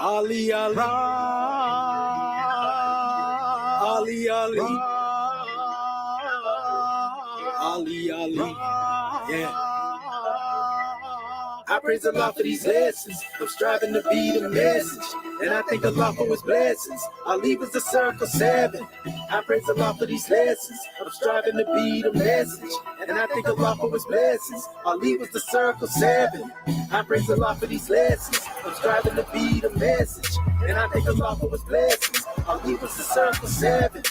Ali, Ali, Ali, Ali, Ali, Ali, yeah. I praise Allah for these lessons. I'm striving to be the message, and I thank Allah for his blessings. Ali was the circle 7. I praise Allah for these lessons. I'm striving to be the message, and I thank Allah for his blessings. Ali was the circle 7. I praise Allah for these lessons. I'm striving to be the message, and I thank Allah for his blessings. Ali was the circle 7.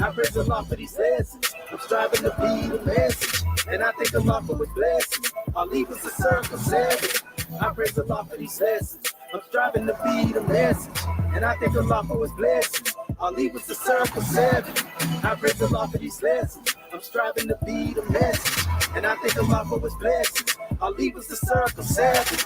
I praise Allah for these lessons. I'm striving to be the message, and I thank Allah for his blessings. Ali was the circle 7. I praise Allah for these lessons. I'm striving to be the message, and I thank Allah for his blessings. Ali was the circle 7. I praise Allah for these lessons. I'm striving to be the message, and I thank Allah for his blessings. Ali was the circle 7.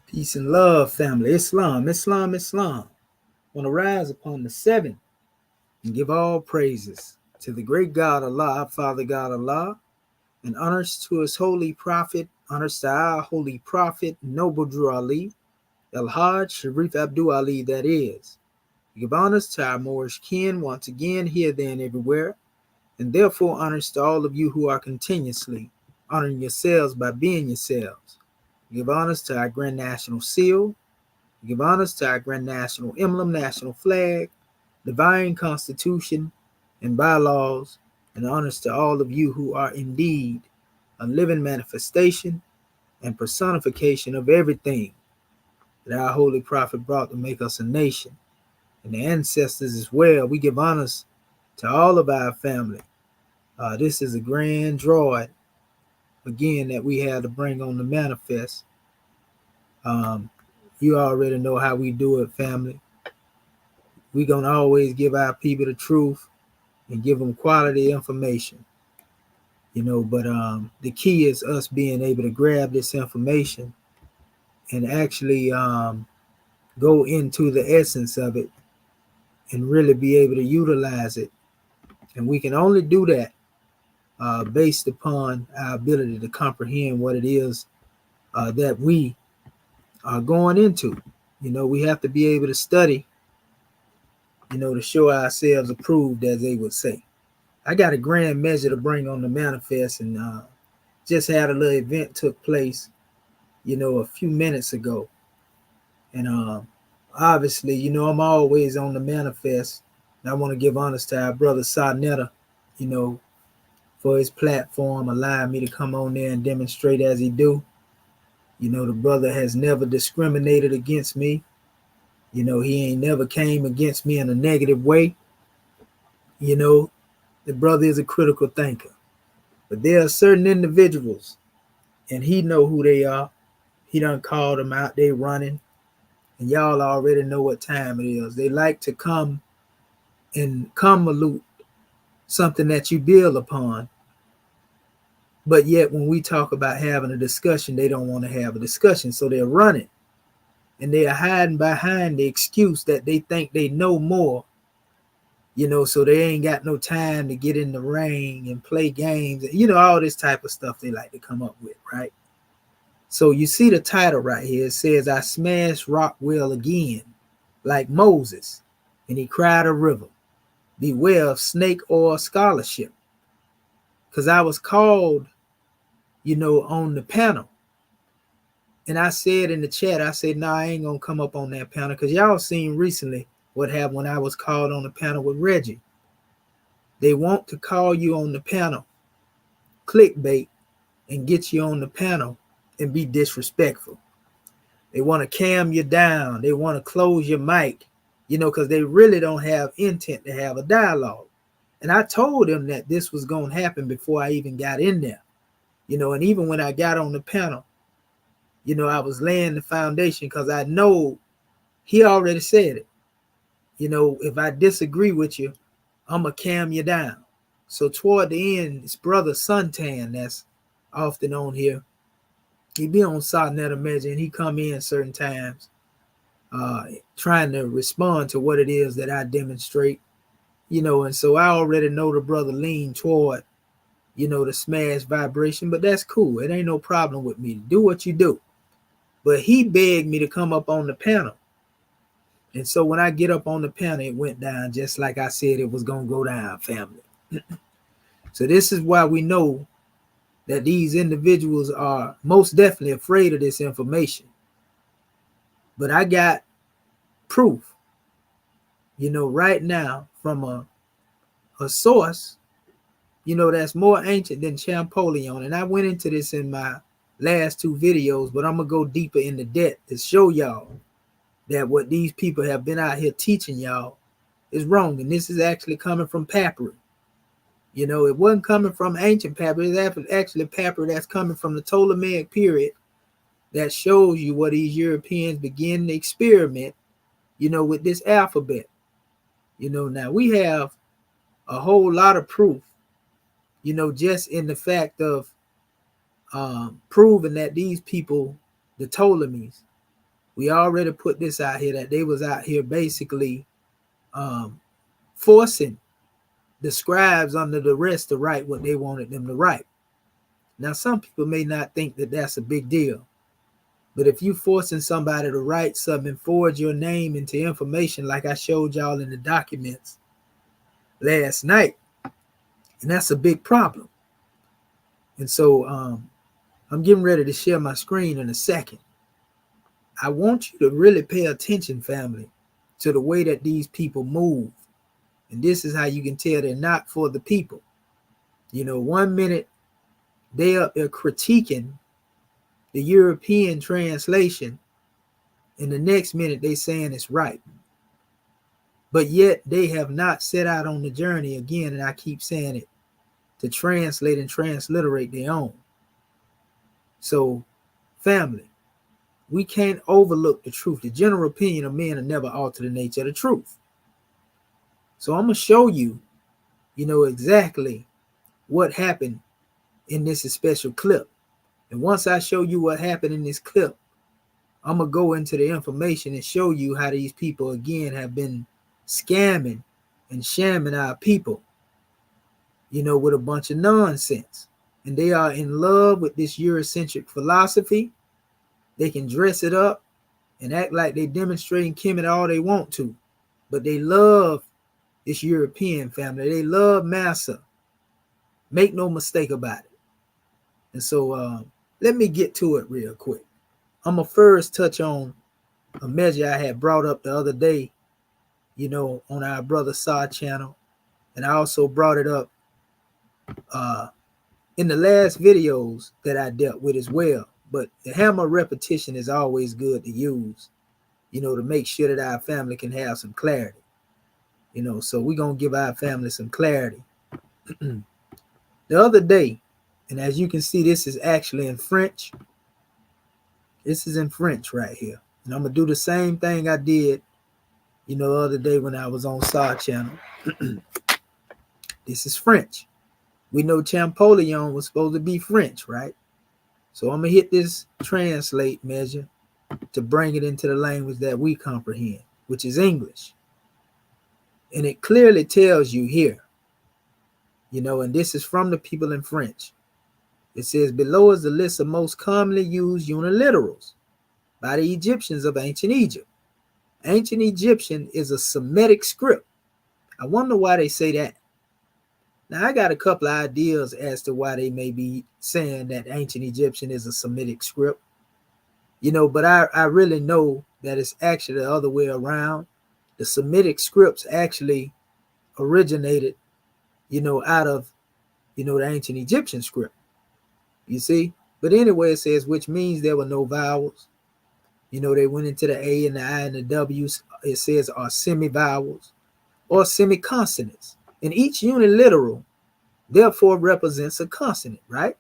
Peace and love, family. Islam, Islam, Islam. Want to rise upon the 7 and give all praises to the great God Allah, our Father God Allah, and honors to his holy prophet, honors to our holy prophet, Noble Drew Ali, El-Hajj Sharif Abdul Ali, that is. We give honors to our Moorish kin once again, here, there, and everywhere, and therefore honors to all of you who are continuously honoring yourselves by being yourselves. We give honors to our Grand National Seal. We give honors to our Grand National Emblem, National Flag, Divine Constitution, and bylaws, and honors to all of you who are indeed a living manifestation and personification of everything that our Holy Prophet brought to make us a nation, and the ancestors as well. We give honors to all of our family. This is a grand droid, again, that we had to bring on the manifest. You already know how we do it, family. We're going to always give our people the truth and give them quality information, but the key is us being able to grab this information and actually go into the essence of it and really be able to utilize it. And we can only do that based upon our ability to comprehend what it is that we are going into. We have to be able to study, to show ourselves approved, as they would say. I got a grand measure to bring on the manifest, and just had a little event took place, a few minutes ago. And obviously, I'm always on the manifest. And I want to give honors to our brother Sarnetta, for his platform, allowing me to come on there and demonstrate as he do. The brother has never discriminated against me. He ain't never came against me in a negative way. The brother is a critical thinker. But there are certain individuals, and he know who they are. He done called them out, they running. And y'all already know what time it is. They like to come and convolute something that you build upon. But yet when we talk about having a discussion, they don't want to have a discussion. So they're running. And they are hiding behind the excuse that they think they know more. So they ain't got no time to get in the ring and play games. All this type of stuff they like to come up with, right? So you see the title right here. It says, I smashed ROCKWELL again, like Moses, and he cried a river. Beware of snake oil scholarship. because I was called, on the panel. And I said in the chat, I said, nah, I ain't going to come up on that panel, because y'all seen recently what happened when I was called on the panel with Reggie. They want to call you on the panel, clickbait, and get you on the panel and be disrespectful. They want to cam you down. They want to close your mic, because they really don't have intent to have a dialogue. And I told them that this was going to happen before I even got in there, and even when I got on the panel, I was laying the foundation, because I know he already said it. If I disagree with you, I'm going to cam you down. So toward the end, it's Brother Suntan that's often on here. He be on Sotnet Measure, and he come in certain times trying to respond to what it is that I demonstrate, and so I already know the brother lean toward, the smash vibration, but that's cool. It ain't no problem with me. Do what you do. But he begged me to come up on the panel. And so when I get up on the panel, it went down just like I said it was going to go down, family. So this is why we know that these individuals are most definitely afraid of this information. But I got proof, right now from a source, that's more ancient than Champollion. And I went into this in my last two videos, but I'm going to go deeper into depth to show y'all that what these people have been out here teaching y'all is wrong. And this is actually coming from papyri. It wasn't coming from ancient papyri. It's actually papyri that's coming from the Ptolemaic period that shows you what these Europeans begin to experiment, with this alphabet. Now we have a whole lot of proof, just in the fact of proving that these people, the Ptolemies, we already put this out here, that they was out here basically forcing the scribes under the rest to write what they wanted them to write. Now, some people may not think that that's a big deal, but if you forcing somebody to write something and forge your name into information, like I showed y'all in the documents last night, and that's a big problem. And so I'm getting ready to share my screen in a second. I want you to really pay attention, family, to the way that these people move. And this is how you can tell they're not for the people. 1 minute they up there critiquing the European translation, and the next minute they saying it's right. But yet they have not set out on the journey again, and I keep saying it, to translate and transliterate their own. So, family, we can't overlook the truth. The general opinion of men will never alter the nature of the truth. So I'm going to show you, exactly what happened in this special clip. And once I show you what happened in this clip, I'm going to go into the information and show you how these people, again, have been scamming and shamming our people, with a bunch of nonsense. And they are in love with this Eurocentric philosophy. They can dress it up and act like they're demonstrating Kemet all they want to, but they love this European family. They love massa. Make no mistake about it. And so let me get to it real quick. I'm going to first touch on a measure I had brought up the other day, on our Brother Saw channel. And I also brought it up in the last videos that I dealt with as well. But the hammer repetition is always good to use, to make sure that our family can have some clarity. So we're going to give our family some clarity. The other day, and as you can see, this is actually in French. This is in French right here. And I'm going to do the same thing I did, the other day when I was on Saw channel. This is French. We know Champollion was supposed to be French, right? So I'm going to hit this translate measure to bring it into the language that we comprehend, which is English. And it clearly tells you here, and this is from the people in French. It says, below is the list of most commonly used uniliterals by the Egyptians of ancient Egypt. Ancient Egyptian is a Semitic script. I wonder why they say that. Now, I got a couple of ideas as to why they may be saying that ancient Egyptian is a Semitic script, but I really know that it's actually the other way around. The Semitic scripts actually originated, out of, the ancient Egyptian script, you see. But anyway, it says, which means there were no vowels. They went into the A and the I and the W's. It says are semi-vowels or semi-consonants. And each uniliteral, therefore, represents a consonant, right?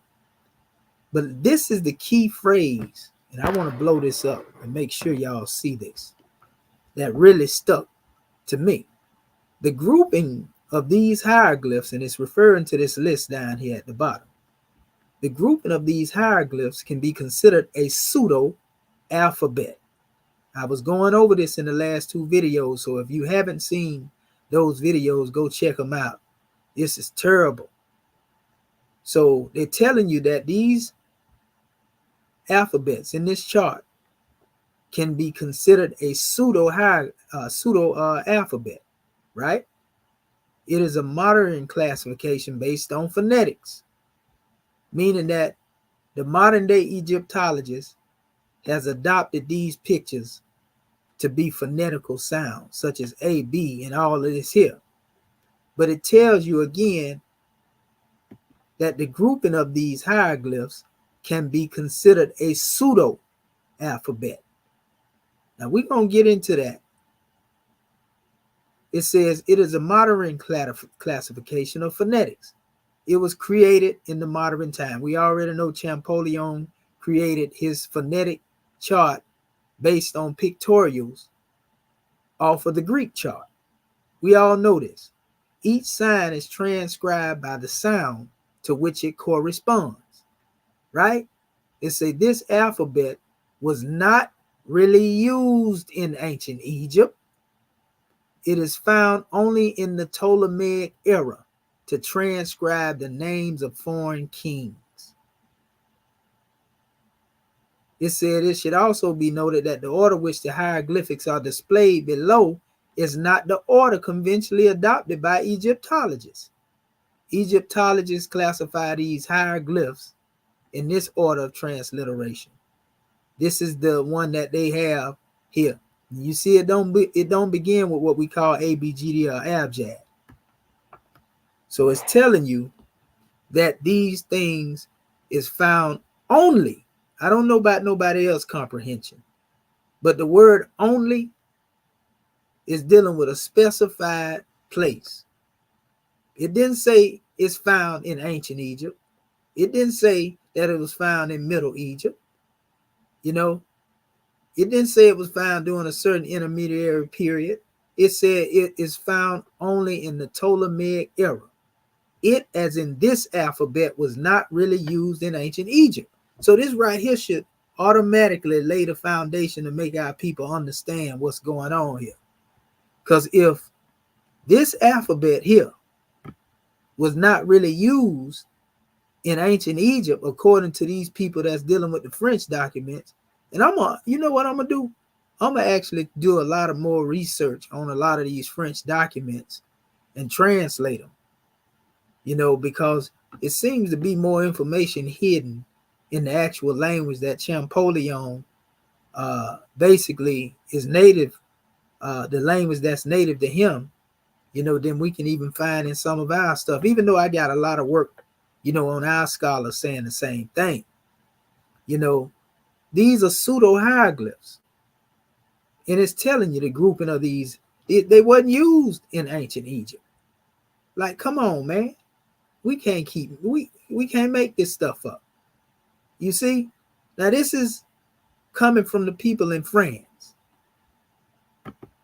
But this is the key phrase, and I want to blow this up and make sure y'all see this, that really stuck to me. The grouping of these hieroglyphs, and it's referring to this list down here at the bottom. The grouping of these hieroglyphs can be considered a pseudo-alphabet. I was going over this in the last two videos, so if you haven't seen those videos, go check them out. This is terrible. So they're telling you that these alphabets in this chart can be considered a pseudo alphabet, right? It is a modern classification based on phonetics, meaning that the modern day Egyptologist has adopted these pictures to be phonetical sounds, such as A, B, and all of this here. But it tells you again that the grouping of these hieroglyphs can be considered a pseudo alphabet. Now we're going to get into that. It says it is a modern classification of phonetics. It was created in the modern time. We already know Champollion created his phonetic chart based on pictorials off of the Greek chart. We all know this. Each sign is transcribed by the sound to which it corresponds, right? It says this alphabet was not really used in ancient Egypt. It is found only in the Ptolemaic era to transcribe the names of foreign kings. It said it should also be noted that the order which the hieroglyphics are displayed below is not the order conventionally adopted by Egyptologists. Egyptologists classify these hieroglyphs in this order of transliteration. This is the one that they have here. You see, it don't begin with what we call ABGD or abjad. So it's telling you that these things is found only. I don't know about nobody else's comprehension, but the word only is dealing with a specified place. It didn't say it's found in ancient Egypt. It didn't say that it was found in Middle Egypt. It didn't say it was found during a certain intermediary period. It said it is found only in the Ptolemaic era. It, as in this alphabet, was not really used in ancient Egypt. So this right here should automatically lay the foundation to make our people understand what's going on here. Because if this alphabet here was not really used in ancient Egypt, according to these people that's dealing with the French documents, and you know what I'm gonna do? I'm gonna actually do a lot of more research on a lot of these French documents and translate them, because it seems to be more information hidden in the actual language that Champollion basically is native, the language that's native to him, than we can even find in some of our stuff, even though I got a lot of work, on our scholars saying the same thing. These are pseudo hieroglyphs. And it's telling you the grouping of these, they wasn't used in ancient Egypt. Like, come on, man. We can't make this stuff up. You see? Now, this is coming from the people in France.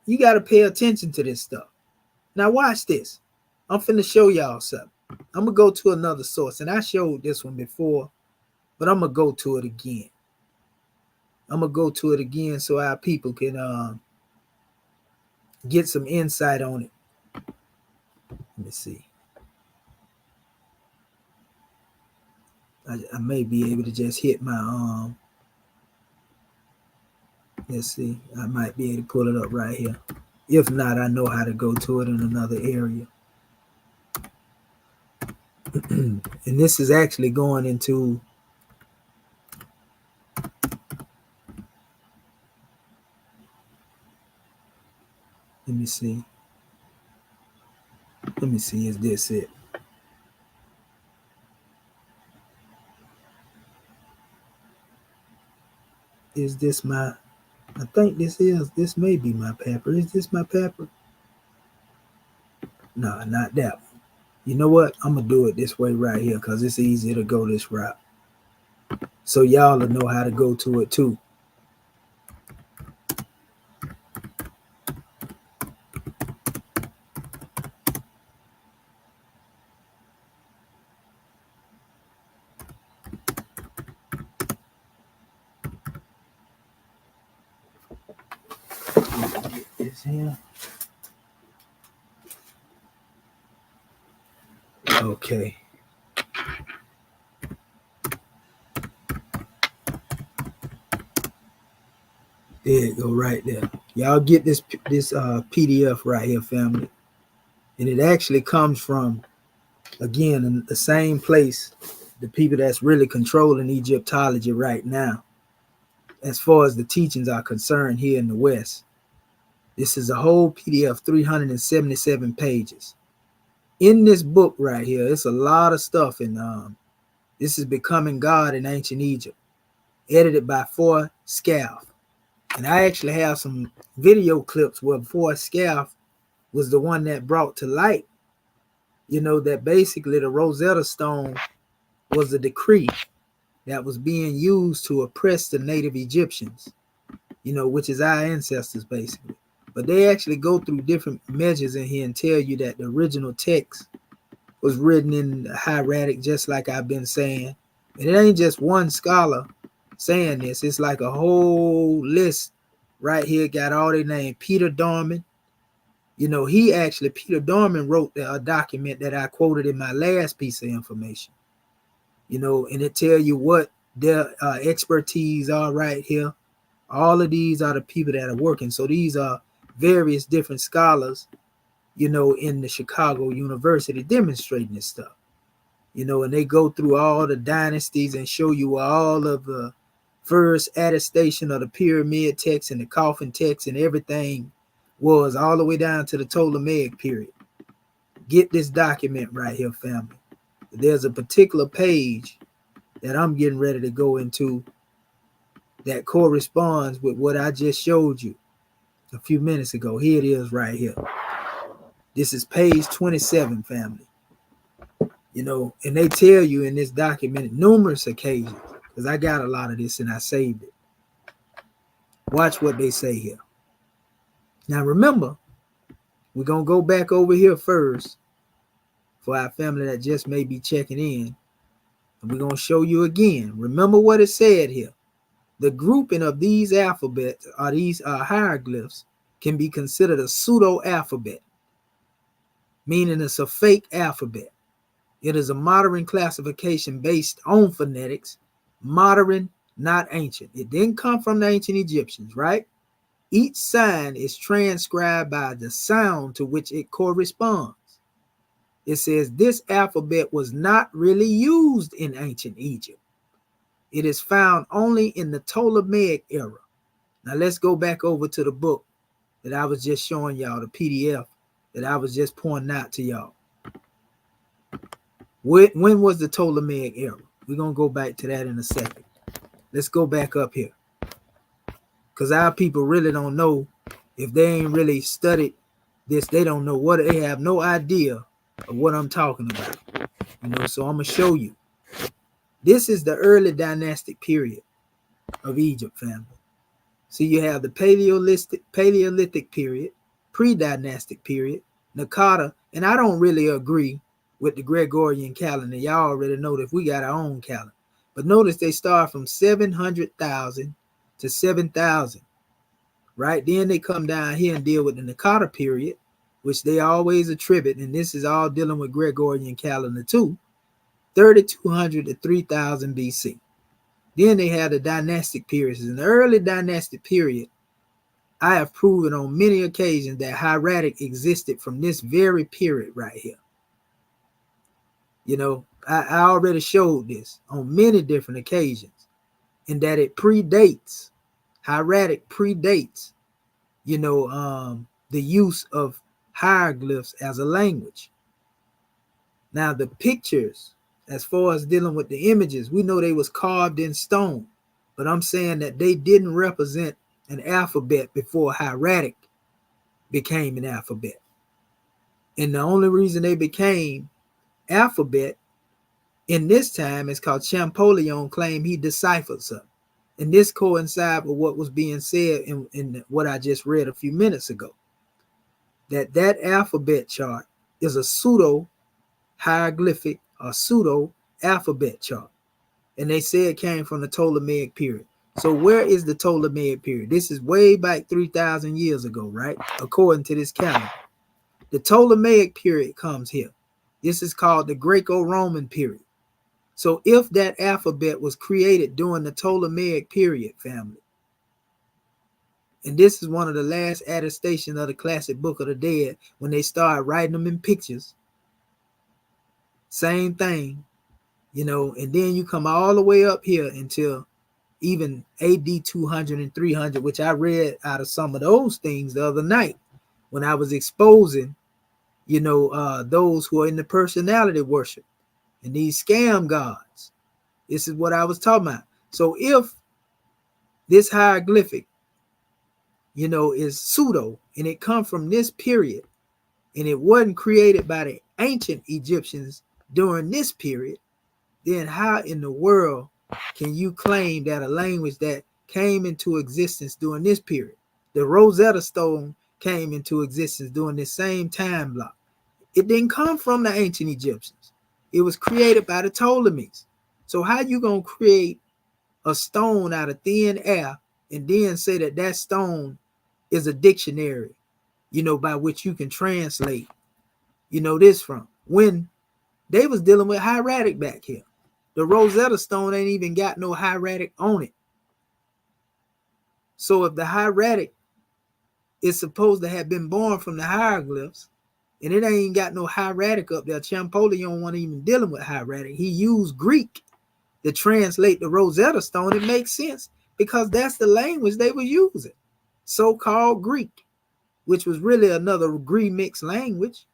You got to pay attention to this stuff. Now, watch this. I'm finna show y'all something. I'm going to go to another source. And I showed this one before, but I'm going to go to it again. So our people can get some insight on it. Let me see. I may be able to just hit my let's see. I might be able to pull it up right here. If not, I know how to go to it in another area. And this is actually going into, let me see, is this it? Is this my, I think this may be my paper. Is this my paper? No, not that one. You know what? I'm going to do it this way right here because it's easier to go this route. So y'all will know how to go to it too. Get this here. Okay. There you go, right there. Y'all get this PDF right here, family. And it actually comes from, again, in the same place, the people that's really controlling Egyptology right now, as far as the teachings are concerned here in the West. This is a whole PDF, 377 pages. In this book right here, it's a lot of stuff. And this is Becoming God in Ancient Egypt, edited by Four Scaff. And I actually have some video clips where Four Scaff was the one that brought to light, you know, that basically the Rosetta Stone was a decree that was being used to oppress the native Egyptians, you know, which is our ancestors basically. But they actually go through different measures in here and tell you that the original text was written in hieratic, just like I've been saying. And it ain't just one scholar saying this. It's like a whole list right here. Got all their name. Peter Dorman. You know, Peter Dorman wrote a document that I quoted in my last piece of information. You know, and it tell you what their expertise are right here. All of these are the people that are working. So these are various different scholars, you know, in the Chicago University demonstrating this stuff. You know, and they go through all the dynasties and show you all of the first attestation of the pyramid text and the coffin text and everything was all the way down to the Ptolemaic period. Get this document right here, family. There's a particular page that I'm getting ready to go into that corresponds with what I just showed you a few minutes ago. Here it is right here. This is page 27, family. You know, and they tell you in this document numerous occasions, because I got a lot of this and I saved it. Watch what they say here. Now remember, we're going to go back over here first for our family that just may be checking in. And we're going to show you again. Remember what it said here. The grouping of these alphabets, or these hieroglyphs, can be considered a pseudo-alphabet, meaning it's a fake alphabet. It is a modern classification based on phonetics, modern, not ancient. It didn't come from the ancient Egyptians, right? Each sign is transcribed by the sound to which it corresponds. It says this alphabet was not really used in ancient Egypt. It is found only in the Ptolemaic era. Now let's go back over to the book that I was just showing y'all, the PDF that I was just pointing out to y'all. When was the Ptolemaic era? We're going to go back to that in a second. Let's go back up here. Because our people really don't know, if they ain't really studied this, they don't know what, they have no idea of what I'm talking about. You know, so I'm going to show you. This is the early dynastic period of Egypt, family. So you have the Paleolithic period, pre-dynastic period, Nakata, and I don't really agree with the Gregorian calendar. Y'all already know that we got our own calendar. But notice they start from 700,000 to 7,000, right? Then they come down here and deal with the Nakata period, which they always attribute, and this is all dealing with Gregorian calendar too, 3,200 to 3,000 BC. Then they have the dynastic periods. In the early dynastic period, I have proven on many occasions that hieratic existed from this very period right here. You know, I already showed this on many different occasions, in that it predates, hieratic predates, the use of hieroglyphs as a language. Now the pictures, as far as dealing with the images, we know they was carved in stone, but I'm saying that they didn't represent an alphabet before hieratic became an alphabet. And the only reason they became alphabet in this time is called Champollion claimed he deciphered something. And this coincides with what was being said in what I just read a few minutes ago, that alphabet chart is a pseudo hieroglyphic or pseudo alphabet chart. And they say it came from the Ptolemaic period. So where is the Ptolemaic period? This is way back 3,000 years ago, right? According to this calendar. The Ptolemaic period comes here. This is called the Greco-Roman period. So if that alphabet was created during the Ptolemaic period, family, and this is one of the last attestations of the classic Book of the Dead, when they started writing them in pictures, same thing, and then you come all the way up here until even AD 200 and 300, which I read out of some of those things the other night when I was exposing, those who are in the personality worship and these scam gods. This is what I was talking about. So if this hieroglyphic, is pseudo and it comes from this period and it wasn't created by the ancient Egyptians during this period, then how in the world can you claim that a language that came into existence during this period? The Rosetta Stone came into existence during this same time block. It didn't come from the ancient Egyptians. It was created by the Ptolemies. So how you going to create a stone out of thin air and then say that that stone is a dictionary, by which you can translate, this from, when they was dealing with hieratic back here. The Rosetta Stone ain't even got no hieratic on it. So if the hieratic is supposed to have been born from the hieroglyphs, and it ain't got no hieratic up there, Champollion wasn't even dealing with hieratic. He used Greek to translate the Rosetta Stone. It makes sense because that's the language they were using, so-called Greek, which was really another Greek mixed language.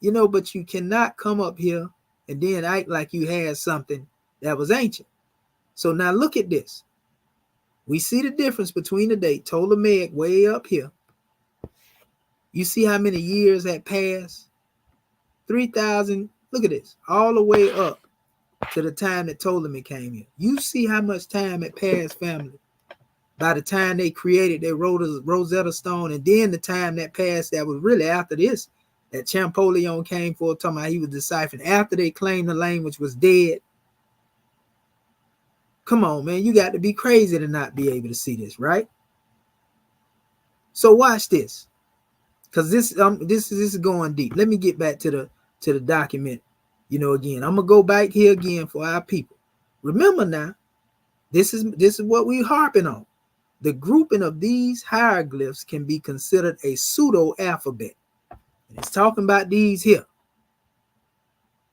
But you cannot come up here and then act like you had something that was ancient. So now look at this. We see the difference between the date Ptolemaic way up here. You see how many years had passed? 3,000. Look at this, all the way up to the time that Ptolemy came in. You see how much time had passed, family, by the time they created their Rosetta Stone, and then the time that passed that was really after this, that Champollion came for, talking about he was deciphering after they claimed the language was dead. Come on, man, you got to be crazy to not be able to see this, right? So watch this, because this is going deep. Let me get back to the document. Again, I'm gonna go back here again for our people. Remember now, this is what we harping on. The grouping of these hieroglyphs can be considered a pseudo alphabet. And it's talking about these here.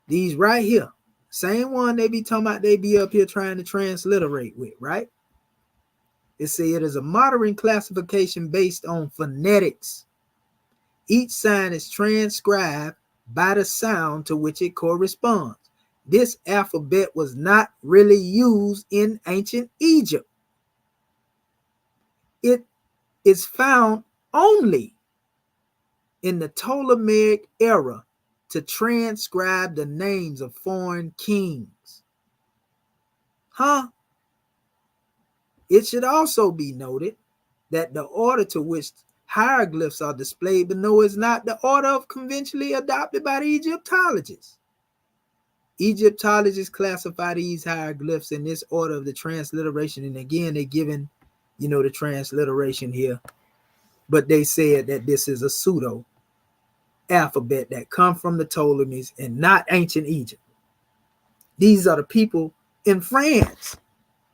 These right here. Same one they be talking about, they be up here trying to transliterate with, right? It says it is a modern classification based on phonetics. Each sign is transcribed by the sound to which it corresponds. This alphabet was not really used in ancient Egypt. It is found only in the Ptolemaic era to transcribe the names of foreign kings. It should also be noted that the order to which hieroglyphs are displayed below is not the order of conventionally adopted by the Egyptologists. Egyptologists classify these hieroglyphs in this order of the transliteration, and again, they're given, the transliteration here, but they said that this is a pseudo alphabet that come from the Ptolemies and not ancient Egypt. These are the people in France.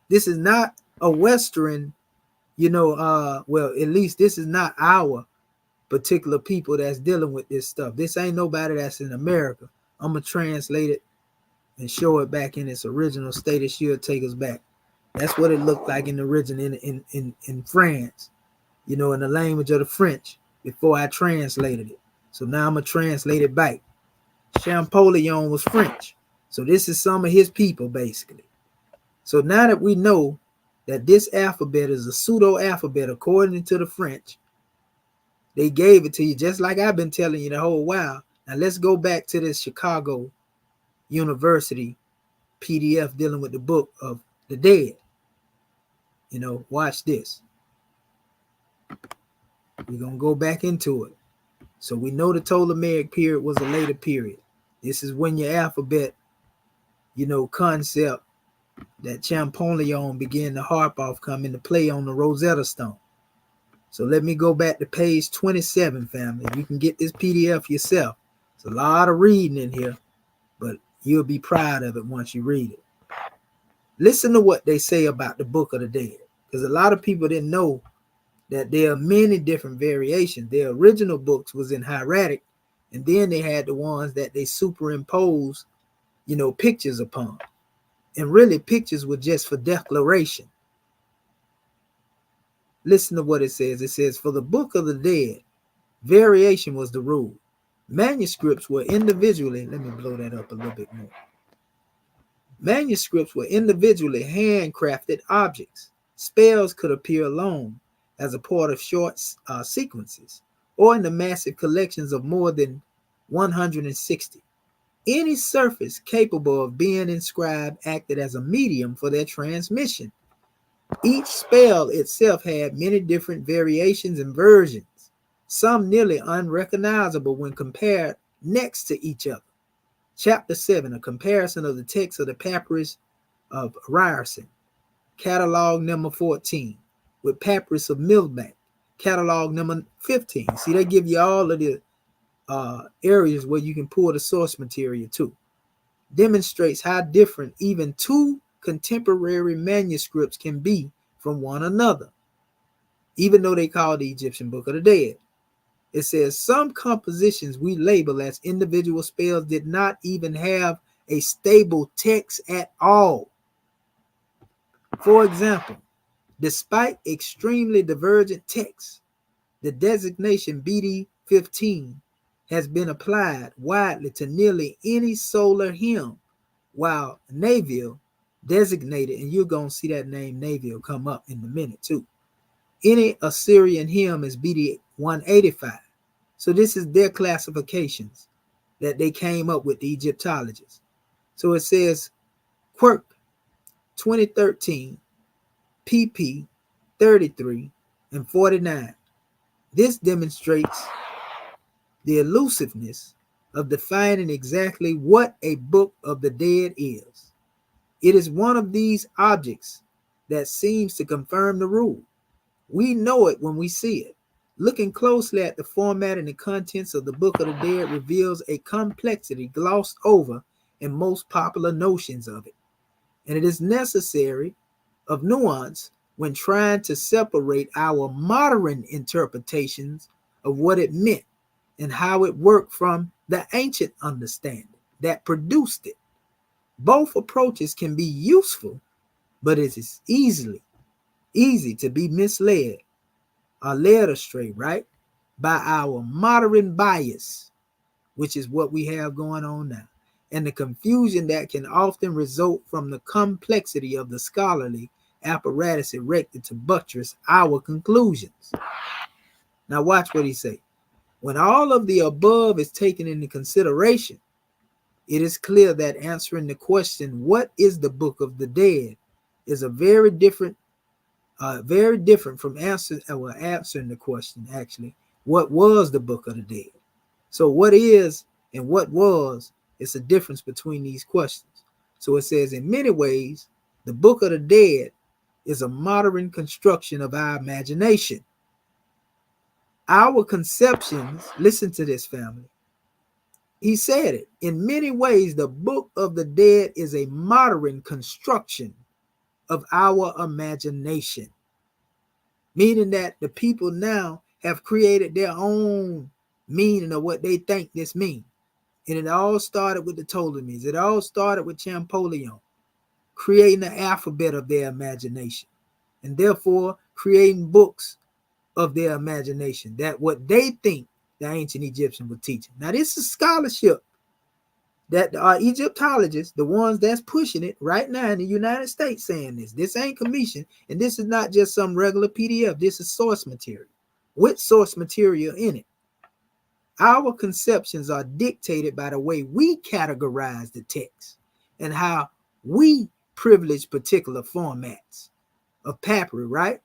This is not a Western, well, at least this is not our particular people that's dealing with this stuff. This ain't nobody that's in America. I'm gonna translate it and show it back in its original state, it should take us back. That's what it looked like in the original in France, in the language of the French before I translated it. So now I'm going to translate it back. Champollion was French. So this is some of his people, basically. So now that we know that this alphabet is a pseudo-alphabet according to the French, they gave it to you just like I've been telling you the whole while. Now let's go back to this Chicago University PDF dealing with the Book of the Dead. Watch this. We're going to go back into it. So we know the Ptolemaic period was a later period. This is when your alphabet, concept that Champollion began to harp off come into play on the Rosetta Stone. So let me go back to page 27, family. You can get this PDF yourself. It's a lot of reading in here, but you'll be proud of it once you read it. Listen to what they say about the Book of the Dead, because a lot of people didn't know that there are many different variations. Their original books was in hieratic, and then they had the ones that they superimposed, pictures upon. And really, pictures were just for declaration. Listen to what it says. It says, for the Book of the Dead, variation was the rule. Manuscripts were individually, let me blow that up a little bit more. Manuscripts were individually handcrafted objects. Spells could appear alone as a part of short sequences, or in the massive collections of more than 160. Any surface capable of being inscribed acted as a medium for their transmission. Each spell itself had many different variations and versions, some nearly unrecognizable when compared next to each other. Chapter 7, a comparison of the text of the Papyrus of Ryerson, catalog number 14, with Papyrus of Milbank, catalog number 15. See, they give you all of the areas where you can pull the source material to. Demonstrates how different even two contemporary manuscripts can be from one another, even though they call the Egyptian Book of the Dead. It says some compositions we label as individual spells did not even have a stable text at all. For example, despite extremely divergent texts, the designation BD 15 has been applied widely to nearly any solar hymn, while Naviel designated, and you're going to see that name Naviel come up in a minute too. Any Assyrian hymn is BD 185. So this is their classifications that they came up with, the Egyptologists. So it says Quirk 2013, pp 33 and 49. This demonstrates the elusiveness of defining exactly what a Book of the Dead is. It is one of these objects that seems to confirm the rule. We know it when we see it. Looking closely at the format and the contents of the Book of the Dead reveals a complexity glossed over in most popular notions of it. And it is necessary of nuance when trying to separate our modern interpretations of what it meant and how it worked from the ancient understanding that produced it. Both approaches can be useful, but it is easy to be misled or led astray, right, by our modern bias, which is what we have going on now, and the confusion that can often result from the complexity of the scholarly apparatus erected to buttress our conclusions. Now watch what he say. When all of the above is taken into consideration, it is clear that answering the question, what is the Book of the Dead, is a very different from answering the question, actually, what was the Book of the Dead? So what is and what was, it's a difference between these questions. So it says, in many ways, the Book of the Dead is a modern construction of our imagination. Our conceptions, listen to this, family. He said it. In many ways, the Book of the Dead is a modern construction of our imagination. Meaning that the people now have created their own meaning of what they think this means. And it all started with the Ptolemies. It all started with Champollion, creating the alphabet of their imagination, and therefore creating books of their imagination, that what they think the ancient Egyptians were teaching. Now, this is scholarship that are Egyptologists, the ones that's pushing it right now in the United States, saying this. This ain't commission, and this is not just some regular PDF. This is source material with source material in it. Our conceptions are dictated by the way we categorize the text and how we privilege particular formats of papyri, right?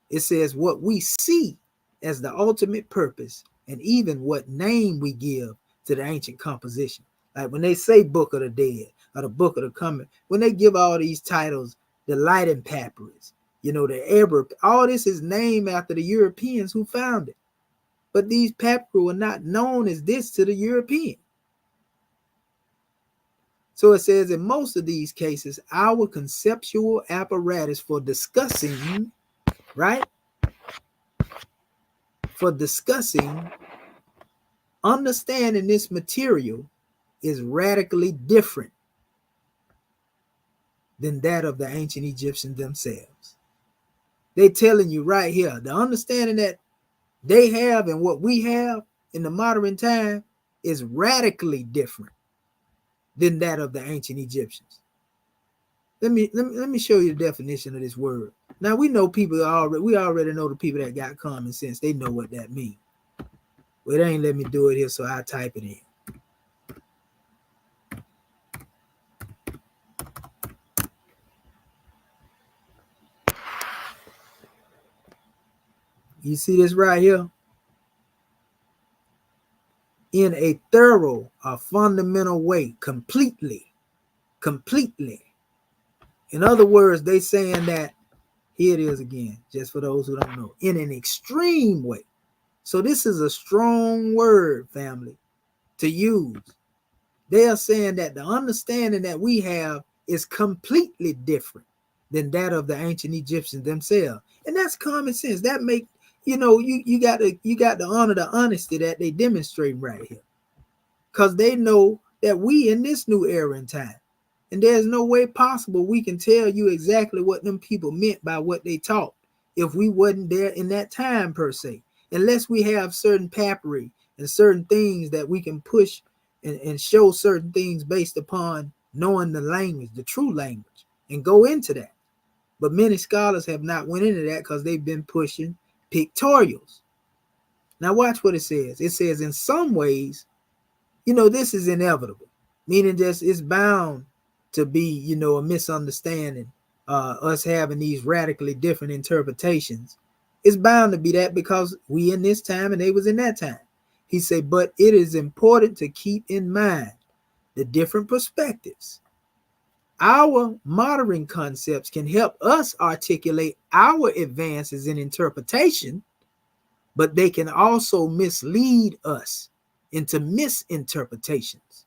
It says what we see as the ultimate purpose and even what name we give to the ancient composition. Like when they say Book of the Dead or the Book of the Coming, when they give all these titles, the Leiden Papyrus, the Eber, all this is named after the Europeans who found it. But these papyri were not known as this to the European. So it says in most of these cases, our conceptual apparatus for discussing, right? For discussing, understanding this material is radically different than that of the ancient Egyptians themselves. They're telling you right here, the understanding that they have and what we have in the modern time is radically different than that of the ancient Egyptians. Let me show you the definition of this word. Now we know we already know the people that got common sense. They know what that means. Well, they ain't let me do it here, so I type it in. You see this right here? In a thorough or fundamental way, completely. In other words, they saying that, here it is again, just for those who don't know, in an extreme way. So this is a strong word, family, to use. They are saying that the understanding that we have is completely different than that of the ancient Egyptians themselves. And that's common sense. That make, you got to honor the honesty that they demonstrate right here. Because they know that we in this new era and time. And there's no way possible we can tell you exactly what them people meant by what they taught if we wasn't there in that time per se. Unless we have certain papyri and certain things that we can push and show certain things based upon knowing the language, the true language, and go into that. But many scholars have not went into that because they've been pushing pictorials. Now watch what it says. It says in some ways, this is inevitable, meaning just it's bound to be, a misunderstanding, us having these radically different interpretations. It's bound to be that because we in this time and they was in that time. He said, but it is important to keep in mind the different perspectives. Our modern concepts can help us articulate our advances in interpretation, but they can also mislead us into misinterpretations.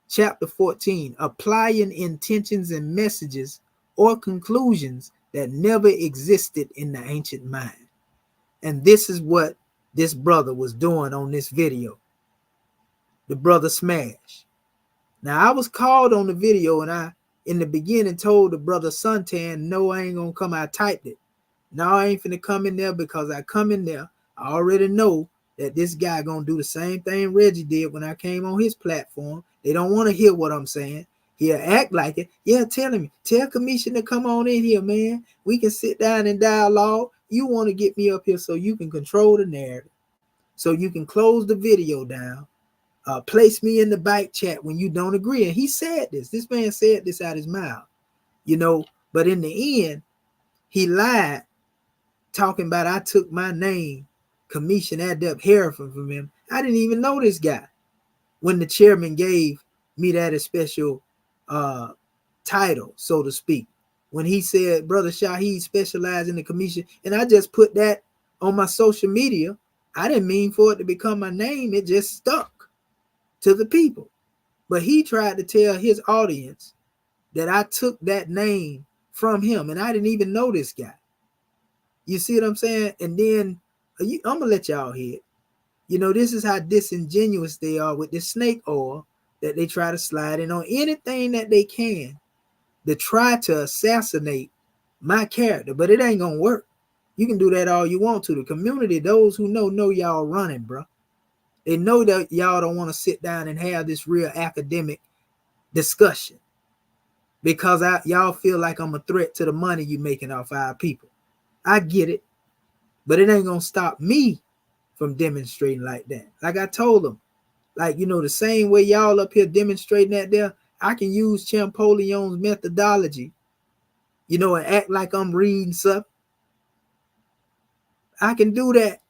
Chapter 14, applying intentions and messages or conclusions that never existed in the ancient mind. And this is what this brother was doing on this video. The brother Smash. Now I was called on the video and I, in the beginning, told the brother Suntan, no, I ain't gonna come. I typed it. No, I ain't finna come in there because I come in there. I already know that this guy gonna do the same thing Reggie did when I came on his platform. They don't want to hear what I'm saying. He'll act like it. Yeah, tell Commission to come on in here, man. We can sit down and dialogue. You want to get me up here so you can control the narrative, so you can close the video down, place me in the bike chat when you don't agree. And he said this. This man said this out his mouth, but in the end, he lied, talking about I took my name, Commission Adept Hereford, from him. I didn't even know this guy when the chairman gave me that special title, so to speak. When he said Brother Shaheed specialized in the commission, and I just put that on my social media. I didn't mean for it to become my name. It just stuck to the people. But he tried to tell his audience that I took that name from him, and I didn't even know this guy. You see what I'm saying? And then I'm going to let y'all hear it. You know, this is how disingenuous they are with this snake oil that they try to slide in on anything that they can to try to assassinate my character, but it ain't gonna work. You can do that all you want to. The community, those who know y'all running, bro. They know that y'all don't want to sit down and have this real academic discussion because y'all feel like I'm a threat to the money you making off our people. I get it, but it ain't gonna stop me from demonstrating like that. Like I told them, like, you know, the same way y'all up here demonstrating that there, I can use Champollion's methodology, you know, and act like I'm reading stuff. I can do that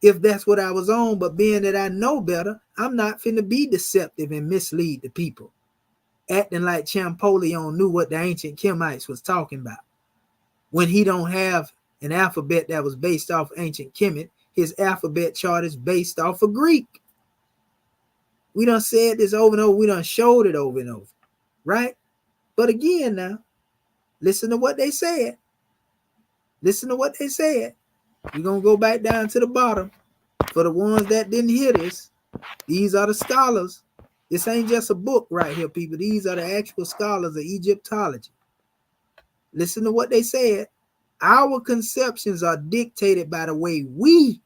if that's what I was on, but being that I know better, I'm not finna be deceptive and mislead the people, acting like Champollion knew what the ancient Kemites was talking about when he don't have an alphabet that was based off ancient Kemet. His alphabet chart is based off of Greek. We done said this over and over. We done showed it over and over, right? But again now, listen to what they said. Listen to what they said. We're going to go back down to the bottom. For the ones that didn't hear this, these are the scholars. This ain't just a book right here, people. These are the actual scholars of Egyptology. Listen to what they said. Our conceptions are dictated by the way we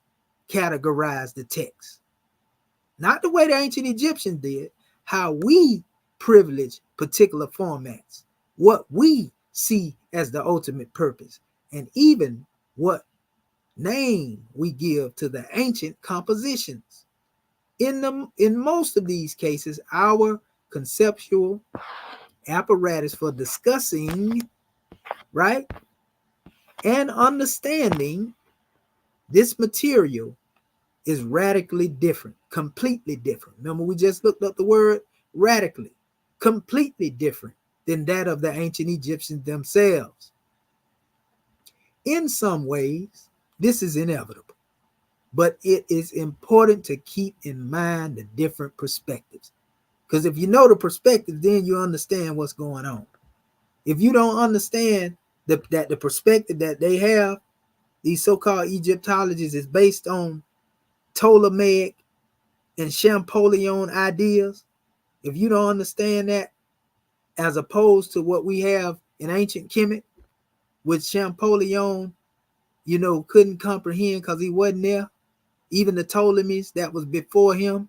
categorize the text. Not the way the ancient Egyptians did, how we privilege particular formats, what we see as the ultimate purpose, and even what name we give to the ancient compositions. In most of these cases, our conceptual apparatus for discussing, right, and understanding this material is radically different, completely different. Remember, we just looked up the word radically, completely different than that of the ancient Egyptians themselves. In some ways, this is inevitable, but it is important to keep in mind the different perspectives. Because if you know the perspective, then you understand what's going on. If you don't understand that the perspective that they have, these so-called Egyptologists, is based on Ptolemaic and Champollion ideas, if you don't understand that, as opposed to what we have in ancient Kemet, which Champollion, you know, couldn't comprehend because he wasn't there. Even the Ptolemies that was before him,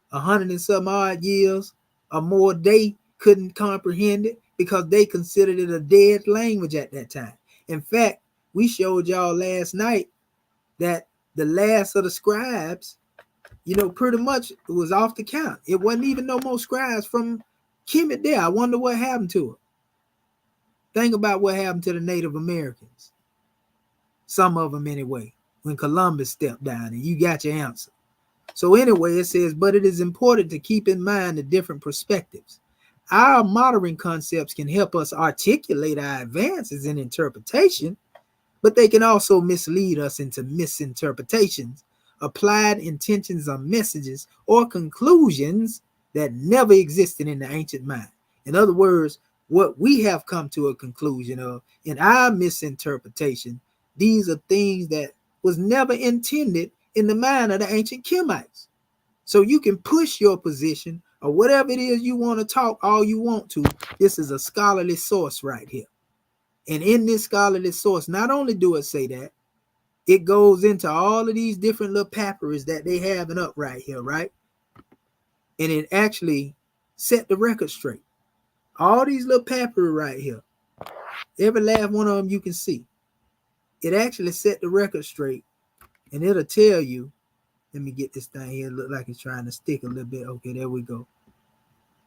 100 and some odd years or more, they couldn't comprehend it because they considered it a dead language at that time. In fact, we showed y'all last night that the last of the scribes, you know, pretty much it was off the count. It wasn't even no more scribes from Kemet there. I wonder what happened to it. Think about what happened to the Native Americans. Some of them anyway, when Columbus stepped down, and you got your answer. So anyway, it says, but it is important to keep in mind the different perspectives. Our modern concepts can help us articulate our advances in interpretation, but they can also mislead us into misinterpretations, applied intentions or messages or conclusions that never existed in the ancient mind. In other words, what we have come to a conclusion of in our misinterpretation, these are things that was never intended in the mind of the ancient Kemites. So you can push your position or whatever it is you want to talk all you want to. This is a scholarly source right here. And in this scholarly source, not only do it say that, it goes into all of these different little papyrus that they having up right here, right? And it actually set the record straight. All these little papyrus right here, every last one of them you can see. It actually set the record straight, and it'll tell you. Let me get this thing here. It look like it's trying to stick a little bit. Okay, there we go.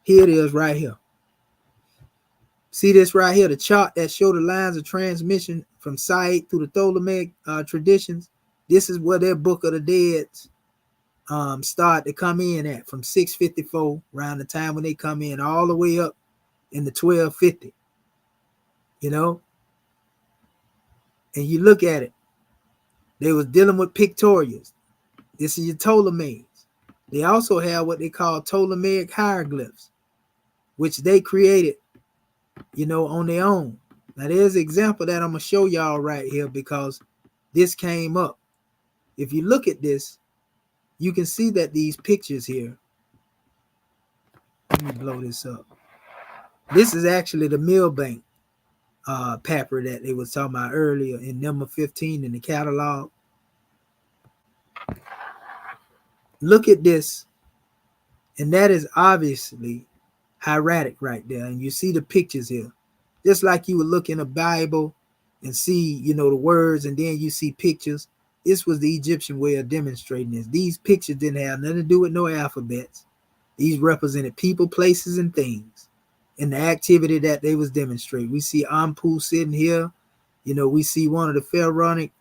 Here it is right here. See this right here, the chart that show the lines of transmission from Said through the Ptolemaic traditions. This is where their Book of the Dead start to come in at, from 654, around the time when they come in, all the way up in the 1250. You know? And you look at it. They was dealing with pictorials. This is your Ptolemies. They also have what they call Ptolemaic hieroglyphs, which they created, you know, on their own. Now, there's an example that I'm going to show y'all right here because this came up. If you look at this, you can see that these pictures here, let me blow this up. This is actually the Milbank paper that they was talking about earlier in number 15 in the catalog. Look at this, and that is obviously hieratic right there. And you see the pictures here, just like you would look in a Bible and see, you know, the words, and then you see pictures. This was the Egyptian way of demonstrating this. These pictures didn't have nothing to do with no alphabets. These represented people, places, and things, and the activity that they was demonstrating. We see Anpu sitting here. You know, we see one of the pharaonic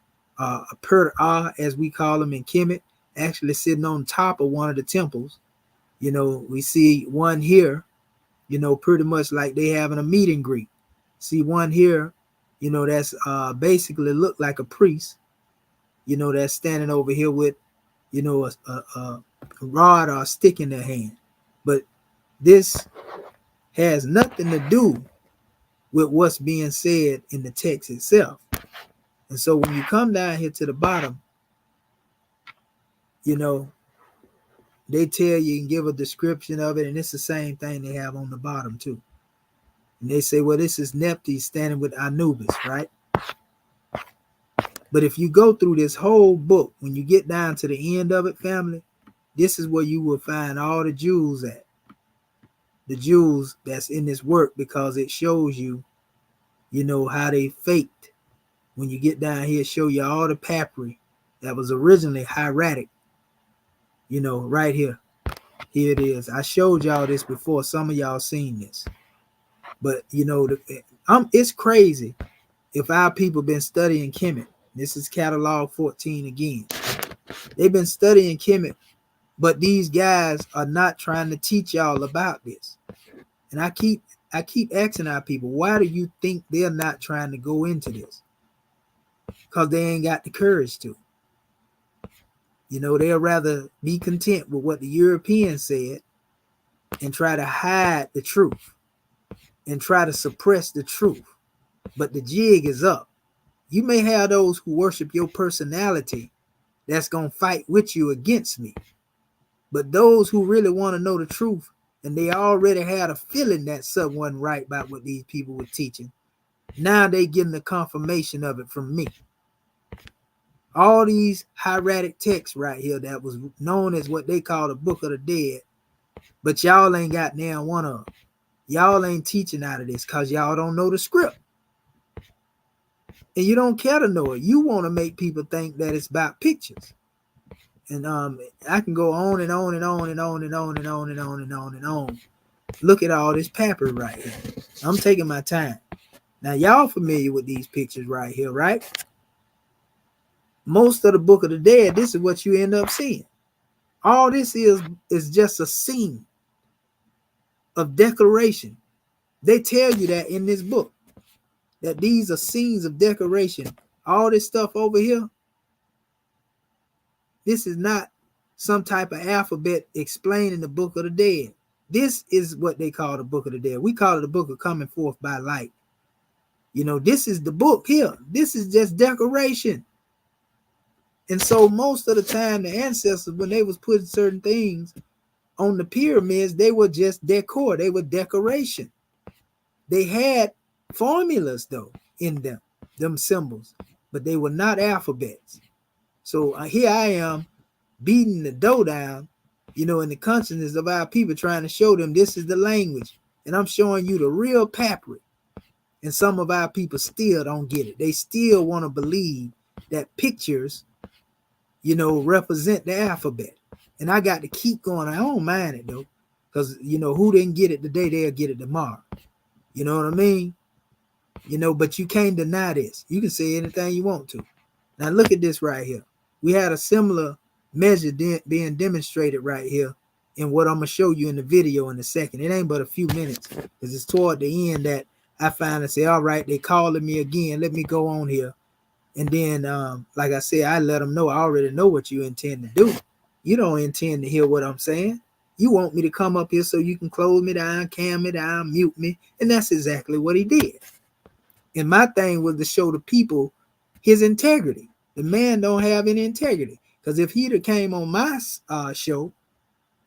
Per-Ah, as we call them in Kemet, actually sitting on top of one of the temples. You know, we see one here, you know, pretty much like they having a meet and greet. See one here, you know, that's basically look like a priest, you know, that's standing over here with, you know, a rod or a stick in their hand. But this has nothing to do with what's being said in the text itself. And so when you come down here to the bottom, you know, they tell you and give a description of it, and it's the same thing they have on the bottom too. And they say, well, this is Nephthys standing with Anubis, right? But if you go through this whole book, when you get down to the end of it, family, this is where you will find all the jewels at. The jewels that's in this work, because it shows you, you know, how they faked. When you get down here, show you all the papyri that was originally hieratic. You know, right here. Here it is. I showed y'all this before. Some of y'all seen this. But, you know, it's crazy if our people been studying Kemet. This is catalog 14 again. They've been studying Kemet, but these guys are not trying to teach y'all about this. And I keep asking our people, why do you think they're not trying to go into this? Because they ain't got the courage to. You know, they'll rather be content with what the Europeans said and try to hide the truth and try to suppress the truth. But the jig is up. You may have those who worship your personality that's going to fight with you against me. But those who really want to know the truth, and they already had a feeling that something wasn't right about what these people were teaching, now they getting the confirmation of it from me. All these hieratic texts right here that was known as what they call the Book of the Dead, but y'all ain't got now one of them. Y'all ain't teaching out of this because y'all don't know the script. And you don't care to know it. You want to make people think that it's about pictures. And I can go on and on and on and on and on and on and on and on and on. Look at all this papyri right here. I'm taking my time. Now, y'all familiar with these pictures right here, right? Most of the Book of the Dead, this is what you end up seeing. All this is just a scene of decoration. They tell you that in this book, that these are scenes of decoration. All this stuff over here, this is not some type of alphabet explaining the Book of the Dead. This is what they call the Book of the Dead. We call it the Book of Coming Forth by Light. You know, this is the book here. This is just decoration. And so most of the time, the ancestors, when they was putting certain things on the pyramids, they were just decor. They were decoration. They had formulas, though, in them symbols, but they were not alphabets. So here I am beating the dough down, you know, in the consciousness of our people, trying to show them this is the language. And I'm showing you the real papyri. And some of our people still don't get it. They still want to believe that pictures, you know, represent the alphabet. And I got to keep going. I don't mind it, though, because, you know, who didn't get it today, they'll get it tomorrow. You know what I mean? You know, but you can't deny this. You can say anything you want to. Now, look at this right here. We had a similar measure being demonstrated right here in what I'm going to show you in the video in a second. It ain't but a few minutes, because it's toward the end that I finally say, all right, they calling me again. Let me go on here. And then, like I said, I let them know I already know what you intend to do. You don't intend to hear what I'm saying. You want me to come up here so you can close me down, cam me down, mute me. And that's exactly what he did. And my thing was to show the people his integrity. The man don't have any integrity, Because if he'd have came on my show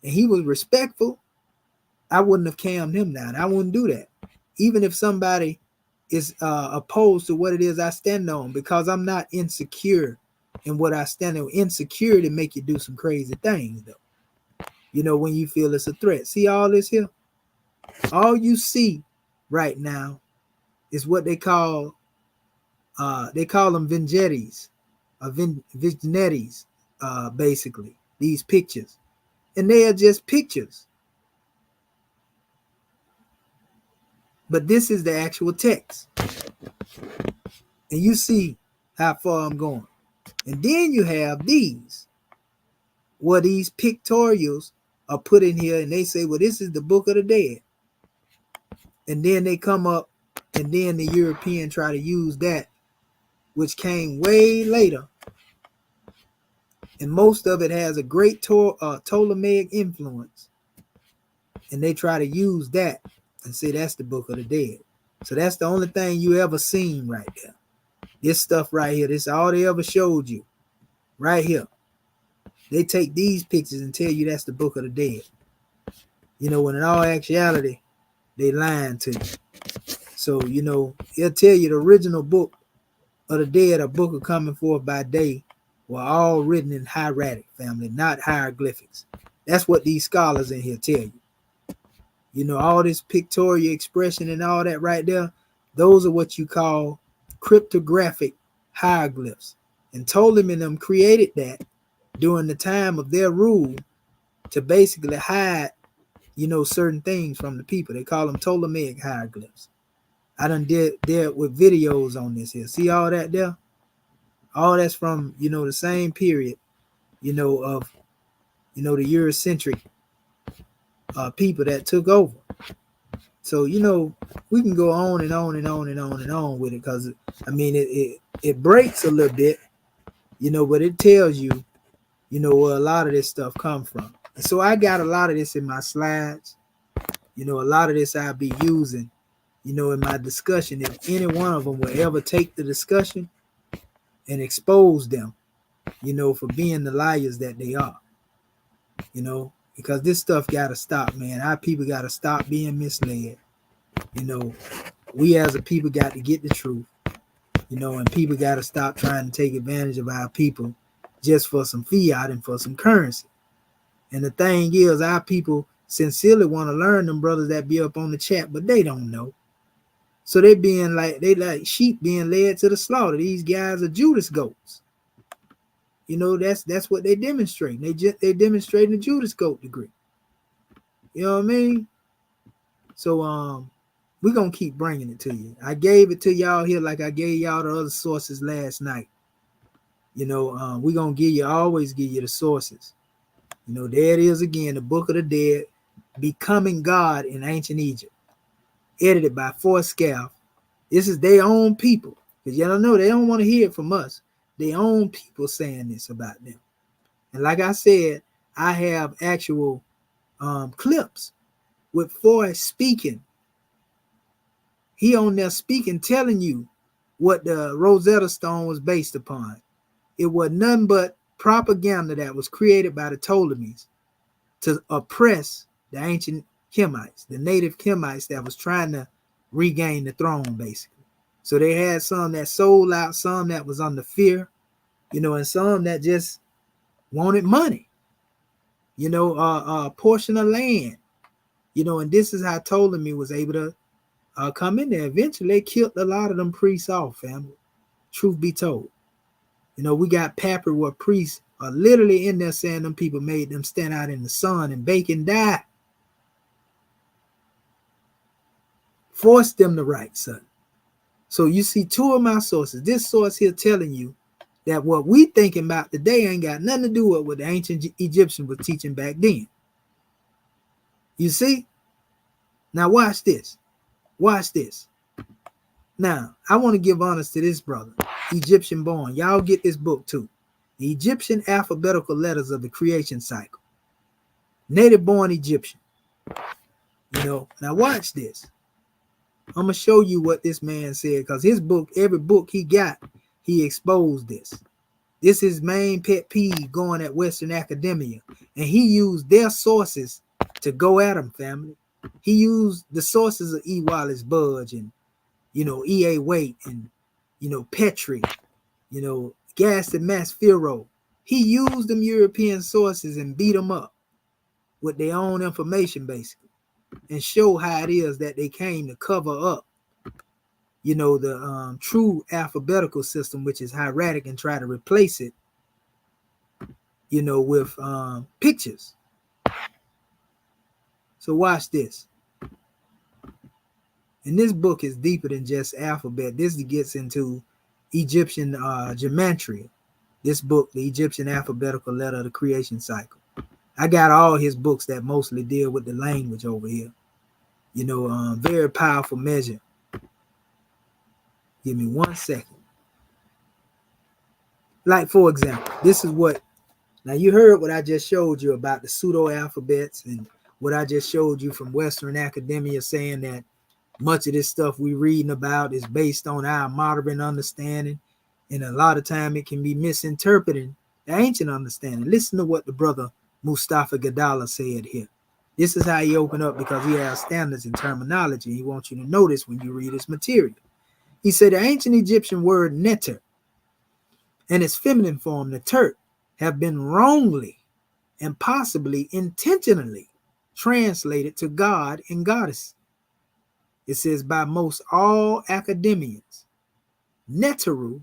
and he was respectful, I wouldn't have cammed him down. I wouldn't do that. Even if somebody is opposed to what it is I stand on, because I'm not insecure in what I stand on. Insecurity make you do some crazy things, though. You know, when you feel it's a threat. See all this here? All you see right now is what they call them vignettes, vignettes, basically, these pictures. And they are just pictures. But this is the actual text. And you see how far I'm going. And then you have these, where these pictorials are put in here, and they say, well, this is the Book of the Dead. And then they come up, and then the European try to use that, which came way later. And most of it has a great Ptolemaic influence. And they try to use that and say that's the Book of the Dead. So that's the only thing you ever seen right there. This stuff right here, this is all they ever showed you. Right here. They take these pictures and tell you that's the Book of the Dead. You know, when in all actuality, they lying to you. So, you know, it'll tell you the original Book of the Dead, a book of coming forth by day, were all written in hieratic, family, not hieroglyphics. That's what these scholars in here tell you. You know, all this pictorial expression and all that right there, those are what you call cryptographic hieroglyphs. And Ptolemy and them created that during the time of their rule to basically hide, you know, certain things from the people. They call them Ptolemaic hieroglyphs. I done did with videos on this here. See all that there? All that's from, you know, the same period, you know, of, you know, the Eurocentric people that took over. So, you know, we can go on and on and on and on and on with it, because, I mean, it breaks a little bit, you know, but it tells you, you know, where a lot of this stuff come from. And so I got a lot of this in my slides. You know, a lot of this I'll be using, you know, in my discussion. If any one of them will ever take the discussion and expose them, you know, for being the liars that they are, you know, because this stuff got to stop, man. Our people got to stop being misled. You know, we as a people got to get the truth, you know, and people got to stop trying to take advantage of our people just for some fiat and for some currency. And the thing is, our people sincerely want to learn, them brothers that be up on the chat, but they don't know. So they like sheep being led to the slaughter. These guys are Judas goats. You know, that's what they demonstrate. They demonstrating the Judas goat degree. You know what I mean? So we're gonna keep bringing it to you. I gave it to y'all here like I gave y'all the other sources last night. You know, we're gonna always give you the sources. You know, there it is again, the Book of the Dead, Becoming God in Ancient Egypt, edited by Forscalf. This is their own people, because y'all know they don't want to hear it from us. Their own people saying this about them. And like I said, I have actual clips with Foy speaking. He on there speaking, telling you what the Rosetta Stone was based upon. It was nothing but propaganda that was created by the Ptolemies to oppress the ancient Kemites, the native Kemites that was trying to regain the throne, basically. So they had some that sold out, some that was under fear, you know, and some that just wanted money, you know, a portion of land, you know, and this is how Ptolemy was able to come in there. Eventually, they killed a lot of them priests off, family. Truth be told. You know, we got papyri where priests are literally in there saying them people made them stand out in the sun and bake and die. Forced them to write something. So you see two of my sources. This source here telling you that what we thinking about today ain't got nothing to do with what the ancient Egyptians were teaching back then. You see? Now watch this. Watch this. Now, I want to give honors to this brother, Egyptian born. Y'all get this book too. The Egyptian Alphabetical Letters of the Creation Cycle. Native born Egyptian. You know, now watch this. I'm going to show you what this man said, because his book, every book he got, he exposed this. This is his main pet peeve going at Western academia. And he used their sources to go at them, family. He used the sources of E. Wallace Budge and, E.A. Waite and, Petrie, Gaston Masfiro. He used them European sources and beat them up with their own information, basically, and show how it is that they came to cover up, the true alphabetical system, which is hieratic, and try to replace it, with pictures. So watch this. And this book is deeper than just alphabet. This gets into Egyptian gematria. This book, The Egyptian Alphabetical Letter of the Creation Cycle. I got all his books that mostly deal with the language over here. Very powerful measure. Give me 1 second. Like, for example, this is what, now you heard what I just showed you about the pseudo-alphabets and what I just showed you from Western academia saying that much of this stuff we reading about is based on our modern understanding. And a lot of time it can be misinterpreting the ancient understanding. Listen to what the brother Mustafa Gadala said here. This is how he opened up, because he has standards in terminology. He wants you to notice when you read his material. He said the ancient Egyptian word neter and its feminine form, netert, have been wrongly and possibly intentionally translated to God and goddess. It says by most all academians, neteru,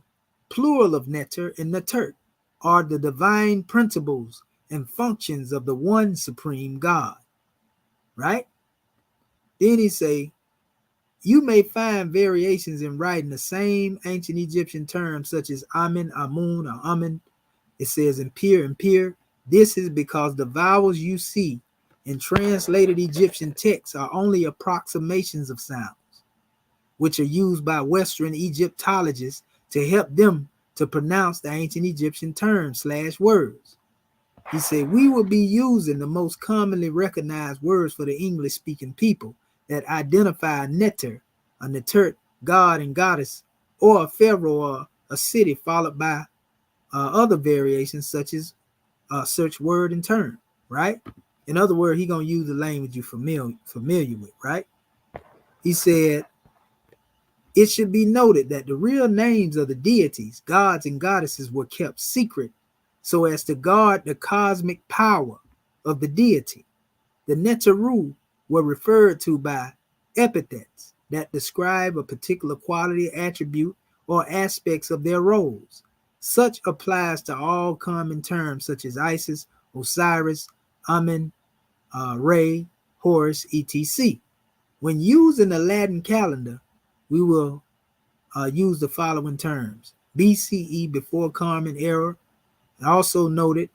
plural of neter and netert, are the divine principles and functions of the one supreme God. Right? Then he say, you may find variations in writing the same ancient Egyptian terms such as Amen, Amun, or Amen. It says impure, impure. This is because the vowels you see in translated Egyptian texts are only approximations of sounds, which are used by Western Egyptologists to help them to pronounce the ancient Egyptian terms / words. He said, we will be using the most commonly recognized words for the English-speaking people that identify a neter, a netert, god and goddess, or a pharaoh or a city, followed by other variations such as search word and term, right? In other words, he's going to use the language you're familiar with, right? He said, it should be noted that the real names of the deities, gods and goddesses, were kept secret so as to guard the cosmic power of the deity. The Neteru were referred to by epithets that describe a particular quality, attribute, or aspects of their roles. Such applies to all common terms such as Isis, Osiris, Amen, Re, Horus, etc. When using the Latin calendar, we will use the following terms: BCE, before Common Era, also noted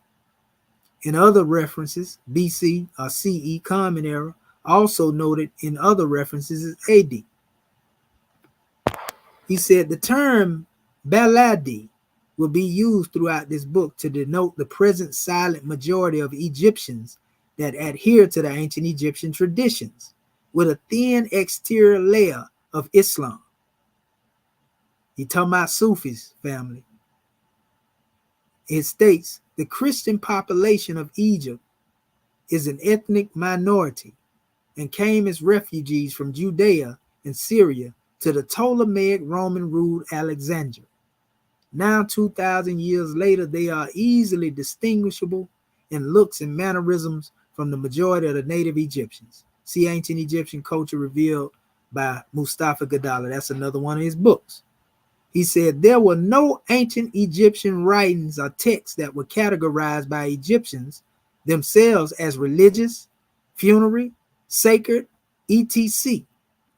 in other references. BC or CE, Common Era, also noted in other references as AD. He said the term Baladi will be used throughout this book to denote the present silent majority of Egyptians that adhere to the ancient Egyptian traditions with a thin exterior layer of Islam. He talking about Sufis, family. It states the Christian population of Egypt is an ethnic minority and came as refugees from Judea and Syria to the Ptolemaic Roman-ruled Alexandria. Now, 2,000 years later, they are easily distinguishable in looks and mannerisms from the majority of the native Egyptians. See Ancient Egyptian Culture Revealed by Mustafa Gadala. That's another one of his books. He said there were no ancient Egyptian writings or texts that were categorized by Egyptians themselves as religious, funerary, sacred, etc.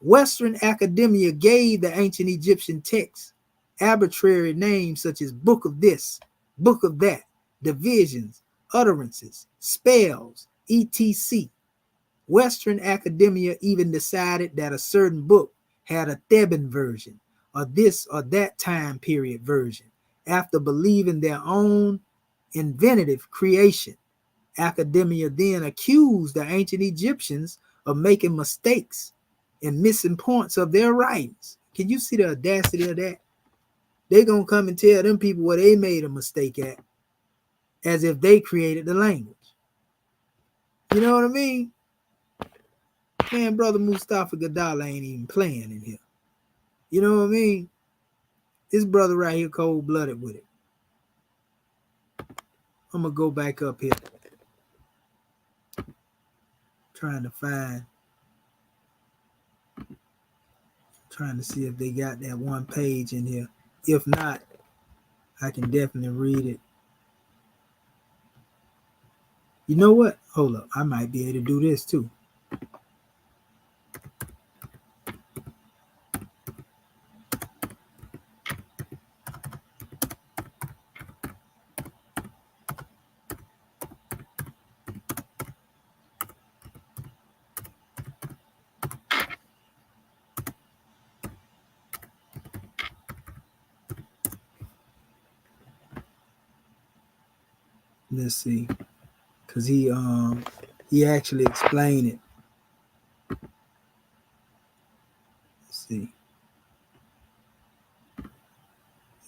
Western academia gave the ancient Egyptian texts arbitrary names such as book of this, book of that, divisions, utterances, spells, etc. Western academia even decided that a certain book had a Theban version, or this or that time period version, after believing their own inventive creation. Academia then accused the ancient Egyptians of making mistakes and missing points of their writings. Can you see the audacity of that? they gonna come and tell them people where they made a mistake at, as if they created the language. You know what I mean? Man, brother Mustafa Gadala ain't even playing in here. You know what I mean? This brother right here cold-blooded with it. I'm gonna go back up here. Trying to see if they got that one page in here. If not, I can definitely read it. You know what? Hold up. I might be able to do this too. Let's see. Because he actually explained it. Let's see.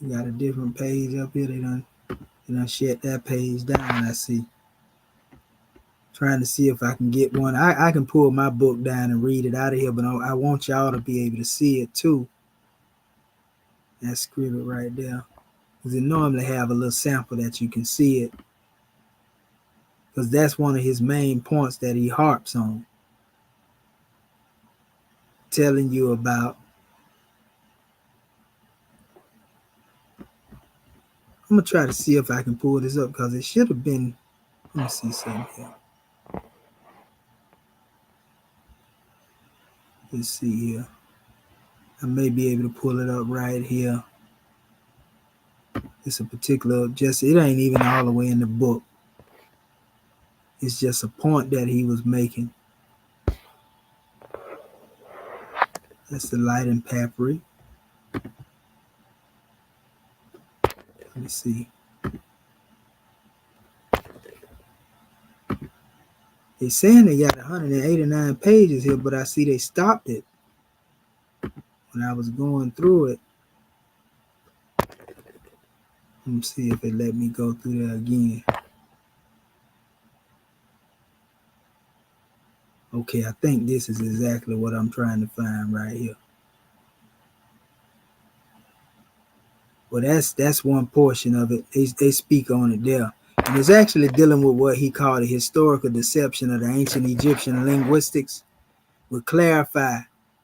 You got a different page up here. They done shut that page down, I see. Trying to see if I can get one. I can pull my book down and read it out of here, but I want y'all to be able to see it too. That scribble right there. Because it normally have a little sample that you can see it. Because that's one of his main points that he harps on. Telling you about. I'm going to try to see if I can pull this up because it should have been. Let me see something here. Let's see here. I may be able to pull it up right here. It's a particular, it ain't even all the way in the book. It's just a point that he was making. That's the light and papyri. Let me see. They're saying they got 189 pages here, but I see they stopped it when I was going through it. Let me see if it let me go through there again. Okay, I think this is exactly what I'm trying to find right here. Well, that's one portion of it. They speak on it there. And it's actually dealing with what he called the historical deception of the ancient Egyptian linguistics, would clarify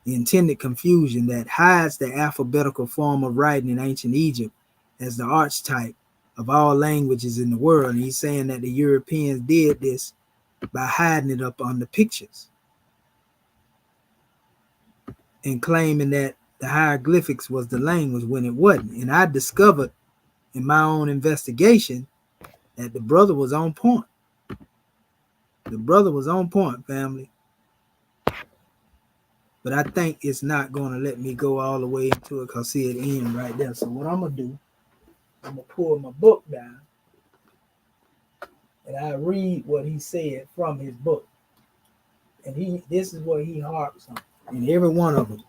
the intended confusion that hides the alphabetical form of writing in ancient Egypt as the archetype of all languages in the world. And he's saying that the Europeans did this by hiding it up on the pictures and claiming that the hieroglyphics was the language when it wasn't. And I discovered in my own investigation that the brother was on point. The brother was on point, family. But I think it's not going to let me go all the way into it because see it end right there. So what I'm going to do, I'm going to pull my book down and I read what he said from his book. And this is what he harps on in every one of them.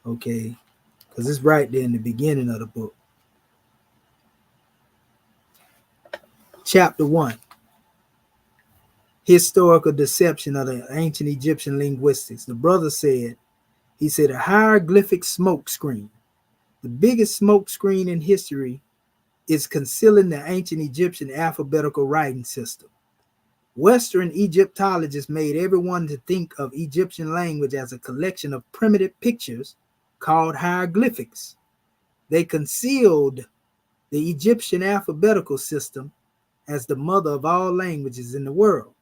Okay, because it's right there in the beginning of the book. Chapter 1. Historical deception of the ancient Egyptian linguistics. The brother said, he said, a hieroglyphic smoke screen. The biggest smoke screen in history is concealing the ancient Egyptian alphabetical writing system. Western Egyptologists made everyone to think of Egyptian language as a collection of primitive pictures called hieroglyphics. They concealed the Egyptian alphabetical system as the mother of all languages in the world.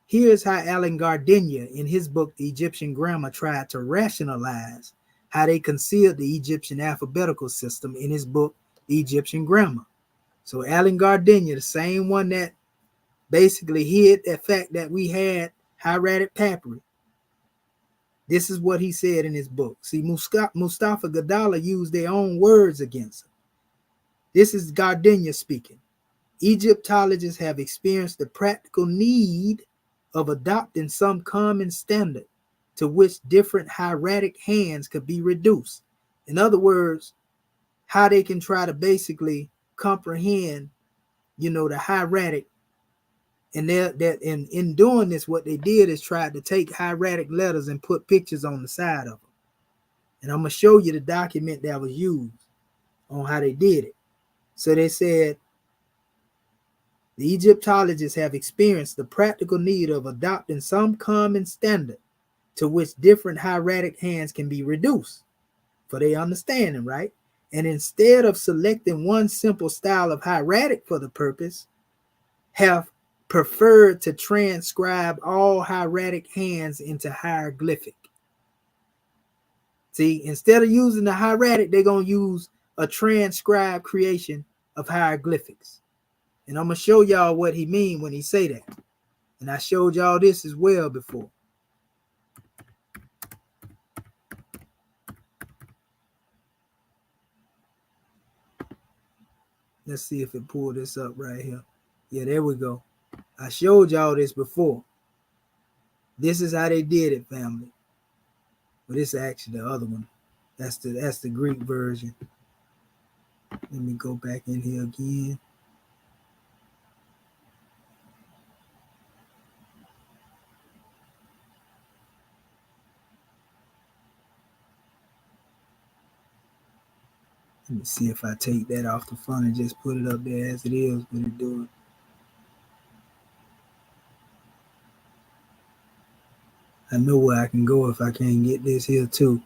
Here's how Alan Gardiner, in his book, The Egyptian Grammar, tried to rationalize how they concealed the Egyptian alphabetical system in his book, The Egyptian Grammar. So Alan Gardiner, the same one that basically hid the fact that we had hieratic papyri. This is what he said in his book. See, Mustafa Gadala used their own words against him. This is Gardiner speaking. Egyptologists have experienced the practical need of adopting some common standard to which different hieratic hands could be reduced. In other words, how they can try to basically comprehend, you know, the hieratic. And in doing this, what they did is tried to take hieratic letters and put pictures on the side of them. And I'm going to show you the document that was used on how they did it. So they said, the Egyptologists have experienced the practical need of adopting some common standard to which different hieratic hands can be reduced for their understanding, right? And instead of selecting one simple style of hieratic for the purpose, have preferred to transcribe all hieratic hands into hieroglyphic. See, instead of using the hieratic, they're going to use a transcribed creation of hieroglyphics. And I'm going to show y'all what he mean when he say that. And I showed y'all this as well before. Let's see if it pulled this up right here. Yeah, there we go. I showed y'all this before. This is how they did it, family. But this is actually the other one. That's the Greek version. Let me go back in here again. Let me see if I take that off the front and just put it up there as it is. What it doing? I know where I can go if I can't get this here too.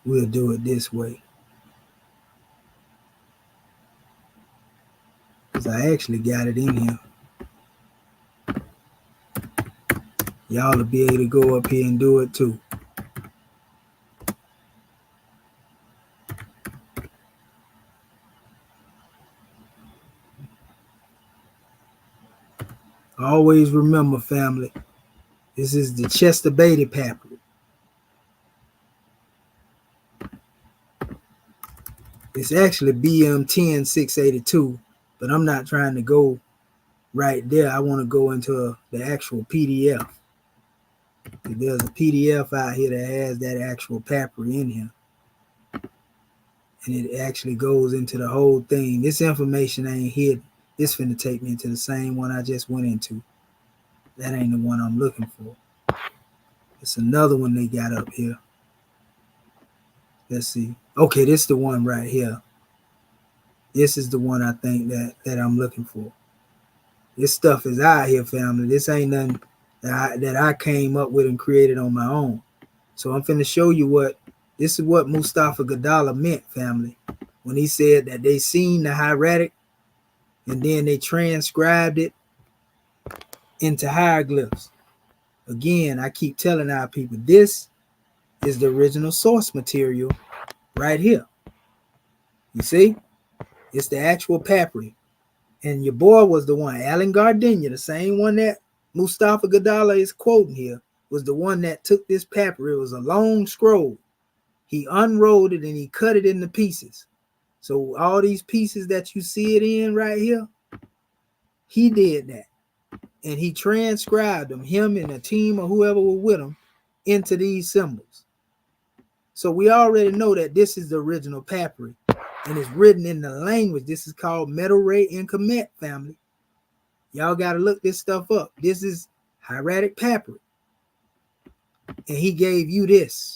We'll do it this way. Because I actually got it in here. Y'all will be able to go up here and do it too. Always remember, family, this is the Chester Beatty papyrus. It's actually BM 10682, but I'm not trying to go right there. I want to go into the actual PDF. There's a PDF out here that has that actual papyrus in here. And it actually goes into the whole thing. This information ain't hidden. It's finna take me into the same one I just went into. That ain't the one I'm looking for. It's another one they got up here. Let's see. Okay, this is the one right here. This is the one I think that I'm looking for. This stuff is out here, family. This ain't nothing that I came up with and created on my own. So I'm finna show you this is what Mustafa Gadala meant, family, when he said that they seen the hieratic and then they transcribed it into hieroglyphs. Again, I keep telling our people, this is the original source material right here. You see? It's the actual papyrus. And your boy was the one, Alan Gardenia, the same one that Mustafa Gadala is quoting here, was the one that took this papyrus. It was a long scroll. He unrolled it and he cut it into pieces. So all these pieces that you see it in right here, he did that. And he transcribed them, him and a team or whoever was with him, into these symbols. So we already know that this is the original papyrus. And it's written in the language. This is called Metal Ray and Kemet, family. Y'all got to look this stuff up. This is hieratic papyrus. And he gave you this.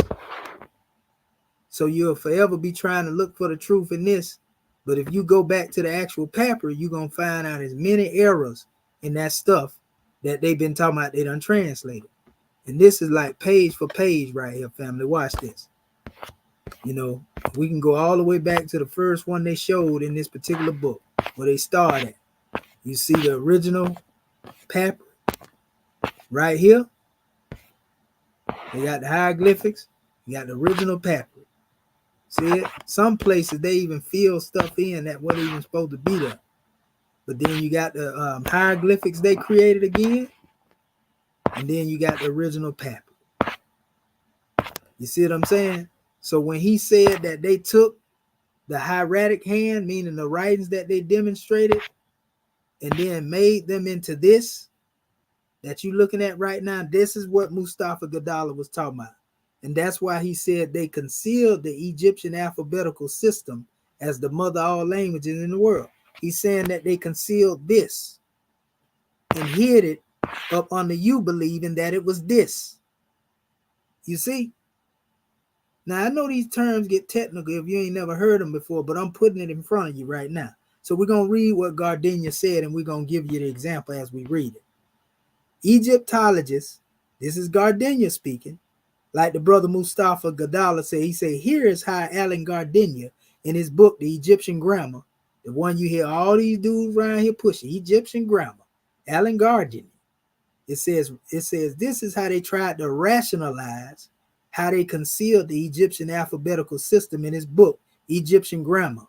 So you'll forever be trying to look for the truth in this. But if you go back to the actual papyrus, you're going to find out as many errors in that stuff that they've been talking about they done translated. And this is like page for page right here, family. Watch this. You know, we can go all the way back to the first one they showed in this particular book where they started at. You see the original papyrus right here. They got the hieroglyphics. You got the original papyrus. See it? Some places they even fill stuff in that wasn't even supposed to be there. But then you got the hieroglyphics they created again. And then you got the original papyrus. You see what I'm saying? So when he said that they took the hieratic hand, meaning the writings that they demonstrated, and then made them into this, that you're looking at right now, this is what Mustafa Gadala was talking about. And that's why he said they concealed the Egyptian alphabetical system as the mother of all languages in the world. He's saying that they concealed this and hid it up under you believing that it was this. You see? Now, I know these terms get technical if you ain't never heard them before, but I'm putting it in front of you right now. So we're going to read what Gardenia said, and we're going to give you the example as we read it. Egyptologists, this is Gardenia speaking, like the brother Mustafa Gadala said, he said, here is how Alan Gardenia, in his book, The Egyptian Grammar, the one you hear all these dudes around here pushing, Egyptian Grammar, Alan Gardenia, it says this is how they tried to rationalize how they concealed the Egyptian alphabetical system in his book, Egyptian Grammar.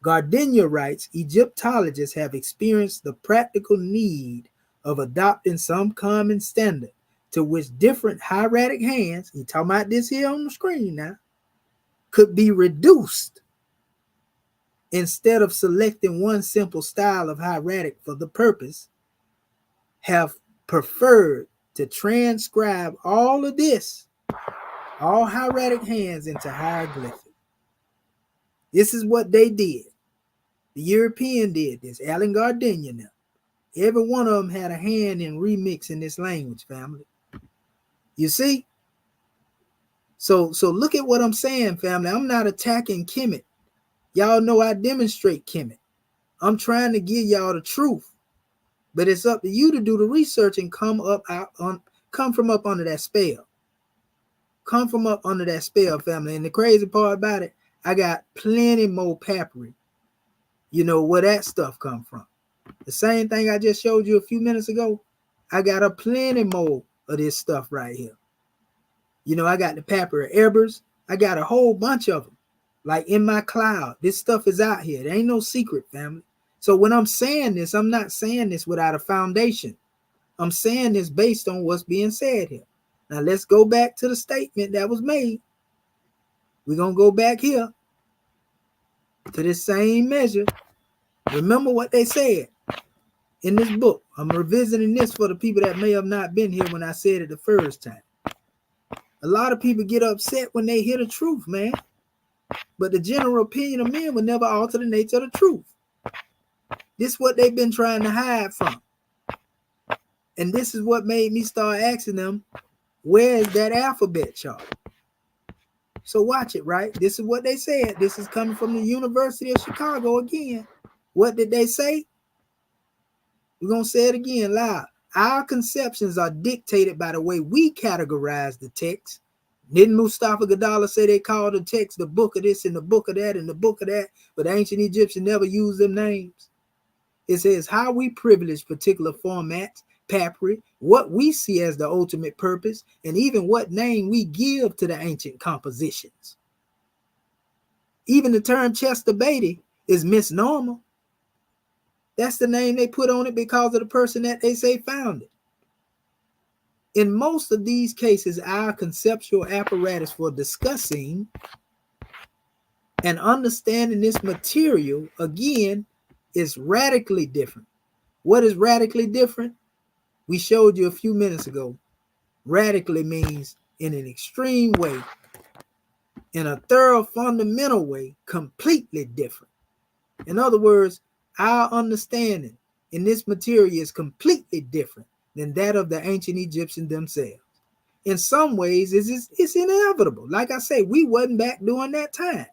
Gardenia writes, Egyptologists have experienced the practical need of adopting some common standard to which different hieratic hands, he's talking about this here on the screen now, could be reduced instead of selecting one simple style of hieratic for the purpose, have preferred to transcribe all of this, all hieratic hands, into hieroglyphic. This is what they did. The European did this, Alan Gardenia now. Every one of them had a hand in remixing this language, family. You see? So look at what I'm saying, family. I'm not attacking Kemet. Y'all know I demonstrate Kemet. I'm trying to give y'all the truth. But it's up to you to do the research and come from up under that spell. Come from up under that spell, family. And the crazy part about it, I got plenty more papyri. You know where that stuff come from. The same thing I just showed you a few minutes ago, I got a plenty more of this stuff right here. You know, I got the papyri Ebers. I got a whole bunch of them. Like in my cloud. This stuff is out here. There ain't no secret, family. So when I'm saying this, I'm not saying this without a foundation. I'm saying this based on what's being said here. Now let's go back to the statement that was made. We're going to go back here to this same measure. Remember what they said in this book. I'm revisiting this for the people that may have not been here when I said it the first time. A lot of people get upset when they hear the truth, man. But the general opinion of men will never alter the nature of the truth. This is what they've been trying to hide from. And this is what made me start asking them, where is that alphabet chart? So watch it, right? This is what they said. This is coming from the University of Chicago again. What did they say? We're going to say it again loud. Our conceptions are dictated by the way we categorize the text. Didn't Mustafa Gadala say they called the text the book of this and the book of that and the book of that, but the ancient Egyptians never used them names? It says how we privilege particular formats, papyri, what we see as the ultimate purpose, and even what name we give to the ancient compositions. Even the term Chester Beatty is misnomer. That's the name they put on it because of the person that they say found it. In most of these cases, our conceptual apparatus for discussing and understanding this material, again, is radically different. What is radically different? We showed you a few minutes ago. Radically means in an extreme way, in a thorough, fundamental way, completely different. In other words, our understanding in this material is completely different than that of the ancient Egyptians themselves. In some ways, it's inevitable. Like I say, we wasn't back during that time.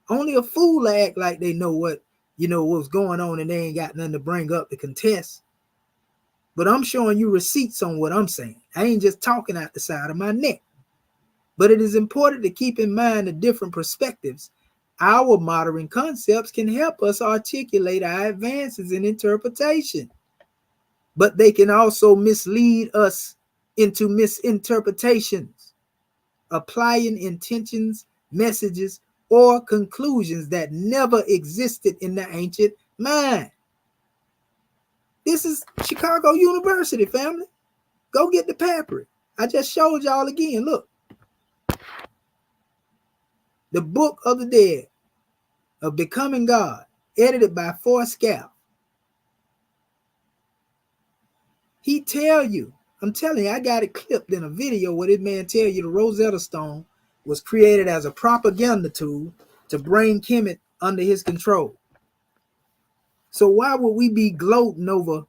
Only a fool act like they know what's going on and they ain't got nothing to bring up to contest. But I'm showing you receipts on what I'm saying. I ain't just talking out the side of my neck. But it is important to keep in mind the different perspectives. Our modern concepts can help us articulate our advances in interpretation. But they can also mislead us into misinterpretations, applying intentions, messages, or conclusions that never existed in the ancient mind. This is Chicago University, family. Go get the papyri. I just showed y'all again. Look. The Book of the Dead of Becoming God, edited by Forscalf. He tell you, I'm telling you, I got it clipped in a video where this man tell you the Rosetta Stone was created as a propaganda tool to bring Kemet under his control. So why would we be gloating over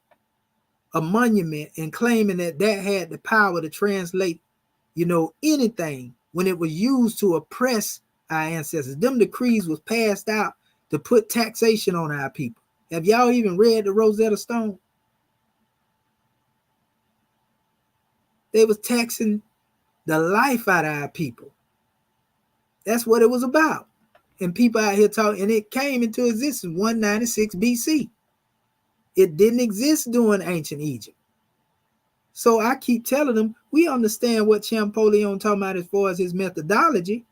a monument and claiming that that had the power to translate, anything when it was used to oppress our ancestors? Them decrees was passed out to put taxation on our people. Have y'all even read the Rosetta Stone? They was taxing the life out of our people. That's what it was about. And people out here talking, and it came into existence 196 BC. It didn't exist during ancient Egypt. So I keep telling them, we understand what Champollion talking about as far as his methodology.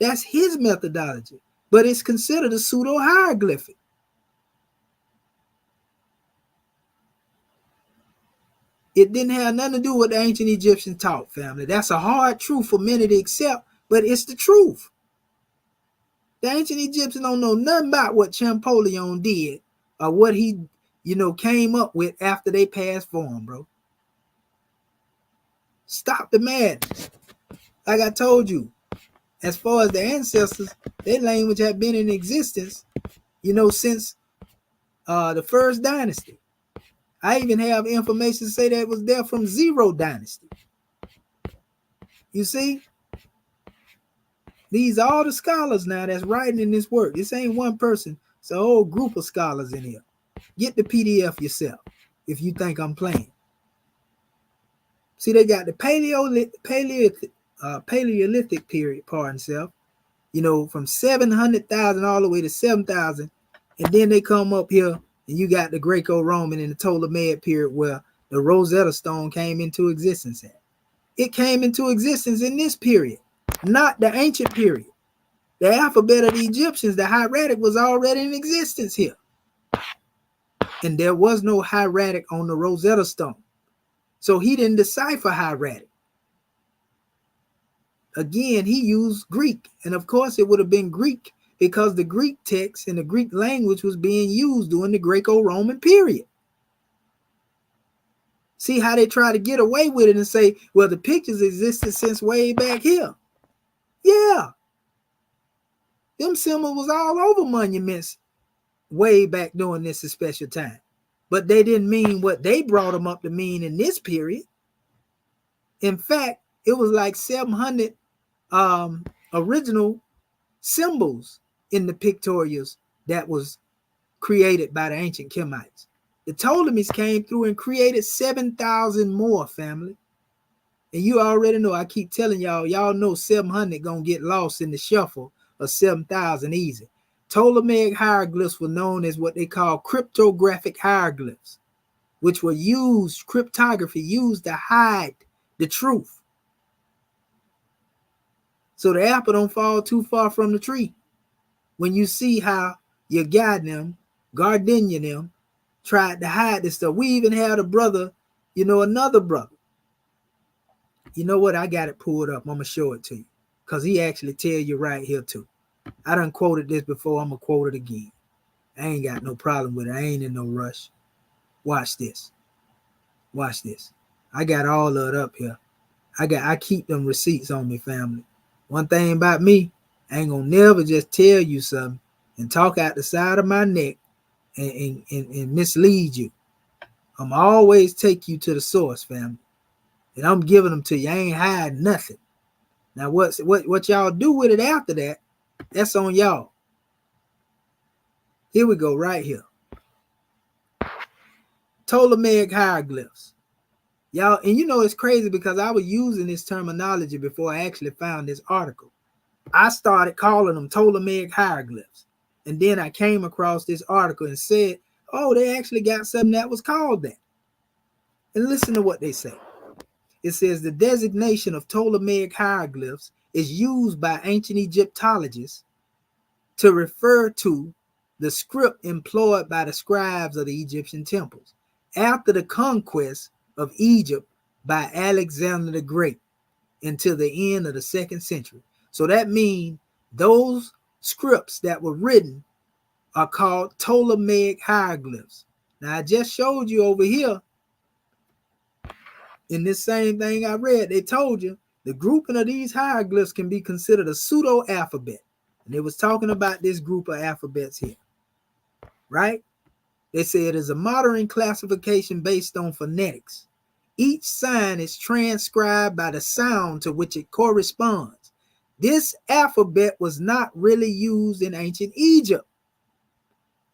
That's his methodology, but it's considered a pseudo-hieroglyphic. It didn't have nothing to do with the ancient Egyptians taught, family. That's a hard truth for many to accept, but it's the truth. The ancient Egyptians don't know nothing about what Champollion did or what he, came up with after they passed for him, bro. Stop the madness. Like I told you, as far as the ancestors, their language had been in existence, since the first dynasty. I even have information to say that it was there from 0 dynasty. You see? These are all the scholars now that's writing in this work. This ain't one person. It's a whole group of scholars in here. Get the PDF yourself if you think I'm playing. See, they got the Paleolithic period, pardon self, from 700,000 all the way to 7,000. And then they come up here and you got the Greco-Roman and the Ptolemaic period where the Rosetta Stone came into existence at. It came into existence in this period, not the ancient period. The alphabet of the Egyptians, the hieratic, was already in existence here. And there was no hieratic on the Rosetta Stone. So he didn't decipher hieratic. Again, he used Greek. And of course, it would have been Greek because the Greek text and the Greek language was being used during the Greco-Roman period. See how they try to get away with it and say, well, the pictures existed since way back here. Yeah. Them symbols was all over monuments way back during this special time. But they didn't mean what they brought them up to mean in this period. In fact, it was like 700 original symbols in the pictorials that was created by the ancient Kemites. The Ptolemies came through and created 7,000 more, family. And you already know, I keep telling y'all know 700 gonna get lost in the shuffle of 7,000 easy. Ptolemaic hieroglyphs were known as what they call cryptographic hieroglyphs, which were cryptography used to hide the truth. So the apple don't fall too far from the tree. When you see how your Gardenia them, tried to hide this stuff. We even had a brother, another brother. You know what? I got it pulled up. I'm going to show it to you because he actually tell you right here too. I done quoted this before. I'm going to quote it again. I ain't got no problem with it. I ain't in no rush. Watch this. Watch this. I got all of it up here. I keep them receipts on me, family. One thing about me, I ain't going to never just tell you something and talk out the side of my neck and mislead you. I'm always take you to the source, family. And I'm giving them to you. I ain't hiding nothing. Now, what y'all do with it after that, that's on y'all. Here we go, right here. Ptolemaic hieroglyphs. Y'all, and it's crazy because I was using this terminology before I actually found this article. I started calling them Ptolemaic hieroglyphs. And then I came across this article and said, oh, they actually got something that was called that. And listen to what they say. It says the designation of Ptolemaic hieroglyphs is used by ancient Egyptologists to refer to the script employed by the scribes of the Egyptian temples after the conquest of Egypt by Alexander the Great until the end of the 2nd century. So that means those scripts that were written are called Ptolemaic hieroglyphs. Now, I just showed you over here In this same thing I read, they told you the grouping of these hieroglyphs can be considered a pseudo-alphabet. And they was talking about this group of alphabets here, right? They say it is a modern classification based on phonetics. Each sign is transcribed by the sound to which it corresponds. This alphabet was not really used in ancient Egypt.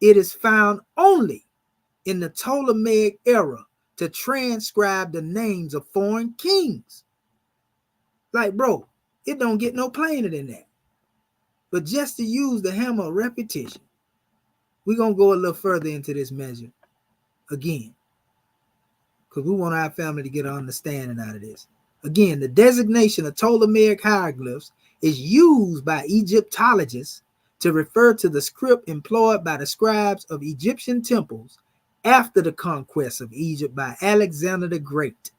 It is found only in the Ptolemaic era to transcribe the names of foreign kings. Like, bro, it don't get no plainer than that. But just to use the hammer of repetition, we're going to go a little further into this measure again, because we want our family to get an understanding out of this. Again, the designation of Ptolemaic hieroglyphs is used by Egyptologists to refer to the script employed by the scribes of Egyptian temples after the conquest of Egypt by Alexander the Great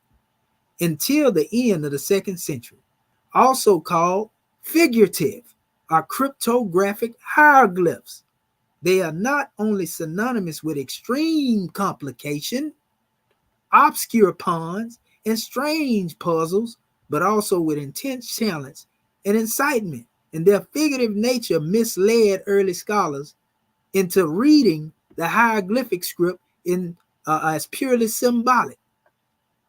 until the end of the 2nd century, also called figurative or cryptographic hieroglyphs. They are not only synonymous with extreme complication, obscure puns, and strange puzzles, but also with intense challenge and incitement. And their figurative nature misled early scholars into reading the hieroglyphic script as purely symbolic.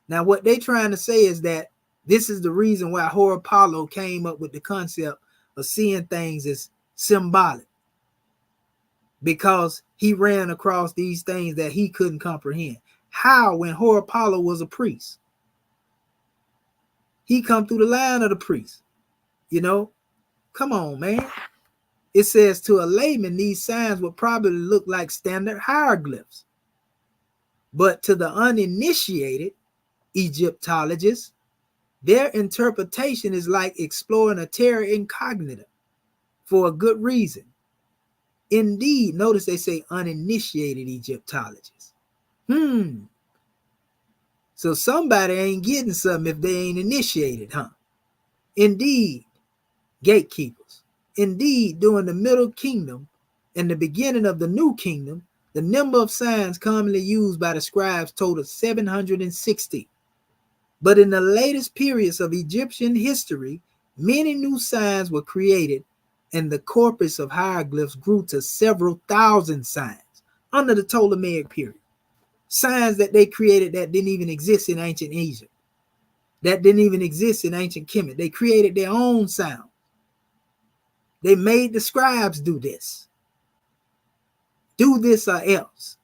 Now, what they're trying to say is that this is the reason why Horapollo came up with the concept of seeing things as symbolic, because he ran across these things that he couldn't comprehend. How, when Horapollo was a priest? He come through the line of the priest. You know, come on, man. It says to a layman, these signs would probably look like standard hieroglyphs. But to the uninitiated Egyptologists, their interpretation is like exploring a terra incognita for a good reason. Indeed, notice they say uninitiated Egyptologists. So somebody ain't getting something if they ain't initiated, huh? Indeed, gatekeepers. Indeed, during the Middle Kingdom and the beginning of the New Kingdom, the number of signs commonly used by the scribes totaled 760. But in the latest periods of Egyptian history, many new signs were created, and the corpus of hieroglyphs grew to several thousand signs under the Ptolemaic period. Signs that they created that didn't even exist in ancient Egypt, that didn't even exist in ancient Kemet. They created their own sound. They made the scribes do this or else.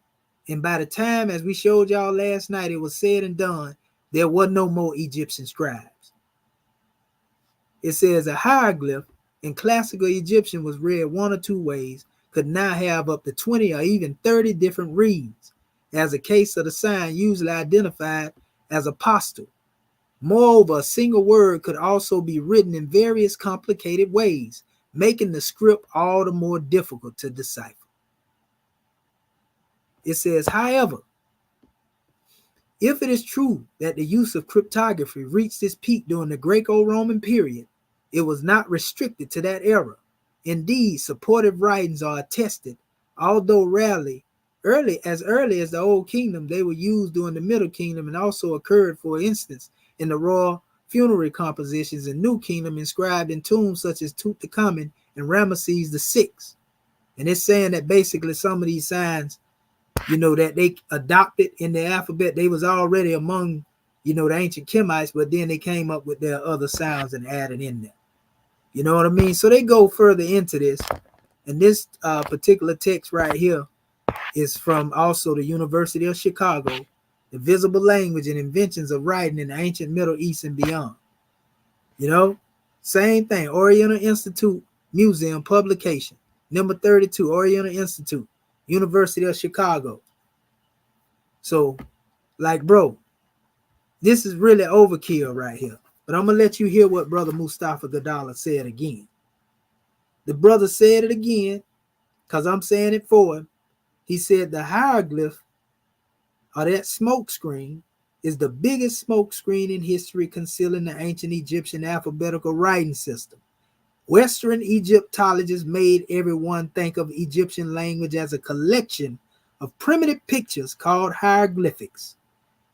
And by the time, as we showed y'all last night, it was said and done, there were no more Egyptian scribes. It says a hieroglyph in classical Egyptian was read one or two ways, could now have up to 20 or even 30 different reads, as a case of the sign usually identified as apostle. Moreover, a single word could also be written in various complicated ways, making the script all the more difficult to decipher. It says, however, if it is true that the use of cryptography reached its peak during the Greco-Roman period, it was not restricted to that era. Indeed, supportive writings are attested, although rarely, as early as the Old Kingdom, they were used during the Middle Kingdom and also occurred, for instance, in the royal funerary compositions in New Kingdom inscribed in tombs such as Tutankhamun and Ramesses VI. And it's saying that basically some of these signs, you know, that they adopted in the alphabet, they was already among, you know, the ancient Kemites, but then they came up with their other sounds and added in there. You know what I mean? So they go further into this. And this particular text right here is from also the University of Chicago, The Visible Language and Inventions of Writing in the Ancient Middle East and Beyond. You know, same thing, Oriental Institute Museum publication, number 32, Oriental Institute, University of Chicago. So, like, bro, this is really overkill right here. But I'm going to let you hear what Brother Mustafa Gadala said again. The brother said it again, because I'm saying it for him. He said the hieroglyph, or that smoke screen, is the biggest smoke screen in history concealing the ancient Egyptian alphabetical writing system. Western Egyptologists made everyone think of Egyptian language as a collection of primitive pictures called hieroglyphics.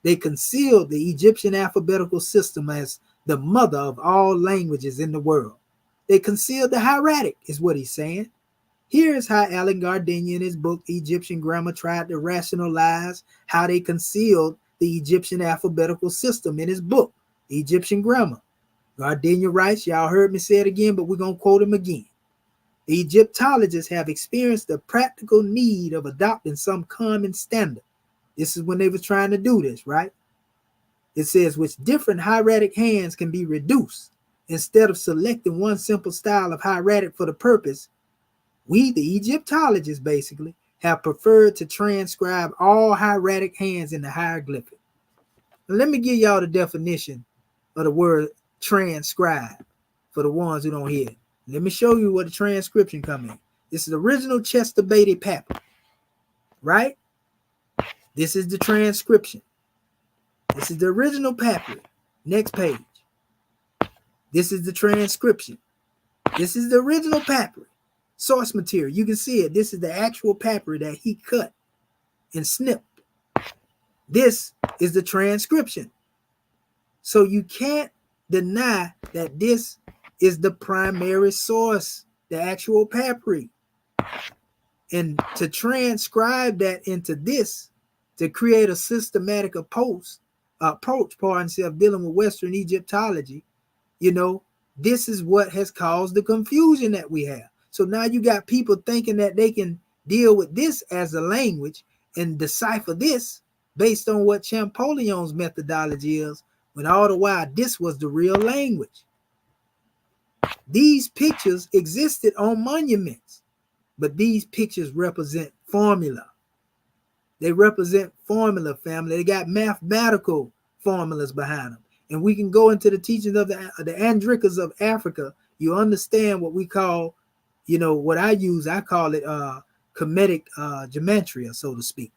They concealed the Egyptian alphabetical system as the mother of all languages in the world. They concealed the hieratic, is what he's saying. Here is how Alan Gardiner in his book, Egyptian Grammar, tried to rationalize how they concealed the Egyptian alphabetical system in his book, Egyptian Grammar. Gardiner writes, y'all heard me say it again, but we're going to quote him again. The Egyptologists have experienced the practical need of adopting some common standard. This is when they were trying to do this, right? It says, which different hieratic hands can be reduced. Instead of selecting one simple style of hieratic for the purpose, we, the Egyptologists, basically, have preferred to transcribe all hieratic hands in the hieroglyphic. Now, let me give y'all the definition of the word transcribe for the ones who don't hear it. Let me show you what the transcription come in. This is the original Chester Beatty papyrus, right? This is the transcription. This is the original papyrus. Next page. This is the transcription. This is the original papyrus. Source material. You can see it. This is the actual papyrus that he cut and snipped. This is the transcription. So you can't deny that this is the primary source, the actual papyrus. And to transcribe that into this, to create a systematic approach, dealing with Western Egyptology, you know, this is what has caused the confusion that we have. So now you got people thinking that they can deal with this as a language and decipher this based on what Champollion's methodology is, when all the while this was the real language. These pictures existed on monuments, but these pictures represent formula. They represent formula, family. They got mathematical formulas behind them. And we can go into the teachings of the Andrikas of Africa. You understand what we call, you know, what I call it Kemetic gematria, so to speak.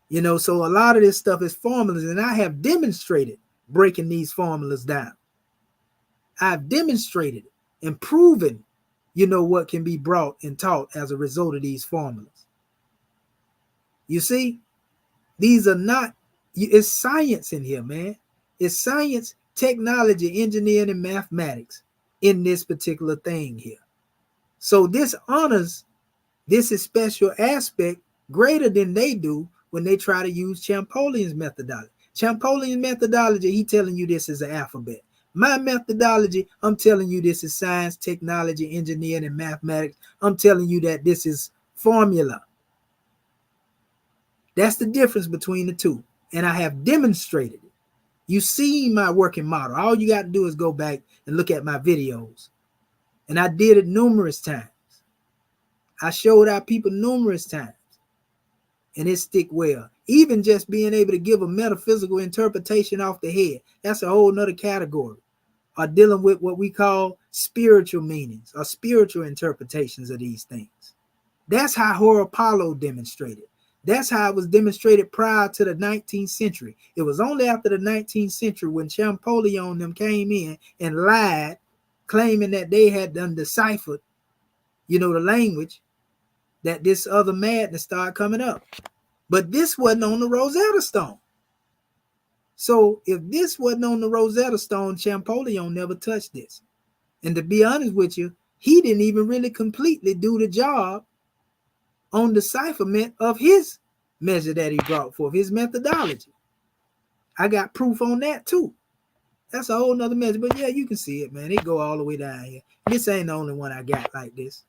You know, so a lot of this stuff is formulas, and I have demonstrated breaking these formulas down. I've demonstrated and proven, you know, what can be brought and taught as a result of these formulas. You see, these are not, it's science in here, man. It's science, technology, engineering, and mathematics in this particular thing here. So this honors this is special aspect greater than they do when they try to use Champollion's methodology. Champollion's methodology, he telling you this is an alphabet. My methodology, I'm telling you this is science, technology, engineering, and mathematics. I'm telling you that this is formula. That's the difference between the two. And I have demonstrated it. You see my working model. All you got to do is go back and look at my videos. And I did it numerous times. I showed our people numerous times. And it stick well. Even just being able to give a metaphysical interpretation off the head. That's a whole nother category. Or dealing with what we call spiritual meanings or spiritual interpretations of these things. That's how Horapollo demonstrated. That's how it was demonstrated prior to the 19th century. It was only after the 19th century when Champollion and them came in and lied, claiming that they had done deciphered, you know, the language, that this other madness started coming up. But this wasn't on the Rosetta Stone. So if this wasn't on the Rosetta Stone, Champollion never touched this. And to be honest with you, he didn't even really completely do the job on decipherment of his measure that he brought forth, his methodology. I got proof on that too. That's a whole nother measure. But yeah, you can see it, man. It go all the way down here. This ain't the only one I got like this.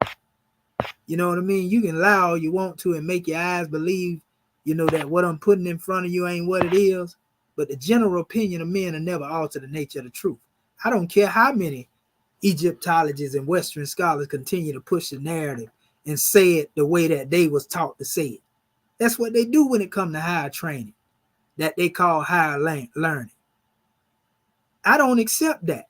You know what I mean? You can lie all you want to and make your eyes believe, you know, that what I'm putting in front of you ain't what it is. But the general opinion of men will never alter the nature of the truth. I don't care how many Egyptologists and Western scholars continue to push the narrative and say it the way that they was taught to say it. That's what they do when it comes to higher training, that they call higher learning. I don't accept that.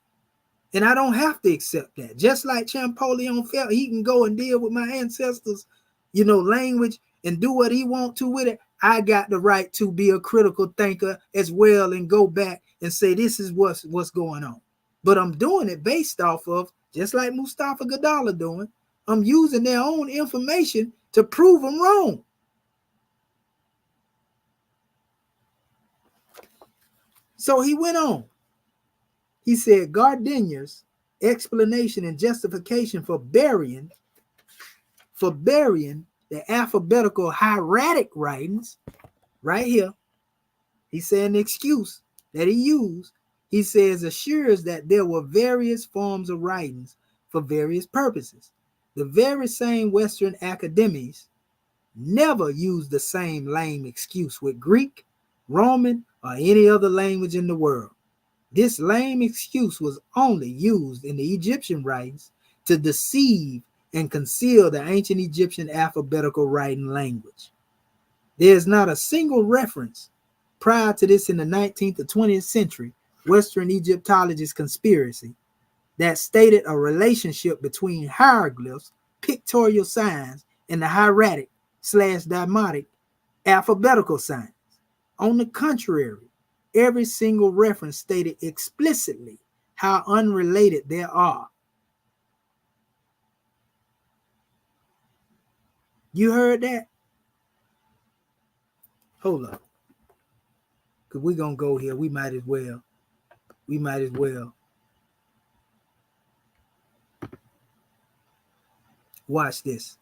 And I don't have to accept that. Just like Champollion felt he can go and deal with my ancestors, you know, language and do what he want to with it. I got the right to be a critical thinker as well and go back and say this is what's going on. But I'm doing it based off of, just like Mustafa Gadala doing, I'm using their own information to prove them wrong. So he went on. He said Gardner's explanation and justification for burying the alphabetical hieratic writings right here. He said an excuse that he used. He says assures that there were various forms of writings for various purposes. The very same Western academies never used the same lame excuse with Greek, Roman, or any other language in the world. This lame excuse was only used in the Egyptian writings to deceive and conceal the ancient Egyptian alphabetical writing language. There is not a single reference prior to this in the 19th or 20th century Western Egyptologist conspiracy that stated a relationship between hieroglyphs, pictorial signs, and the hieratic/demotic alphabetical signs. On the contrary, every single reference stated explicitly how unrelated they are. You heard that? Hold up. Because we're going to go here. We might as well. Watch this.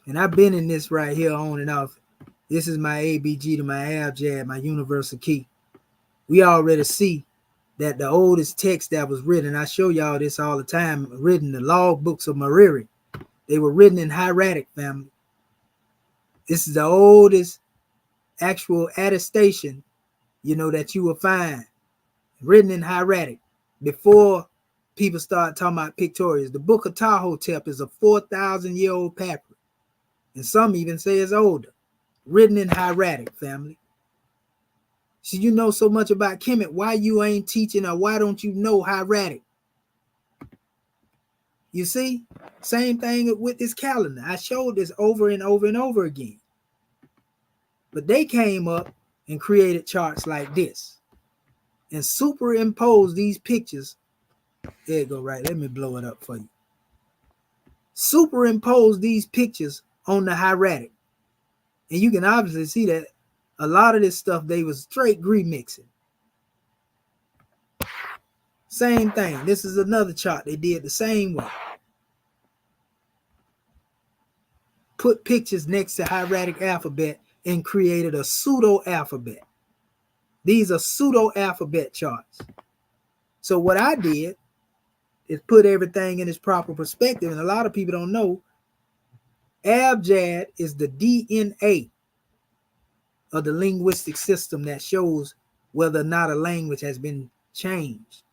And I've been in this right here on and off. This is my ABG to my abjad, my universal key. We already see that the oldest text that was written, I show y'all this all the time, written the log books of Mariri. They were written in hieratic, family. This is the oldest actual attestation, that you will find written in hieratic before people start talking about pictorials. The Book of Tahotep is a 4,000-year-old papyrus, and some even say it's older, written in hieratic, family. So you know so much about Kemet, why you ain't teaching, or why don't you know hieratic? You see, same thing with this calendar. I showed this over and over and over again. But they came up and created charts like this and superimposed these pictures. There you go, right? Let me blow it up for you. Superimpose these pictures on the hieratic. And you can obviously see that a lot of this stuff, they was straight remixing. Same thing. This is another chart they did the same way. Put pictures next to hieratic alphabet and created a pseudo alphabet. These are pseudo alphabet charts. So what I did is put everything in its proper perspective. And a lot of people don't know, abjad is the DNA of the linguistic system that shows whether or not a language has been changed.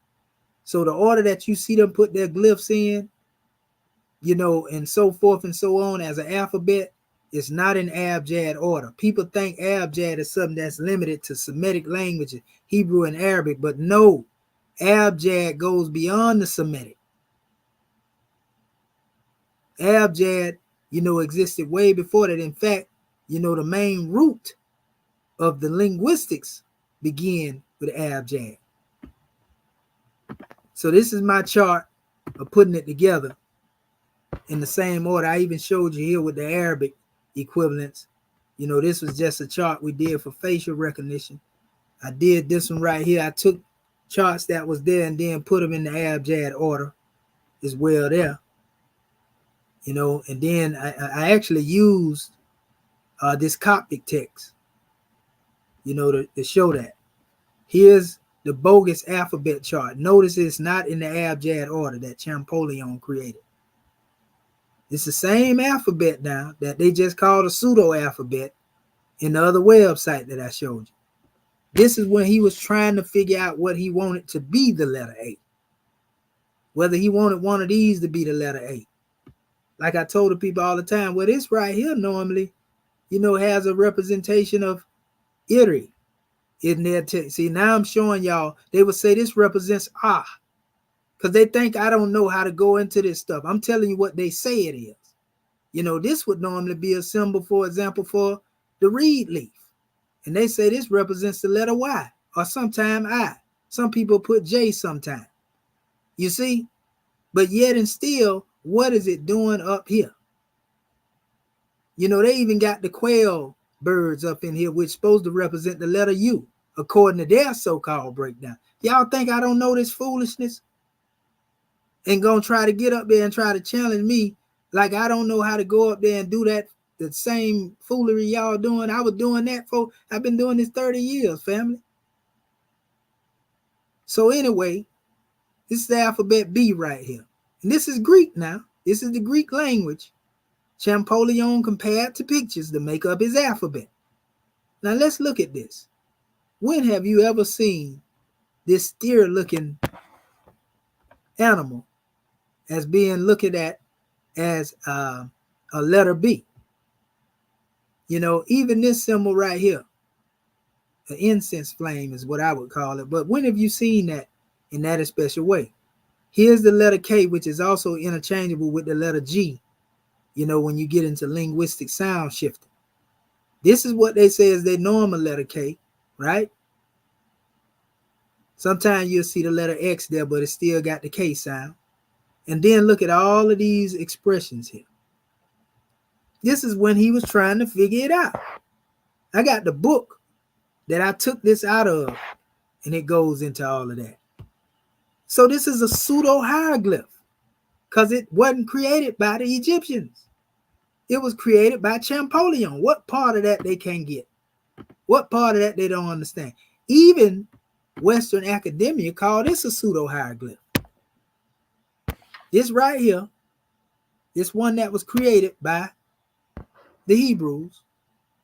So the order that you see them put their glyphs in, and so forth and so on as an alphabet, is not in abjad order. People think abjad is something that's limited to Semitic languages, Hebrew and Arabic, but no, abjad goes beyond the Semitic. Abjad, existed way before that. In fact, the main root of the linguistics begin with abjad. So this is my chart of putting it together in the same order. I even showed you here with the Arabic equivalents. This was just a chart we did for facial recognition. I did this one right here. I took charts that was there and then put them in the abjad order as well there. And then I actually used this Coptic text, to show that. Here's the bogus alphabet chart. Notice it's not in the abjad order that Champollion created. It's the same alphabet now that they just called a pseudo alphabet in the other website that I showed you. This is when he was trying to figure out what he wanted to be the letter A. Whether he wanted one of these to be the letter A. Like I told the people all the time, well, this right here normally, has a representation of Iri in there. See, now I'm showing y'all, they would say this represents Ah, because they think I don't know how to go into this stuff. I'm telling you what they say it is. This would normally be a symbol, for example, for the reed leaf. And they say this represents the letter Y, or sometime I. Some people put J sometime. You see? But yet and still, what is it doing up here? They even got the quail birds up in here, which supposed to represent the letter U, according to their so-called breakdown. Y'all think I don't know this foolishness? And gonna try to get up there and try to challenge me like I don't know how to go up there and do that, the same foolery y'all doing. I was doing that I've been doing this 30 years, family. So anyway, this is the alphabet B right here. And this is Greek now. This is the Greek language. Champollion compared to pictures to make up his alphabet. Now let's look at this. When have you ever seen this steer-looking animal as being looked at as a letter B? You know, even this symbol right here, an incense flame is what I would call it. But when have you seen that in that special way? Here's the letter K, which is also interchangeable with the letter G, you know, when you get into linguistic sound shifting. This is what they say is their normal letter K, right? Sometimes you'll see the letter X there, but it still got the K sound. And then look at all of these expressions here. This is when he was trying to figure it out. I got the book that I took this out of, and it goes into all of that. So this is a pseudo hieroglyph because it wasn't created by the Egyptians. It was created by Champollion. What part of that they can't get? What part of that they don't understand? Even Western academia call this a pseudo hieroglyph. This right here, this one that was created by the Hebrews,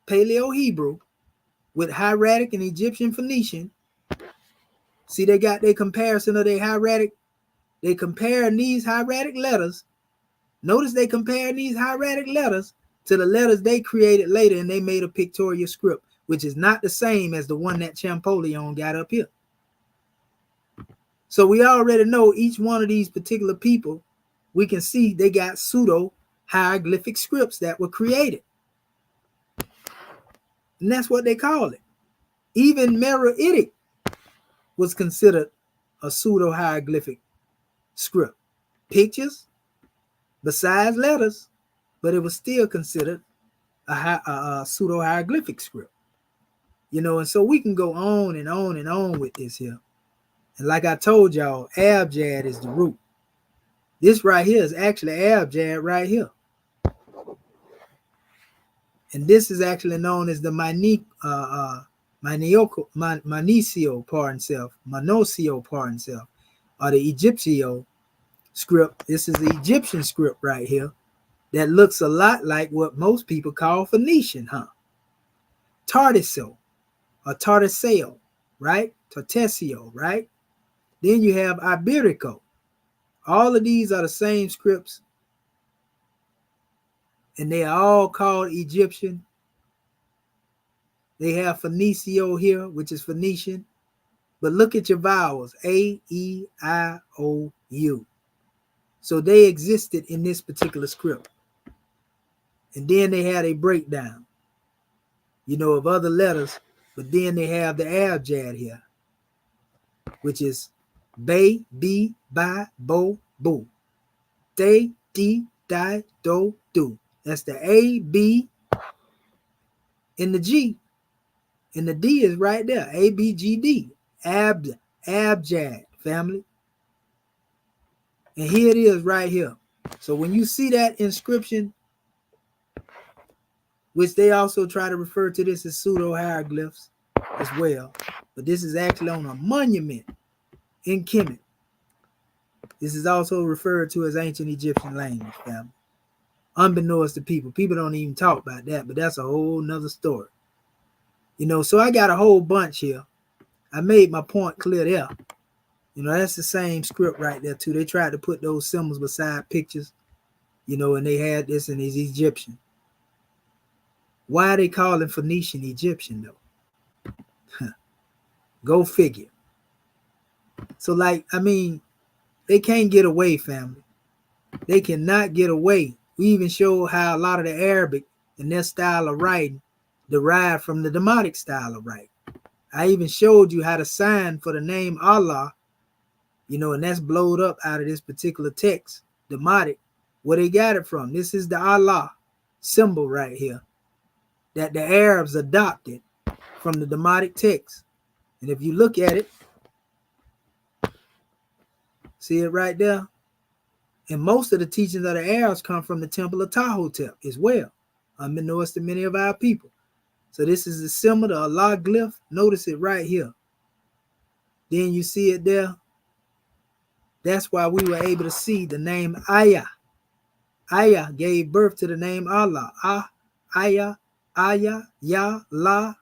Paleo-Hebrew, with hieratic and Egyptian Phoenician. See, they got their comparison of their hieratic. They comparing these hieratic letters. Notice they comparing these hieratic letters to the letters they created later, and they made a pictorial script, which is not the same as the one that Champollion got up here. So we already know each one of these particular people, we can see they got pseudo hieroglyphic scripts that were created. And that's what they call it. Even Meroitic was considered a pseudo hieroglyphic script. Pictures besides letters, but it was still considered a pseudo hieroglyphic script. You know, and so we can go on and on and on with this here. And like I told y'all, Abjad is the root. This right here is actually Abjad right here. And this is actually known as the Monosio pardon self, or the Egyptio script. This is the Egyptian script right here that looks a lot like what most people call Phoenician, huh? Tartesio or Tarteseo, right? Tartesio, right? Then you have Iberico. All of these are the same scripts, and they are all called Egyptian. They have Phoenicio here, which is Phoenician. But look at your vowels, A, E, I, O, U. So they existed in this particular script. And then they had a breakdown, you know, of other letters. But then they have the Abjad here, which is Bay, B, Ba, Bo, Boo. Day, D, Die, Do, Do. That's the A, B, and the G. And the D is right there. A, B, G, D. Abjad, family. And here it is right here. So when you see that inscription, which they also try to refer to this as pseudo hieroglyphs as well, but this is actually on a monument in Kemet. This is also referred to as ancient Egyptian language, family. Unbeknownst to people. People don't even talk about that, but that's a whole nother story. You know, so I got a whole bunch here. I made my point clear there. You know, that's the same script right there too. They tried to put those symbols beside pictures, you know, and they had this in his Egyptian. Why are they calling Phoenician Egyptian though? Go figure. So like, I mean, they can't get away, family. They cannot get away. We even show how a lot of the Arabic and their style of writing derived from the Demotic style of writing. I even showed you how to sign for the name Allah, you know, and that's blowed up out of this particular text, Demotic, where they got it from. This is the Allah symbol right here that the Arabs adopted from the Demotic text. And if you look at it, see it right there? And most of the teachings of the Arabs come from the temple of Tahotep as well, unbeknownst to many of our people. So this is the symbol, the Allah glyph. Notice it right here. Then you see it there. That's why we were able to see the name Ayah. Ayah gave birth to the name Allah. Ayah, Ayah, Yah, La,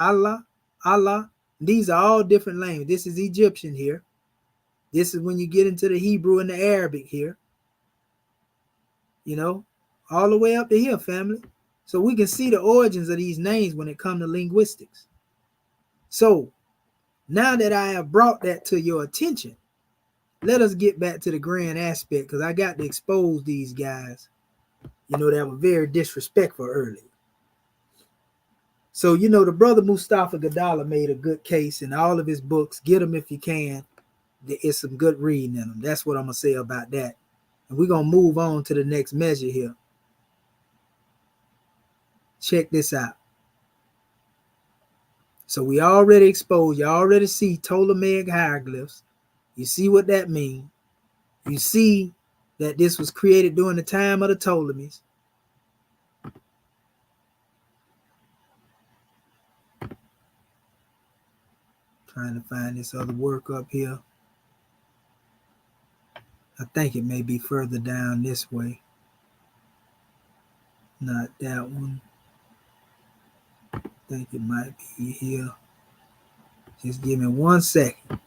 Allah, Allah. These are all different languages. This is Egyptian here. This is when you get into the Hebrew and the Arabic here. You know, all the way up to here, family. So we can see the origins of these names when it comes to linguistics. So now that I have brought that to your attention, let us get back to the grand aspect, because I got to expose these guys, you know, that were very disrespectful early. So, you know, the brother Mustafa Gadala made a good case in all of his books. Get them if you can. It's some good reading in them. That's what I'm going to say about that. And we're going to move on to the next measure here. Check this out. So we already exposed, you already see Ptolemaic hieroglyphs. You see what that means. You see that this was created during the time of the Ptolemies. Trying to find this other work up here. I think it may be further down this way. Not that one. I think it might be here. Just give me 1 second,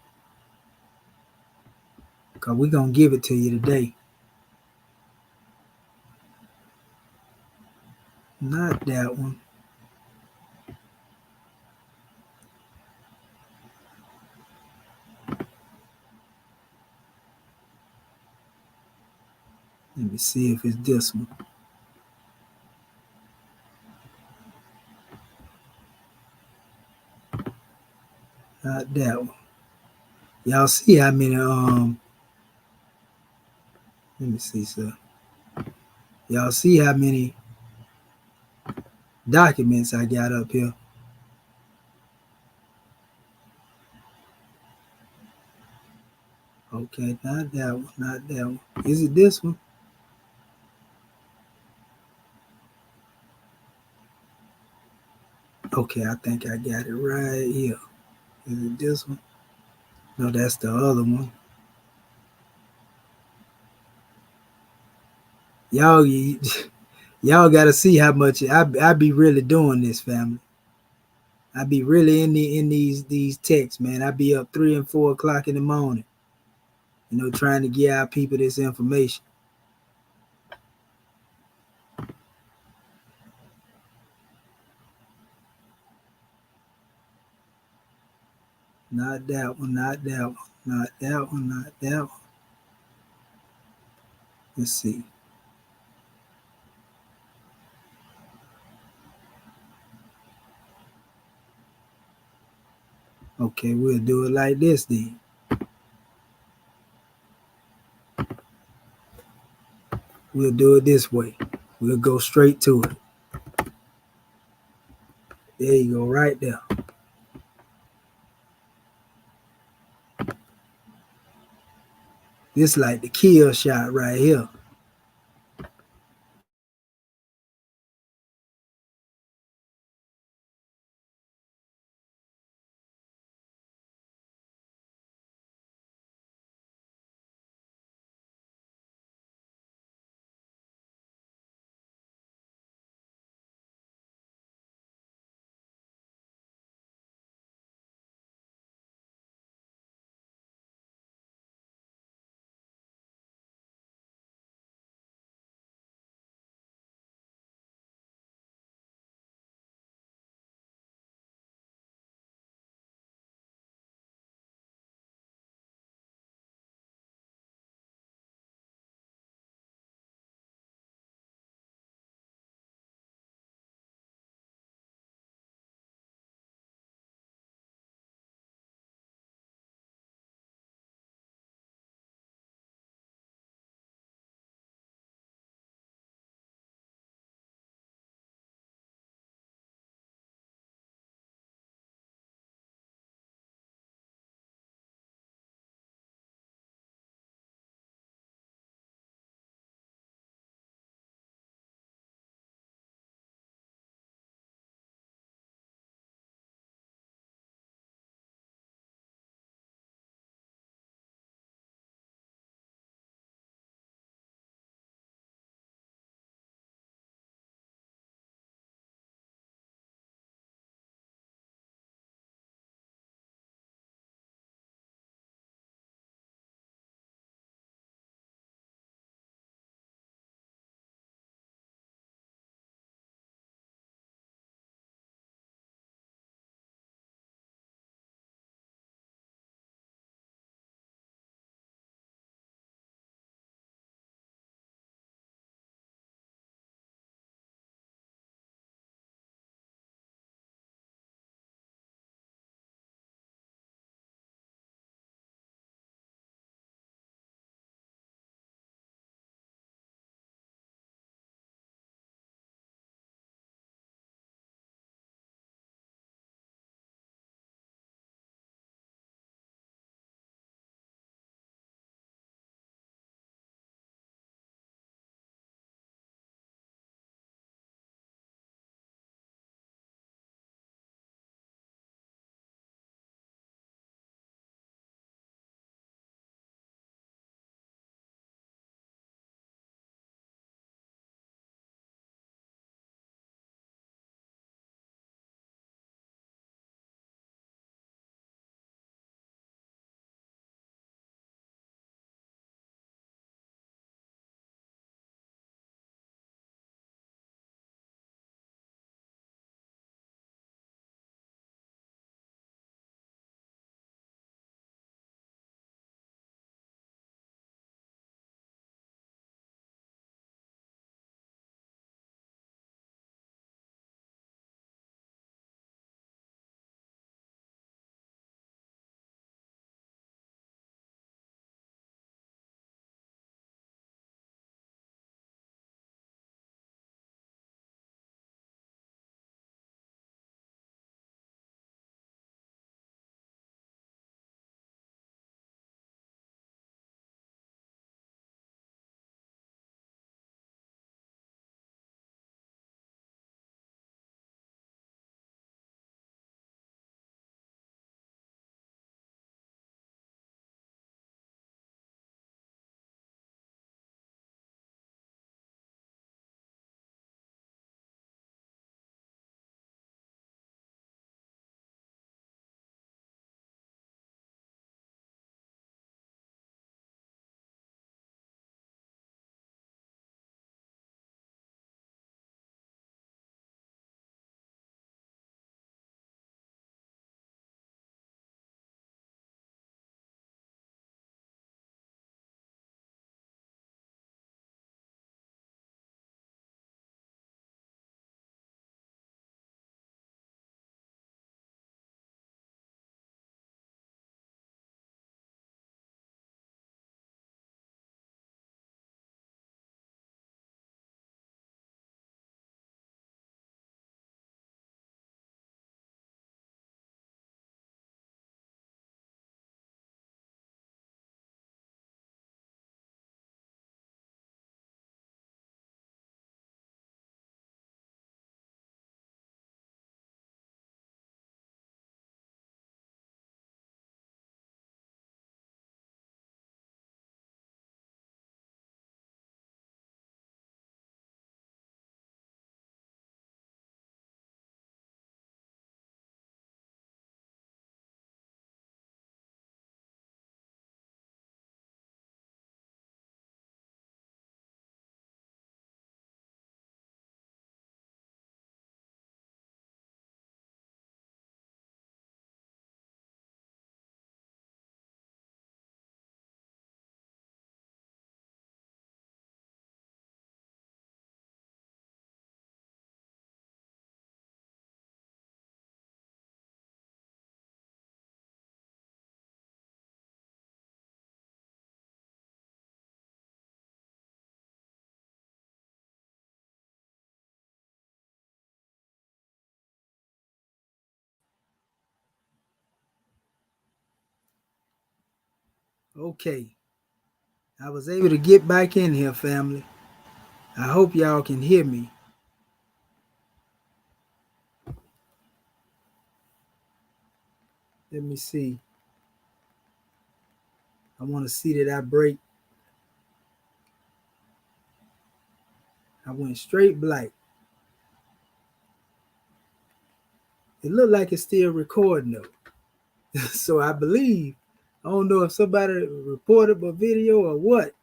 because we're going to give it to you today. Not that one. Let me see if it's this one. Not that one. Y'all see how many, let me see, sir. Y'all see how many documents I got up here? Okay, not that one, not that one. Is it this one? Okay, I think I got it right here. Is it this one? No, that's the other one. Y'all, y'all got to see how much I be really doing this, family. I be really in these texts, man. I be up 3 and 4 o'clock in the morning, you know, trying to get our people this information. Not that one, not that one, not that one, not that one. Let's see. Okay, we'll do it like this then. We'll do it this way. We'll go straight to it. There you go, right there. This like the kill shot right here. Okay, I was able to get back in here, family. I hope y'all can hear me. Let me see. I want to see that I break. I went straight black. It looked like it's still recording though. So I believe, I don't know if somebody reported a video or what,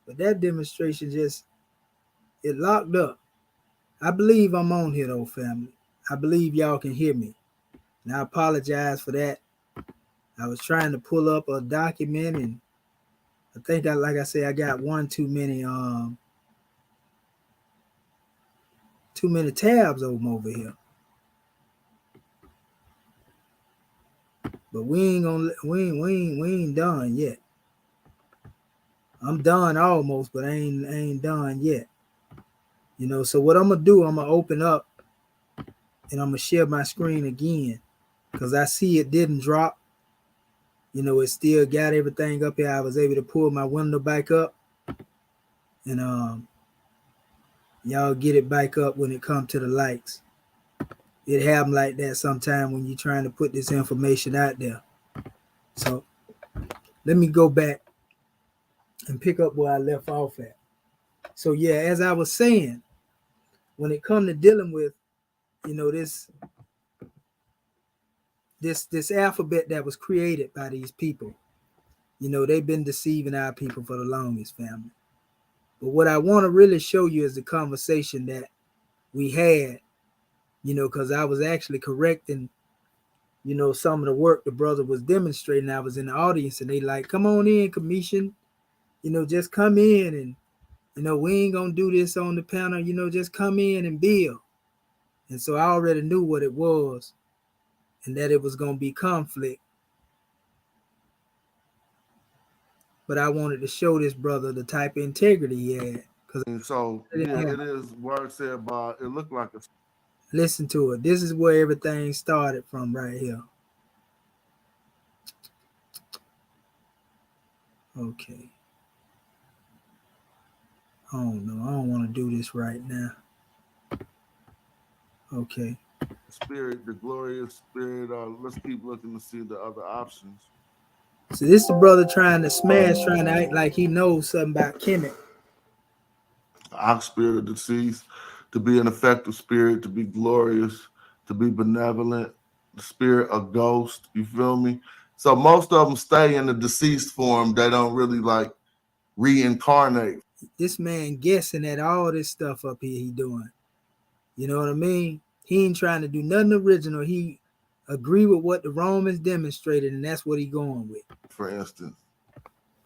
but that demonstration just, it locked up. I believe I'm on here though, family. I believe y'all can hear me. And I apologize for that. I was trying to pull up a document, and I think like I say, I got one too many tabs over here. But we ain't done yet. I'm done almost, but I ain't done yet. You know, so what I'm gonna do, I'm gonna open up and I'm gonna share my screen again, because I see it didn't drop. You know, it still got everything up here. I was able to pull my window back up, and y'all get it back up when it comes to the likes. It happens like that sometime when you're trying to put this information out there. So let me go back and pick up where I left off at. So yeah, as I was saying, when it comes to dealing with, you know, this alphabet that was created by these people, you know, they've been deceiving our people for the longest, family. But what I want to really show you is the conversation that we had, you know, because I was actually correcting, you know, some of the work the brother was demonstrating. I was in the audience and they like, come on in, commission, you know, just come in, and, you know, we ain't gonna do this on the panel, you know, just come in and build. And so I already knew what it was, and that it was gonna be conflict. But I wanted to show this brother the type of integrity he had. And so yeah, it is word said by it looked like a Listen to it. This is where everything started from right here. Okay. Oh no, I don't want to do this right now. Okay. spirit, the glorious spirit. Let's keep looking to see the other options. So this is the brother trying to smash, trying to act like he knows something about Kemet. The ox spirit of deceased, to be an effective spirit, to be glorious, to be benevolent, the spirit of ghost. You feel me? So most of them stay in the deceased form. They don't really like reincarnate. This man guessing at all this stuff up here he doing. You know what I mean? He ain't trying to do nothing original. He agree with what the Romans demonstrated, and that's what he going with. For instance,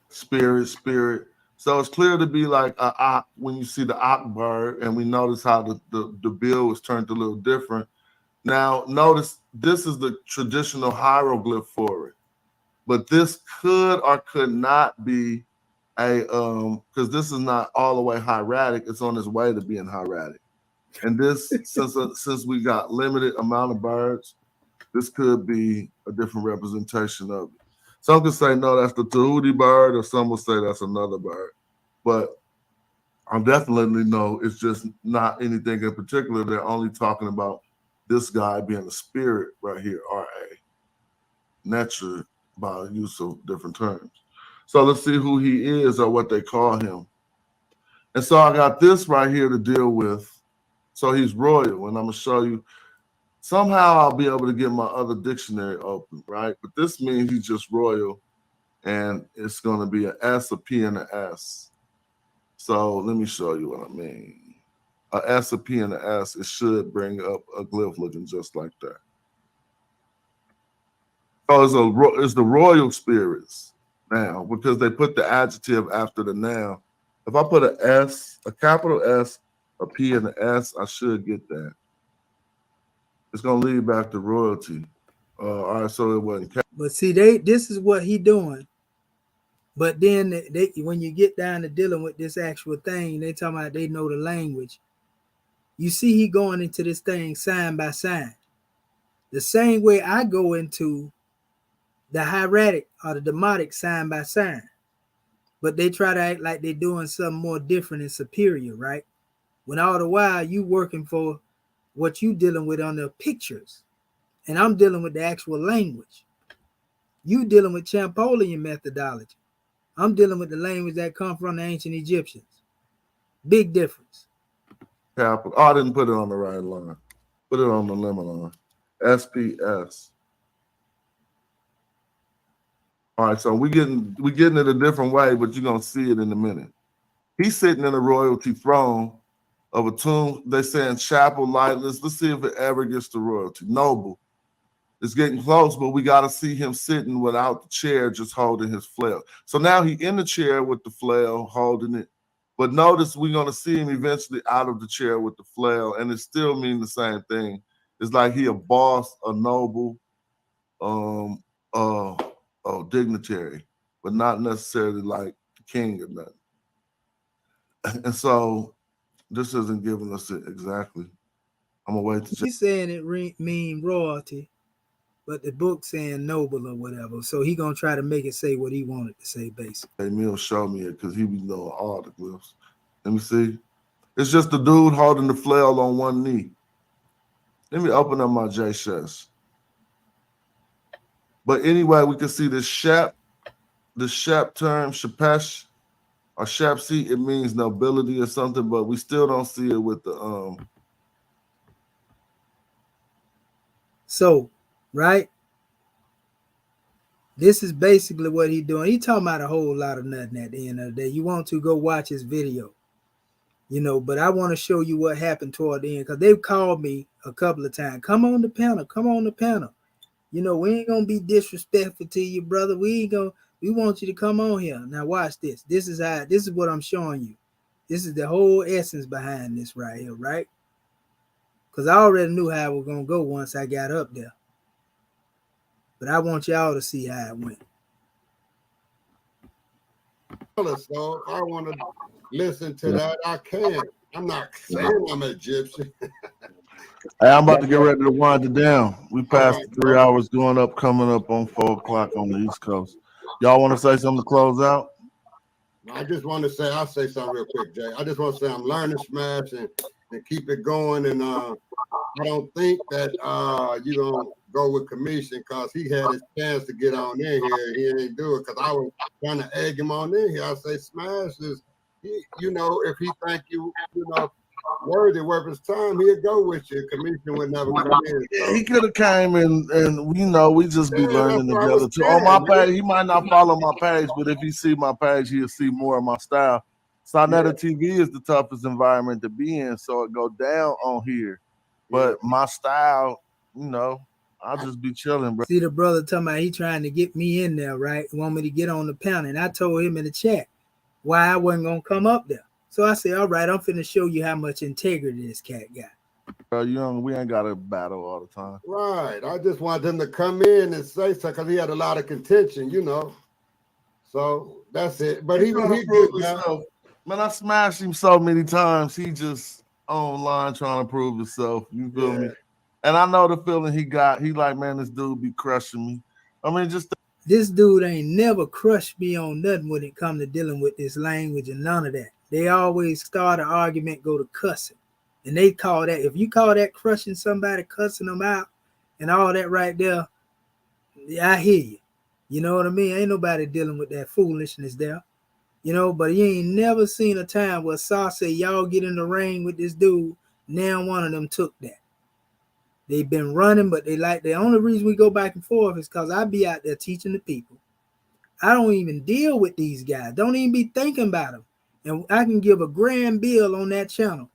spirit. So it's clear to be like a ox when you see the ox bird, and we notice how the bill was turned a little different. Now, notice this is the traditional hieroglyph for it, but this could or could not be a because this is not all the way hieratic. It's on its way to being hieratic, and this since we got limited amount of birds, this could be a different representation of it. Some could say no, that's the Tahuti bird, or some will say that's another bird, but I definitely know it's just not anything in particular. They're only talking about this guy being a spirit right here, R.A. Nature by use of different terms. So let's see who he is or what they call him. And so I got this right here to deal with. So he's royal, and I'm going to show you. Somehow I'll be able to get my other dictionary open, right? But this means he's just royal, and it's going to be an S, a P, and an S. So let me show you what I mean. A S, a P, and an S, it should bring up a glyph looking just like that. So it's the royal spirits now, because they put the adjective after the noun. If I put an S, a capital S, a P, and an S, I should get that. It's going to lead back to royalty. All right, so it wasn't. But see, this is what he doing. But then when you get down to dealing with this actual thing, they talking about they know the language. You see, he going into this thing sign by sign. The same way I go into the hieratic or the demotic sign by sign. But they try to act like they're doing something more different and superior, right? When all the while you working for what you dealing with on the pictures. And I'm dealing with the actual language. You dealing with Champollion methodology. I'm dealing with the language that come from the ancient Egyptians. Big difference. Capital. Oh, I didn't put it on the right line. Put it on the lemon line. SPS. All right, so we getting it a different way, but you're gonna see it in a minute. He's sitting in a royalty throne of a tomb. They saying chapel lightless. Let's see if it ever gets to royalty. Noble. It's getting close, but we got to see him sitting without the chair, just holding his flail. So now he in the chair with the flail, holding it. But notice we're going to see him eventually out of the chair with the flail, and it still means the same thing. It's like he a boss, a noble, dignitary, but not necessarily like the king or nothing. And so this isn't giving us it exactly. I'm gonna wait to check. He's saying it mean royalty, but the book saying noble or whatever. So he gonna try to make it say what he wanted to say, basically. Emil show me it because he be knowing all the glyphs. Let me see. It's just the dude holding the flail on one knee. Let me open up my J chest. But anyway, we can see the Shep term, Shepesh or Shepsi. It means nobility or something, but we still don't see it with the So, right? This is basically what he doing. He talking about a whole lot of nothing at the end of the day. You want to go watch his video, but I want to show you what happened toward the end because they've called me a couple of times. Come on the panel. Come on the panel. We ain't gonna be disrespectful to you, brother. We want you to come on here. Now watch this. This is what I'm showing you. This is the whole essence behind this right here, right? Because I already knew how it was gonna go once I got up there. But I want y'all to see how it went. So I want to listen to that. I can. I'm not saying I'm Egyptian. Hey, I'm about to get ready to wind it down. We passed 3 hours coming up on 4 o'clock on the East Coast. Y'all want to say something to close out? I just want to say, I'll say something real quick, Jay. I just want to say I'm learning Smash and keep it going. And I don't think that you're going to go with Commission because he had his chance to get on in here. He didn't do it because I was trying to egg him on in here. I say Smash is, if he think you worthy worth his time, he'll go with you. Commission would never come in. Yeah, he could have came and we just be learning together too. On my page, he might not follow my page, but if he see my page, he'll see more of my style. Sonetta TV is the toughest environment to be in, so it go down on here. But my style, I'll just be chilling, bro. See the brother talking about he trying to get me in there, right? Want me to get on the panel. And I told him in the chat why I wasn't going to come up there. So I said, all right, I'm finna show you how much integrity this cat got. Bro, we ain't got to battle all the time. Right. I just want him to come in and say something because he had a lot of contention, So that's it. But he good now. Man, I smashed him so many times. He just online trying to prove himself. You feel me? And I know the feeling he got. He like, man, this dude be crushing me. I mean, this dude ain't never crushed me on nothing when it come to dealing with this language and none of that. They always start an argument, go to cussing. And they call that, if you call that crushing somebody, cussing them out and all that right there, I hear you. You know what I mean? Ain't nobody dealing with that foolishness there. But you ain't never seen a time where Saw say, y'all get in the ring with this dude. Now one of them took that. They've been running, but the only reason we go back and forth is because I be out there teaching the people. I don't even deal with these guys. Don't even be thinking about them. And I can give a grand bill on that channel.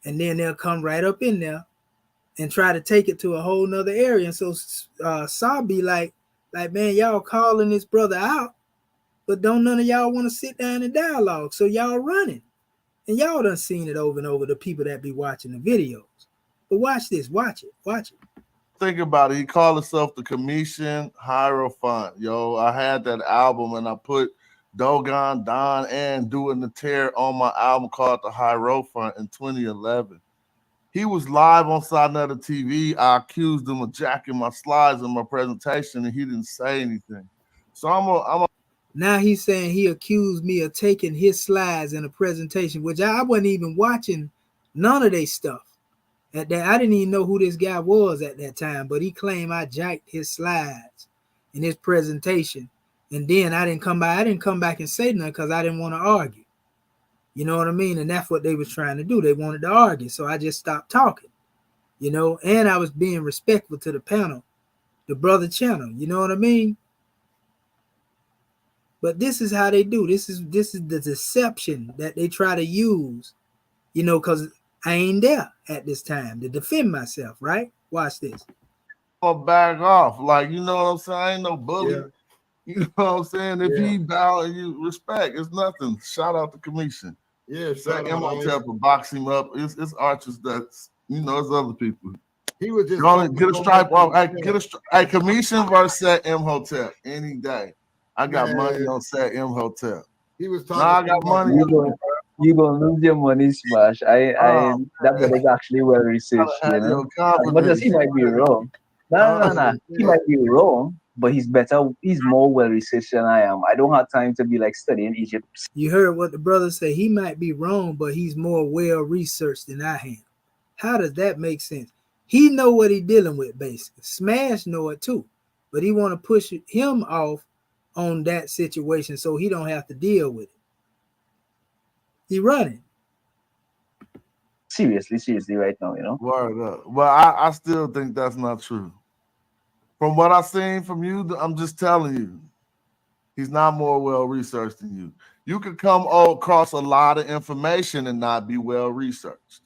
And then they'll come right up in there and try to take it to a whole nother area. And so Saw be like, man, y'all calling this brother out, but don't none of y'all want to sit down and dialogue. So y'all running. And y'all done seen it over and over, the people that be watching the videos. But watch this. Watch it. Think about it. He called himself the Commission Hierophant. Yo, I had that album and I put Dogon, Don, and Doing the Tear on my album called The Hierophant in 2011. He was live on side of the TV. I accused him of jacking my slides in my presentation, and he didn't say anything. So I'm a Now he's saying he accused me of taking his slides in a presentation, which I wasn't even watching none of their stuff. At that, I didn't even know who this guy was at that time, but he claimed I jacked his slides in his presentation. And then I didn't come back and say nothing because I didn't want to argue. You know what I mean? And that's what they was trying to do. They wanted to argue. So I just stopped talking, you know, and I was being respectful to the panel, the brother channel, you know what I mean? But this is how they do. This is the deception that they try to use, you know, because I ain't there at this time to defend myself, right? Watch this. back off. Like, you know what I'm saying? I ain't no bully. Yeah. You know what I'm saying? If Yeah. he bow and you respect, it's nothing. Shout out to Commission. Yeah, Set shout him out, on top and box him up. It's archers that's, you know, it's other people. He was just You only get a stripe off. Hey, Yeah. Commission versus Set M Hotel any day. I got Man. money on Set M Hotel. He was talking. Nah, I got money. You gonna lose your money, Smash. That brother is actually well researched, you Had know. your As much as he might be wrong. No. He might be wrong, but he's more well researched than I am. I don't have time to be like studying Egypt. You heard what the brother said. He might be wrong, but he's more well researched than I am. How does that make sense? He know what he dealing with, basically. Smash know it too, but he want to push him off on that situation so he don't have to deal with it. He running. Seriously right now, you know. Word up. Well, I still think that's not true. From what I've seen from you, I'm just telling you, he's not more well researched than you. You could come across a lot of information and not be well researched.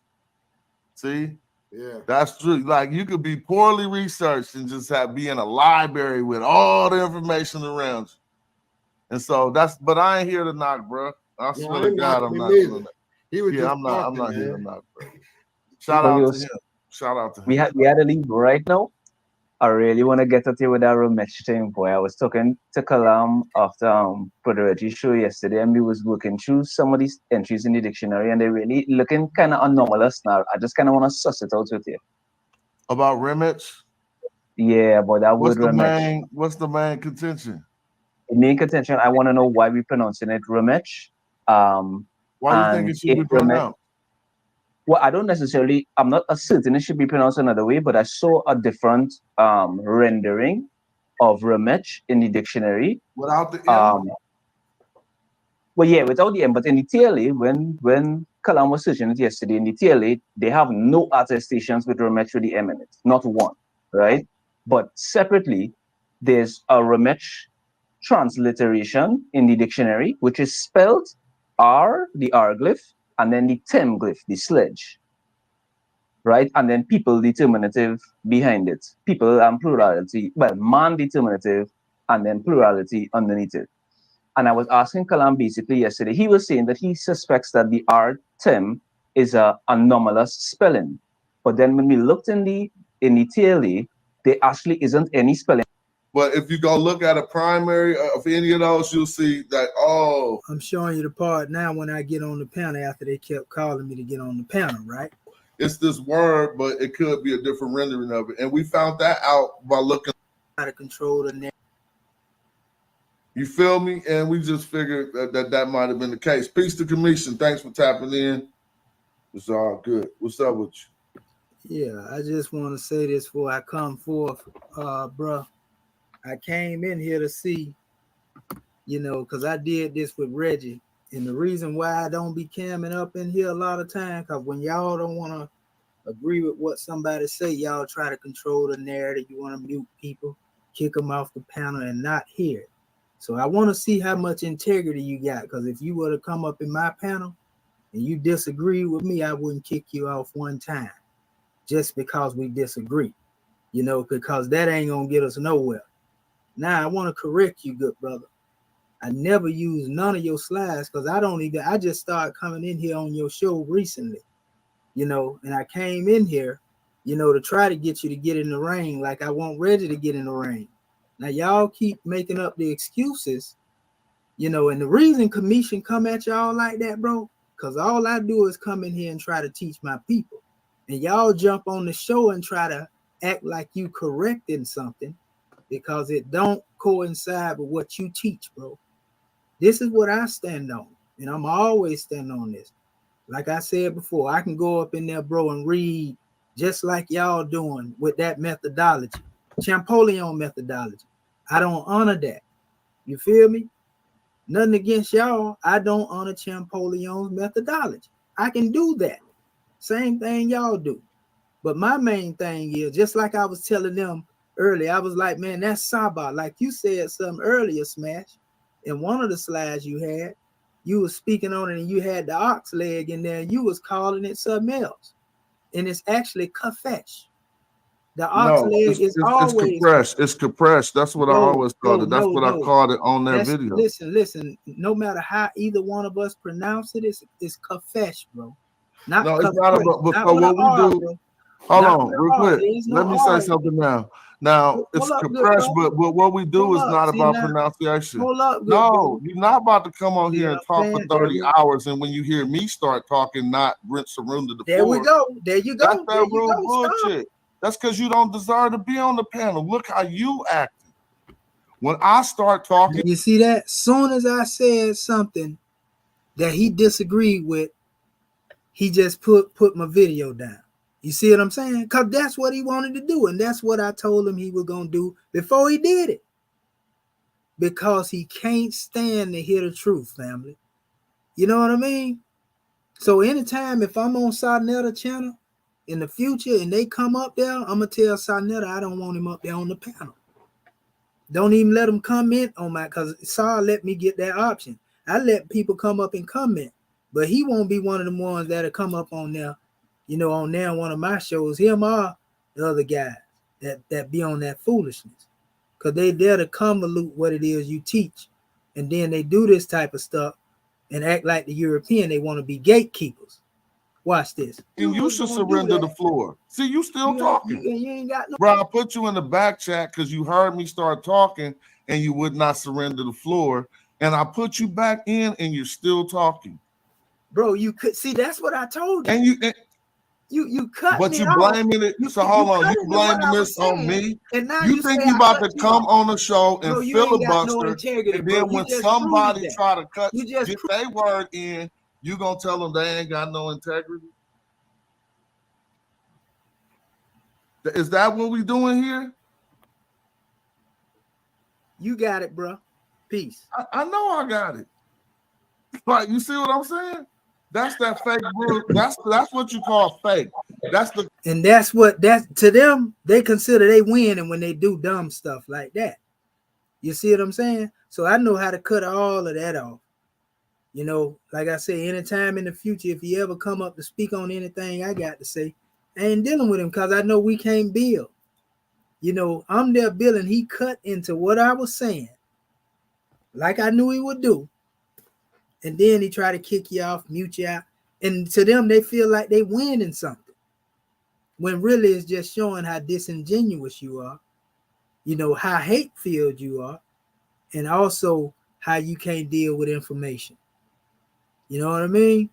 See? Yeah. That's true. Like, you could be poorly researched and just be in a library with all the information around you. And so but I ain't here to knock, bro. I swear to God, I'm not doing that. He was just I'm not talking, here to man. knock, bro. Shout out to him. Shout out to him. We had to leave right now. I really want to get at you with that rematch thing, boy. I was talking to Kalam after Brother Reggie's show yesterday, and we was working through some of these entries in the dictionary, and they're really looking kind of anomalous now. I just kind of want to suss it out with you. About rematch? Yeah, about that word rematch. What's the main contention? The main contention, I want to know why we're pronouncing it rematch. Why do you think it should be pronounced? Well, I'm not certain it should be pronounced another way, but I saw a different rendering of rematch in the dictionary. Without the M? Well, yeah, without the M, but in the TLA, when Kalam was searching it yesterday, in the TLA, they have no attestations with rematch with the M in it, not one, right? But separately, there's a rematch transliteration in the dictionary, which is spelled R, the R glyph, and then the tem glyph, the sledge, right? And then people determinative behind it. People and plurality, well, man determinative, and then plurality underneath it. And I was asking Kalam basically yesterday, he was saying that he suspects that the R tem is a anomalous spelling. But then when we looked in the TLA, there actually isn't any spelling. But if you go look at a primary of any of those, you'll see that, I'm showing you the part now when I get on the panel after they kept calling me to get on the panel, right? It's this word, but it could be a different rendering of it. And we found that out by looking. How to control the narrative. You feel me? And we just figured that might have been the case. Peace to Commission. Thanks for tapping in. It's all good. What's up with you? Yeah, I just want to say this before I come forth, bro. I came in here to see, you know, because I did this with Reggie. And the reason why I don't be camming up in here a lot of time, because when y'all don't want to agree with what somebody say, y'all try to control the narrative. You want to mute people, kick them off the panel and not hear it. So I want to see how much integrity you got, because if you were to come up in my panel and you disagree with me, I wouldn't kick you off one time just because we disagree, you know, because that ain't going to get us nowhere. Now, I want to correct you, good brother. I never used none of your slides because I just started coming in here on your show recently, you know, and I came in here, you know, to try to get you to get in the ring like I want Reggie to get in the ring. Now, y'all keep making up the excuses, you know, and the reason Commission come at y'all like that, bro, because all I do is come in here and try to teach my people. And y'all jump on the show and try to act like you correcting something because it don't coincide with what you teach, bro. This is what I stand on, and I'm always stand on this. Like I said before, I can go up in there, bro, and read just like y'all doing with that methodology, Champollion methodology. I don't honor that. You feel me? Nothing against y'all. I don't honor Champollion's methodology. I can do that. Same thing y'all do. But my main thing is, just like I was telling them earlier, I was like, man, that's Saba. Like you said something earlier, Smash. In one of the slides you had, you was speaking on it and you had the ox leg in there and you was calling it something else. And it's actually kafesh. The ox No, leg is it's always compressed. It's compressed. That's what I always called it. That's what I no. called it on that That's, video. listen. No matter how either one of us pronounce it, it's kafesh, bro. Not No, it's kafesh. not about. But Not for with what an we R, do, bro. hold Not on, with an real R. quick. There is no Let me R say in something it. now. Now it's Hold up, good compressed, brother. but what we do Hold is up. not See about now. pronunciation. Hold up, good No, brother. you're not about to come on See here what and I'm talk for saying? 30 hours, and when you hear me start talking, not surrender the There we floor. go. There you That's go. There that you real go. Stop. bullshit. That's because you don't deserve to be on the panel. Look how you acting. When I start talking, You see that? Soon as I said something that he disagreed with, he just put my video down. You see what I'm saying? Because that's what he wanted to do. And that's what I told him he was going to do before he did it. Because he can't stand to hear the truth, family. You know what I mean? So anytime if I'm on Sarnetta channel in the future and they come up there, I'm going to tell Sarnetta I don't want him up there on the panel. Don't even let them comment on my, because Sar let me get that option. I let people come up and comment, but he won't be one of the ones that'll come up on there, on there one of my shows. Him or the other guys that be on that foolishness, because they there to convolute what it is you teach, and then they do this type of stuff and act like the European. They want to be gatekeepers. Watch this. you should surrender the floor. See, you still talking. You ain't got no. Bro, I put you in the back chat because you heard me start talking and you would not surrender the floor. And I put you back in and you're still talking. Bro, you could see that's what I told you. And you cut but me you off. blaming it. So hold on, you blaming this on me. And now You think you about to come on the show and filibuster, and then when somebody try to get their word in, you gonna tell them they ain't got no integrity? Is that what we doing here? You got it, bro. Peace. I know I got it. Like, you see what I'm saying? That's that fake bro. That's what you call fake. And that's what to them, they consider they win, and when they do dumb stuff like that. You see what I'm saying? So I know how to cut all of that off. Like I say, anytime in the future, if he ever come up to speak on anything I got to say, I ain't dealing with him because I know we can't build. I'm there building. He cut into what I was saying, like I knew he would do. And then he tried to kick you off, mute you out. And to them, they feel like they winning something. When really it's just showing how disingenuous you are, how hate-filled you are, and also how you can't deal with information. You know what I mean?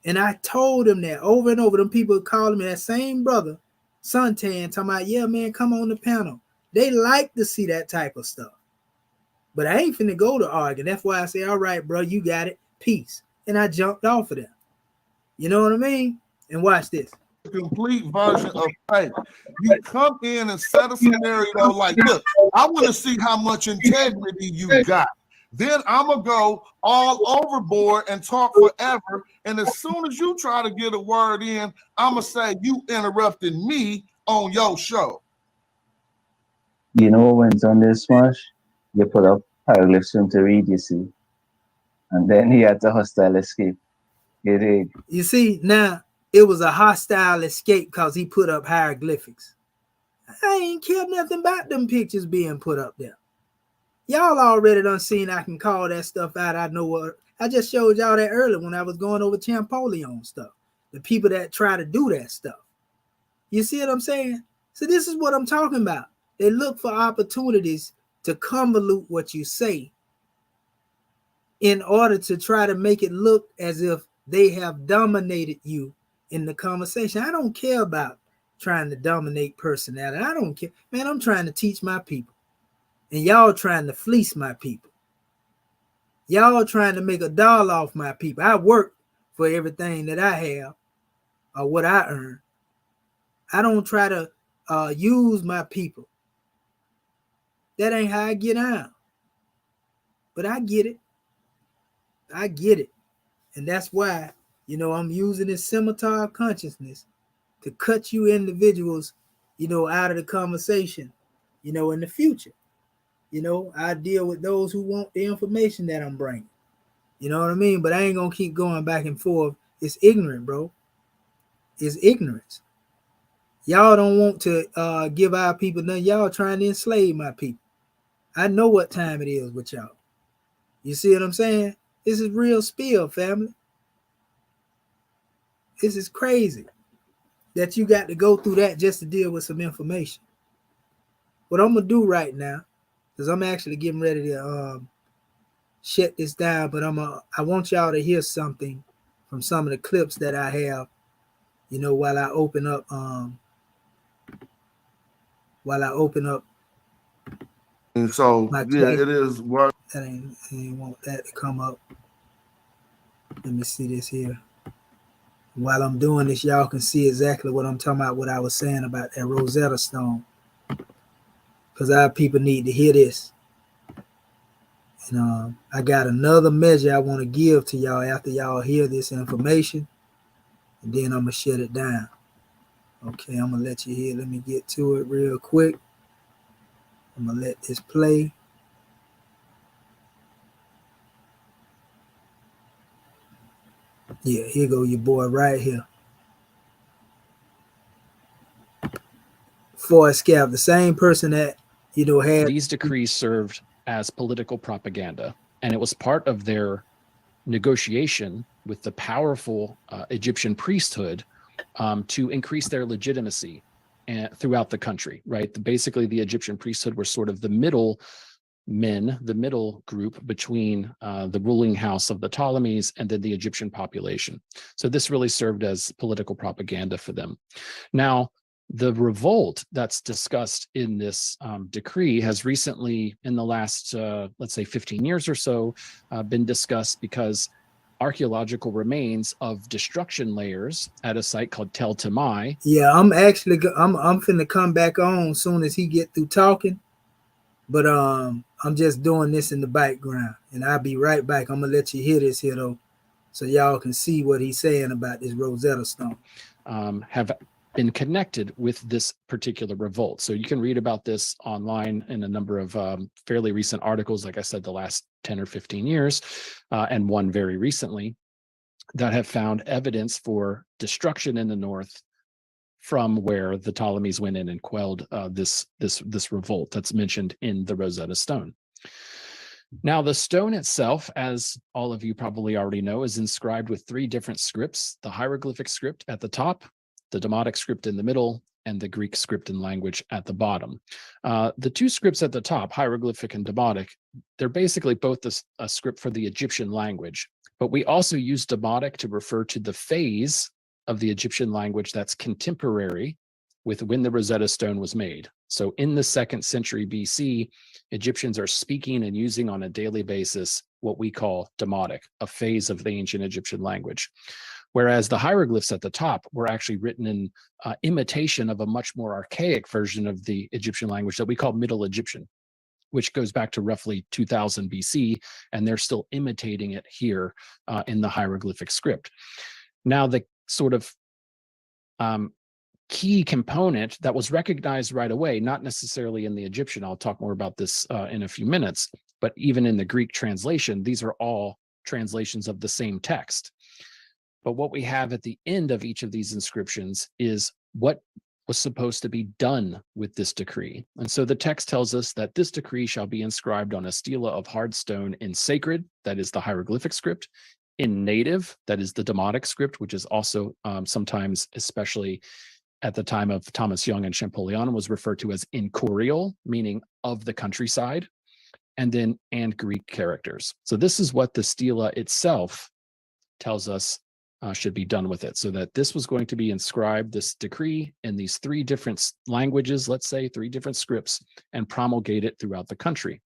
And I told them that over and over. Them people calling me, that same brother, Suntan, talking about, yeah, man, come on the panel. They like to see that type of stuff. But I ain't finna go to argue. That's why I say, all right, bro, you got it. Peace. And I jumped off of them. You know what I mean? And watch this. Complete version of fake. You come in and set a scenario like, look, I want to see how much integrity you got. Then I'm going to go all overboard and talk forever. And as soon as you try to get a word in, I'm going to say you interrupted me on your show. You know when it's on this Smash, you put up hieroglyphs for him to read, you see. And then he had to hostile escape. He did. You see, now it was a hostile escape because he put up hieroglyphics. I ain't care nothing about them pictures being put up there. Y'all already done seen I can call that stuff out. I know what I just showed y'all that earlier when I was going over Champollion stuff. The people that try to do that stuff. You see what I'm saying? So this is what I'm talking about. They look for opportunities to convolute what you say in order to try to make it look as if they have dominated you in the conversation. I don't care about trying to dominate personality. I don't care. Man, I'm trying to teach my people. And y'all trying to fleece my people. Y'all trying to make a dollar off my people. I work for everything that I have or what I earn. I don't try to use my people. That ain't how I get out. But I get it. I get it. And that's why, you know, I'm using this scimitar consciousness to cut you individuals, you know, out of the conversation, you know, in the future. You know, I deal with those who want the information that I'm bringing. You know what I mean? But I ain't going to keep going back and forth. It's ignorant, bro. It's ignorance. Y'all don't want to give our people nothing. Y'all trying to enslave my people. I know what time it is with y'all. You see what I'm saying? This is real spill, family. This is crazy that you got to go through that just to deal with some information. What I'm going to do right now, because I'm actually getting ready to shut this down, but I want y'all to hear something from some of the clips that I have, you know, while I open up And so, my yeah, it is worth. I ain't want that to come up. Let me see this here. While I'm doing this, y'all can see exactly what I'm talking about, what I was saying about that Rosetta Stone. Because our people need to hear this. And I got another measure I want to give to y'all after y'all hear this information. And then I'm going to shut it down. Okay, I'm going to let you hear. Let me get to it real quick. I'm going to let this play. Yeah, here go your boy right here. Forrest Gap, the same person that, you know, had these decrees served as political propaganda, and it was part of their negotiation with the powerful Egyptian priesthood to increase their legitimacy throughout the country, right? Basically, the Egyptian priesthood were sort of the middle men, the middle group between the ruling house of the Ptolemies and then the Egyptian population. So this really served as political propaganda for them. Now, the revolt that's discussed in this decree has recently, in the last, let's say 15 years or so, been discussed because archaeological remains of destruction layers at a site called Tel Tamai. Yeah, I'm finna come back on as soon as he get through talking. But I'm just doing this in the background, and I'll be right back. I'm gonna let you hear this here though, so y'all can see what he's saying about this Rosetta Stone. Have been connected with this particular revolt. So you can read about this online in a number of fairly recent articles, like I said, the last 10 or 15 years, and one very recently, that have found evidence for destruction in the north from where the Ptolemies went in and quelled this revolt that's mentioned in the Rosetta Stone. Now, the stone itself, as all of you probably already know, is inscribed with 3 different scripts: the hieroglyphic script at the top, the Demotic script in the middle, and the Greek script and language at the bottom. The 2 scripts at the top, hieroglyphic and Demotic, they're basically both a script for the Egyptian language, but we also use Demotic to refer to the phase of the Egyptian language that's contemporary with when the Rosetta Stone was made. So in the 2nd century BC, Egyptians are speaking and using on a daily basis what we call Demotic, a phase of the ancient Egyptian language. Whereas the hieroglyphs at the top were actually written in imitation of a much more archaic version of the Egyptian language that we call Middle Egyptian, which goes back to roughly 2000 BC, and they're still imitating it here in the hieroglyphic script. Now, the sort of key component that was recognized right away, not necessarily in the Egyptian, I'll talk more about this in a few minutes, but even in the Greek translation, these are all translations of the same text. But what we have at the end of each of these inscriptions is what was supposed to be done with this decree. And so the text tells us that this decree shall be inscribed on a stela of hard stone in sacred, that is the hieroglyphic script, in native, that is the Demotic script, which is also sometimes, especially at the time of Thomas Young and Champollion, was referred to as incorporeal, meaning of the countryside, and Greek characters. So this is what the stela itself tells us should be done with it, so that this was going to be inscribed, this decree, in these 3 different languages, let's say 3 different scripts, and promulgate it throughout the country.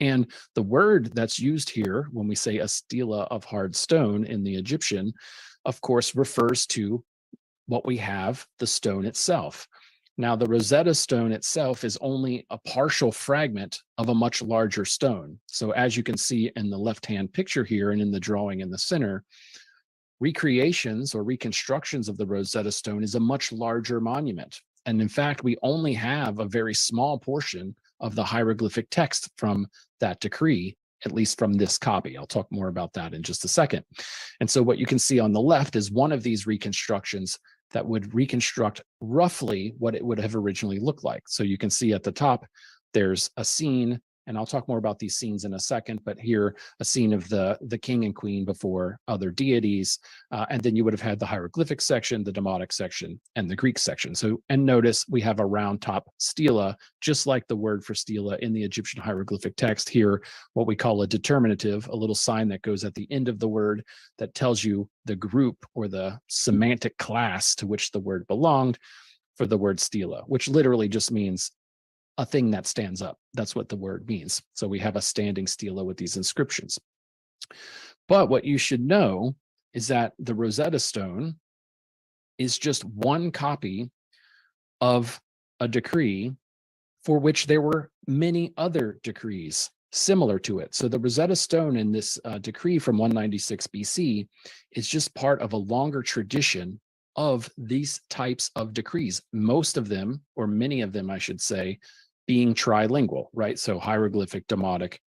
And the word that's used here when we say a stela of hard stone in the Egyptian, of course, refers to what we have, the stone itself. Now, the Rosetta Stone itself is only a partial fragment of a much larger stone. So as you can see in the left-hand picture here and in the drawing in the center, recreations or reconstructions of the Rosetta Stone is a much larger monument. And in fact, we only have a very small portion of the hieroglyphic text from that decree, at least from this copy. I'll talk more about that in just a second. And so what you can see on the left is one of these reconstructions that would reconstruct roughly what it would have originally looked like. So you can see at the top, there's a scene, and I'll talk more about these scenes in a second, but here, a scene of the king and queen before other deities. And then you would have had the hieroglyphic section, the demotic section, and the Greek section. So, and notice we have a round top stela, just like the word for stela in the Egyptian hieroglyphic text here, what we call a determinative, a little sign that goes at the end of the word that tells you the group or the semantic class to which the word belonged for the word stela, which literally just means a thing that stands up. That's what the word means. So we have a standing stela with these inscriptions. But what you should know is that the Rosetta Stone is just one copy of a decree for which there were many other decrees similar to it. So the Rosetta Stone in this decree from 196 BC is just part of a longer tradition of these types of decrees. Most of them, or many of them, I should say, being trilingual, right? So hieroglyphic, demotic,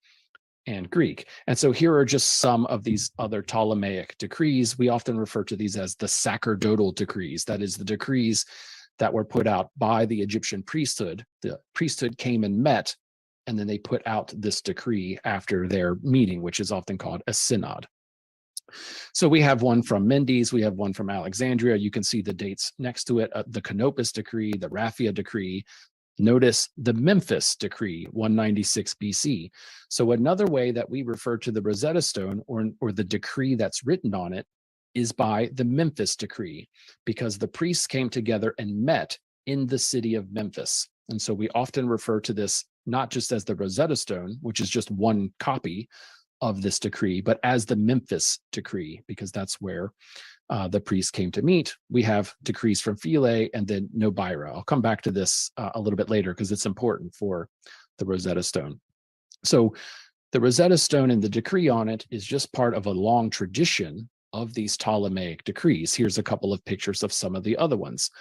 and Greek. And so here are just some of these other Ptolemaic decrees. We often refer to these as the sacerdotal decrees. That is, the decrees that were put out by the Egyptian priesthood. The priesthood came and met, and then they put out this decree after their meeting, which is often called a synod. So we have one from Mendes, we have one from Alexandria. You can see the dates next to it, the Canopus decree, the Raphia decree. Notice the Memphis decree, 196 BC. So another way that we refer to the Rosetta Stone or the decree that's written on it is by the Memphis decree, because the priests came together and met in the city of Memphis. And so we often refer to this not just as the Rosetta Stone, which is just one copy of this decree, but as the Memphis decree, because that's where the priests came to meet. We have decrees from Philae and then Nobira. I'll come back to this a little bit later because it's important for the Rosetta Stone. So the Rosetta Stone and the decree on it is just part of a long tradition of these Ptolemaic decrees. Here's a couple of pictures of some of the other ones.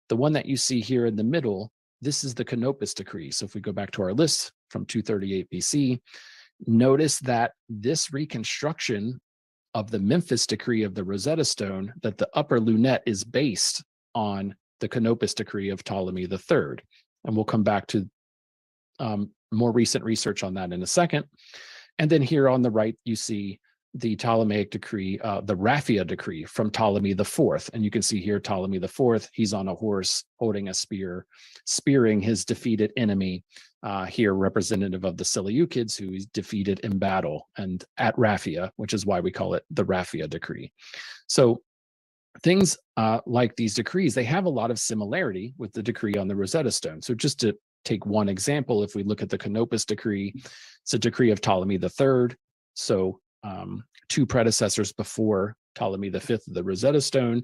The one that you see here in the middle, this is the Canopus decree. So if we go back to our list from 238 BC, notice that this reconstruction of the Memphis decree of the Rosetta Stone, that the upper lunette is based on the Canopus decree of Ptolemy III. And we'll come back to more recent research on that in a second. And then here on the right, you see the Ptolemaic decree, the Raphia decree from Ptolemy IV. And you can see here Ptolemy IV, he's on a horse holding a spear, spearing his defeated enemy, here representative of the Seleucids, who is defeated in battle and at Raphia, which is why we call it the Raphia decree. So things like these decrees, they have a lot of similarity with the decree on the Rosetta Stone. So just to take one example, if we look at the Canopus decree, it's a decree of Ptolemy III. So 2 predecessors before Ptolemy V of the Rosetta Stone.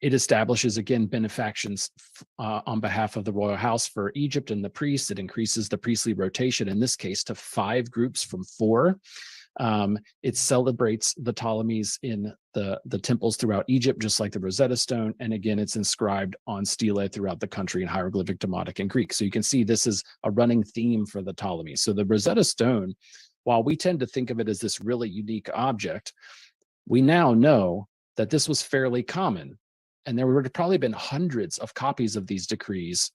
It establishes, again, benefactions on behalf of the royal house for Egypt and the priests. It increases the priestly rotation, in this case, to 5 groups from 4. It celebrates the Ptolemies in the temples throughout Egypt, just like the Rosetta Stone. And again, it's inscribed on stelae throughout the country in hieroglyphic, demotic, and Greek. So you can see this is a running theme for the Ptolemies. So the Rosetta Stone, while we tend to think of it as this really unique object, we now know that this was fairly common. And there would have probably been hundreds of copies of these decrees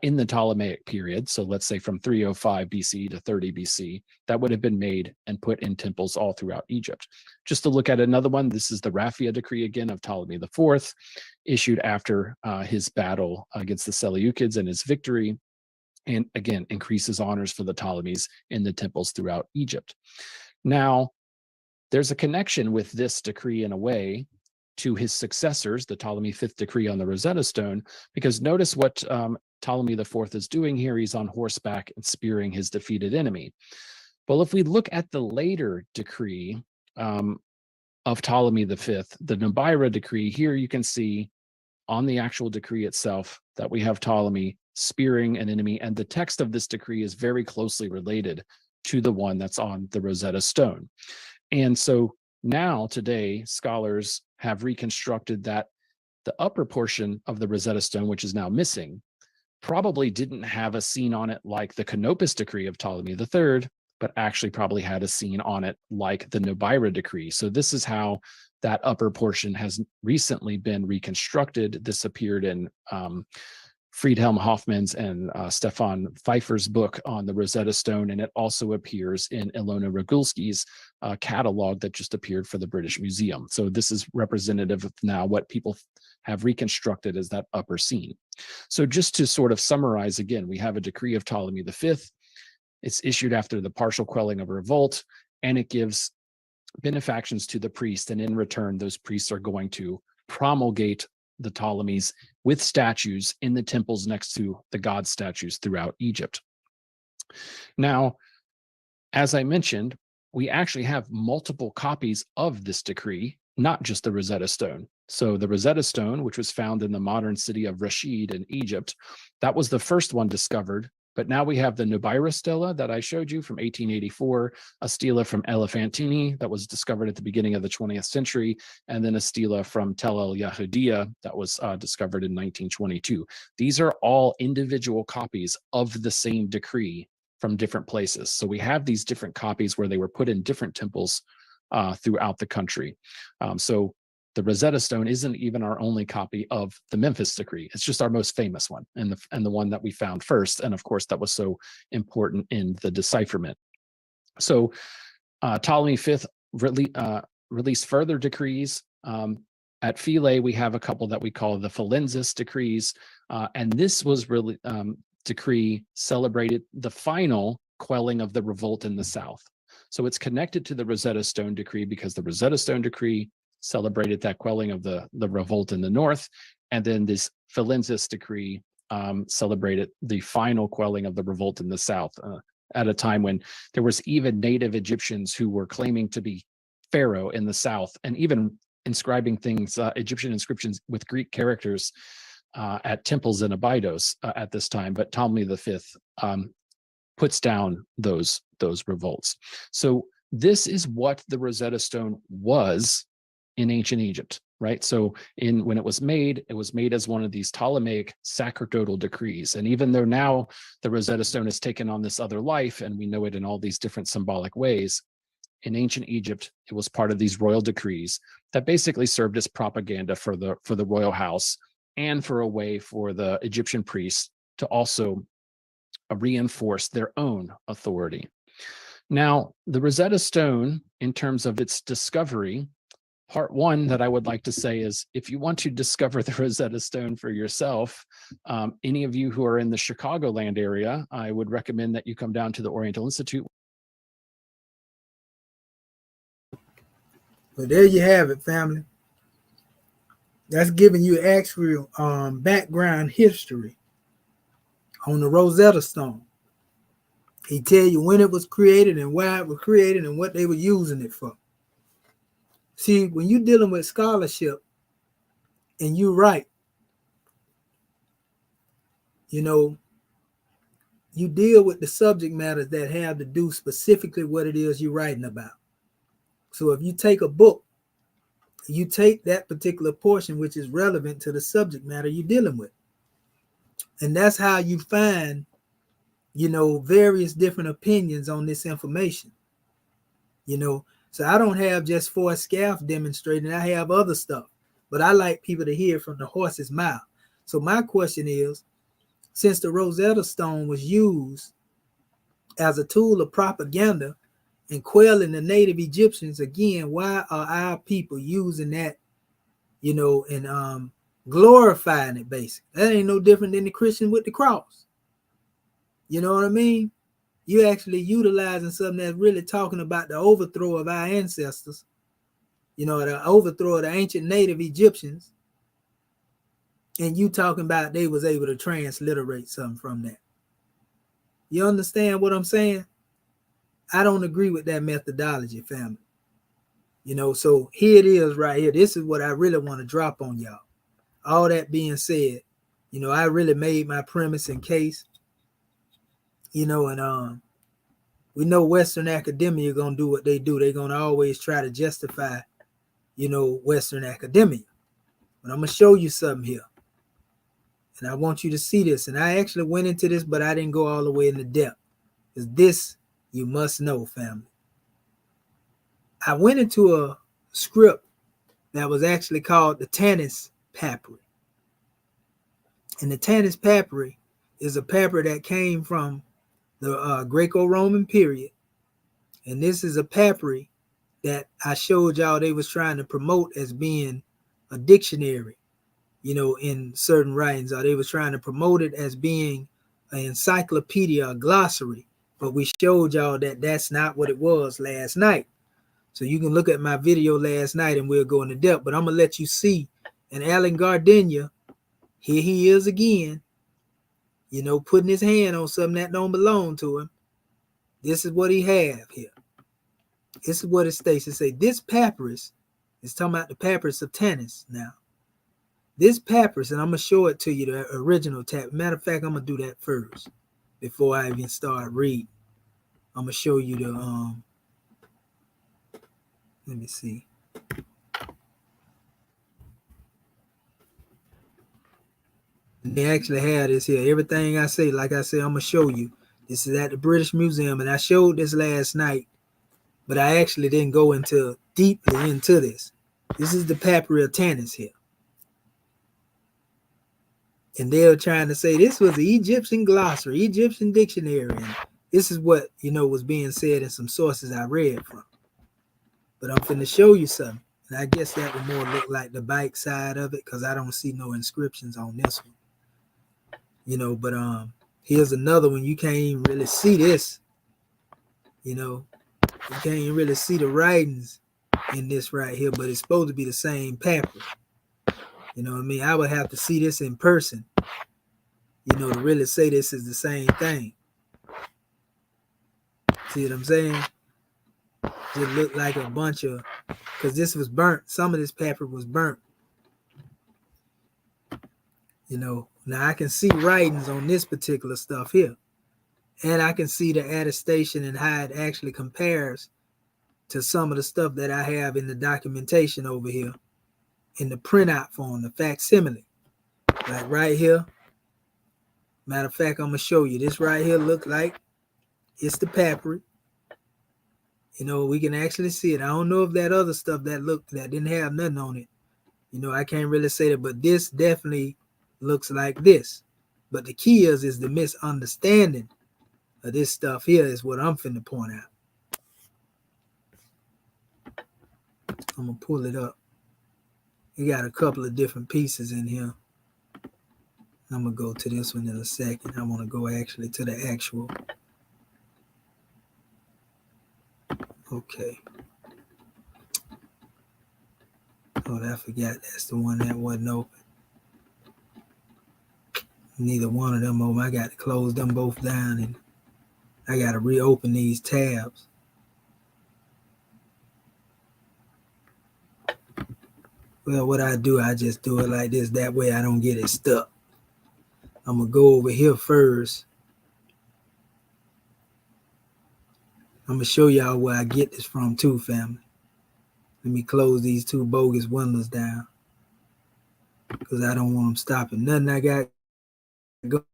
in the Ptolemaic period. So let's say from 305 BC to 30 BC, that would have been made and put in temples all throughout Egypt. Just to look at another one, this is the Raphia decree again of Ptolemy IV, issued after his battle against the Seleucids and his victory. And again, increases honors for the Ptolemies in the temples throughout Egypt. Now, there's a connection with this decree in a way to his successors, the Ptolemy Fifth decree on the Rosetta Stone, because notice what Ptolemy the Fourth is doing here. He's on horseback and spearing his defeated enemy. Well, if we look at the later decree of Ptolemy the Fifth, the Nebaira decree, here you can see on the actual decree itself that we have Ptolemy spearing an enemy, and the text of this decree is very closely related to the one that's on the Rosetta Stone. And so now today, scholars have reconstructed that the upper portion of the Rosetta Stone, which is now missing, probably didn't have a scene on it like the Canopus decree of Ptolemy III, but actually probably had a scene on it like the Nebaira decree. So this is how that upper portion has recently been reconstructed. This appeared in Friedhelm Hoffmann's and Stefan Pfeiffer's book on the Rosetta Stone, and it also appears in Ilona Regulski's catalog that just appeared for the British Museum. So this is representative of now what people have reconstructed as that upper scene. So just to sort of summarize again, we have a decree of Ptolemy V. It's issued after the partial quelling of a revolt, and it gives benefactions to the priest, and in return, those priests are going to promulgate the Ptolemies with statues in the temples next to the god statues throughout Egypt. Now, as I mentioned, we actually have multiple copies of this decree, not just the Rosetta Stone. So the Rosetta Stone, which was found in the modern city of Rashid in Egypt, that was the first one discovered. But now we have the Nebaira stela that I showed you from 1884, a stela from Elephantine that was discovered at the beginning of the 20th century, and then a stela from Tel El Yahudiya that was discovered in 1922. These are all individual copies of the same decree from different places. So we have these different copies where they were put in different temples throughout the country. So the Rosetta Stone isn't even our only copy of the Memphis decree. It's just our most famous one, and the one that we found first. And of course, that was so important in the decipherment. So Ptolemy V released further decrees. At Philae, we have a couple that we call the Philensis decrees. And this was really decree celebrated the final quelling of the revolt in the South. So it's connected to the Rosetta Stone decree because the Rosetta Stone decree celebrated that quelling of the revolt in the North. And then this Philensis decree celebrated the final quelling of the revolt in the South at a time when there was even native Egyptians who were claiming to be Pharaoh in the South, and even inscribing things, Egyptian inscriptions with Greek characters at temples in Abydos at this time. But Ptolemy V puts down those revolts. So this is what the Rosetta Stone was in ancient Egypt, right? So when it was made as one of these Ptolemaic sacerdotal decrees. And even though now the Rosetta Stone has taken on this other life, and we know it in all these different symbolic ways, in ancient Egypt, it was part of these royal decrees that basically served as propaganda for the royal house, and for a way for the Egyptian priests to also reinforce their own authority. Now, the Rosetta Stone, in terms of its discovery, part one that I would like to say is, if you want to discover the Rosetta Stone for yourself, any of you who are in the Chicagoland area, I would recommend that you come down to the Oriental Institute. But there you have it, family. That's giving you actual background history on the Rosetta Stone. He tell you when it was created and why it was created and what they were using it for. See, when you're dealing with scholarship and you write, you deal with the subject matters that have to do specifically what it is you're writing about. So if you take a book, you take that particular portion which is relevant to the subject matter you're dealing with. And that's how you find, various different opinions on this information. So I don't have just Forrest Scalf demonstrating, I have other stuff. But I like people to hear from the horse's mouth. So my question is, since the Rosetta Stone was used as a tool of propaganda and quelling the native Egyptians, again, why are our people using that, and glorifying it, basically? That ain't no different than the Christian with the cross. You know what I mean? You actually utilizing something that's really talking about the overthrow of our ancestors you know, the overthrow of the ancient native Egyptians, and you talking about they was able to transliterate something from that. You understand what I'm saying? I don't agree with that methodology, family. You know, so here it is right here. This is what I really want to drop on y'all. All that being said, you know, I really made my premise and case, you know, and we know Western academia gonna do what they do. They're gonna always try to justify, you know, Western academia. But I'm gonna show you something here. And I want you to see this. And I actually went into this, but I didn't go all the way into depth. Because this you must know, family. I went into a script that was actually called the Tanis Papyri. And the Tanis Papyri is a papyri that came from the Greco-Roman period. And this is a papyri that I showed y'all they was trying to promote as being a dictionary, you know, in certain writings, or they was trying to promote it as being an encyclopedia, a glossary. But we showed y'all that that's not what it was last night. So you can look at my video last night and we'll go into depth. But I'm going to let you see. And Alan Gardenia, here he is again, you know, putting his hand on something that don't belong to him. This is what he have here. This is what it states. It say this papyrus is talking about the papyrus of Tanis now. This papyrus, and I'm going to show it to you, the original tab. Matter of fact, I'm going to do that first before I even start reading. I'm going to show you the, let me see. They actually have this here. Everything I say, like I said, I'm going to show you. This is at the British Museum, and I showed this last night, but I actually didn't go into deeply into this. This is the Papyri of Tanis here. And they're trying to say this was the Egyptian glossary, Egyptian dictionary. And this is what, you know, was being said in some sources I read from. But I'm finna show you something. And I guess that would more look like the bike side of it, because I don't see no inscriptions on this one. You know, but here's another one. You can't even really see this. You know, you can't even really see the writings in this right here, but it's supposed to be the same papyri. You know what I mean? I would have to see this in person, you know, to really say this is the same thing. See what I'm saying? It looked like a bunch of, because this was burnt. Some of this papyri was burnt. You know, now I can see writings on this particular stuff here. And I can see the attestation and how it actually compares to some of the stuff that I have in the documentation over here in the printout form, the facsimile. Like right here. Matter of fact, I'm going to show you. This right here look like it's the papyri. You know, we can actually see it. I don't know if that other stuff that didn't have nothing on it. You know, I can't really say that, but this definitely looks like this. But the key is the misunderstanding of this stuff here is what I'm finna point out. I'm gonna pull it up. You got a couple of different pieces in here. I'm gonna go to this one in a second. I want to go actually to the actual. Okay. Oh, I forgot. That's the one that wasn't open. Neither one of them open. I got to close them both down, and I got to reopen these tabs. Well, what I do, I just do it like this. That way I don't get it stuck. I'm going to go over here first. I'm going to show y'all where I get this from too, family. Let me close these two bogus windows down, because I don't want them stopping nothing I got going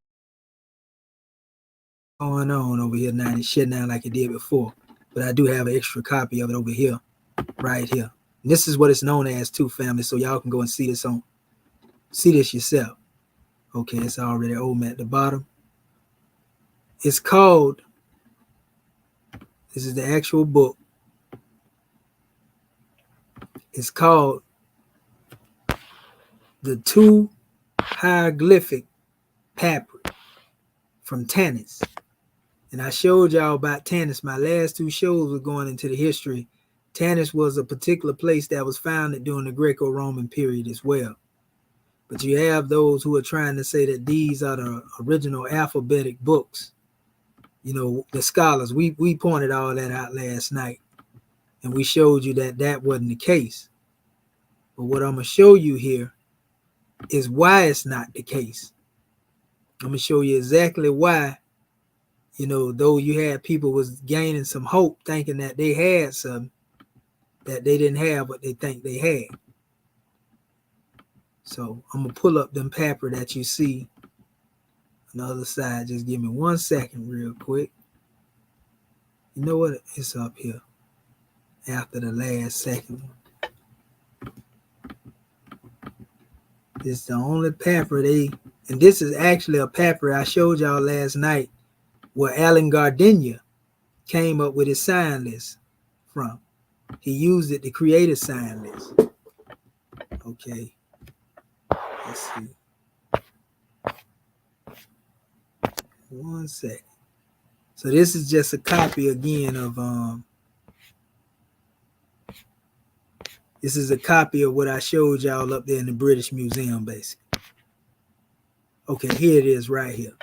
on over here now. It's shutting down like it did before. But I do have an extra copy of it over here, right here. And this is what it's known as too, family. So y'all can go and see this yourself. Okay, it's already open at the bottom. It's called, this is the actual book. It's called the Two Hieroglyphic Papyri from Tanis. And I showed y'all about Tanis. My last two shows were going into the history Tanis was a particular place that was founded during the Greco-Roman period as well. But you have those who are trying to say that these are the original alphabetic books. You know, the scholars, we pointed all that out last night, and we showed you that that wasn't the case. But what I'm going to show you here is why it's not the case. I'm going to show you exactly why, you know, though you had people was gaining some hope thinking that they had something, that they didn't have what they think they had. So I'm going to pull up them paper that you see on the other side. Just give me 1 second real quick. You know what? It's up here after the last second one. This is the only paper and this is actually a paper I showed y'all last night where Alan Gardenia came up with his sign list from. He used it to create a sign list. Okay. Let's see. 1 second. So this is just a copy again of this is a copy of what I showed y'all up there in the British Museum, basically. Okay, here it is right here.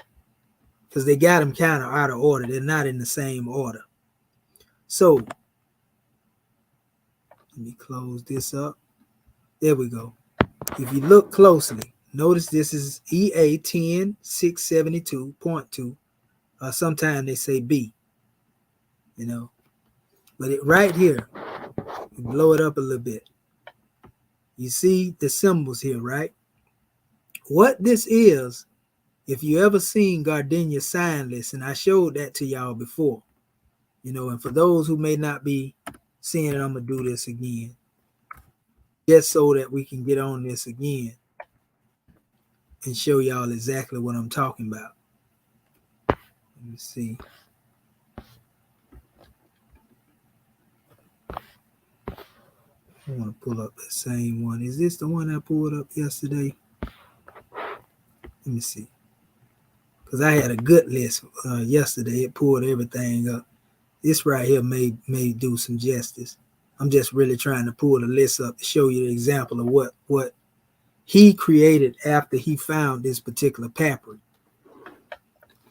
Because they got them kind of out of order. They're not in the same order. So let me close this up. There we go. If you look closely, notice this is EA 10672.2. Sometimes they say B, you know. But it right here, you blow it up a little bit. You see the symbols here, right? What this is, if you ever seen Gardenia's sign list, and I showed that to y'all before, you know, and for those who may not be seeing it, I'm going to do this again, just so that we can get on this again and show y'all exactly what I'm talking about. Let me see. I want to pull up the same one. Is this the one I pulled up yesterday? Let me see. Because I had a good list yesterday. It pulled everything up. This right here may do some justice. I'm just really trying to pull the list up to show you the example of what he created after he found this particular papyri.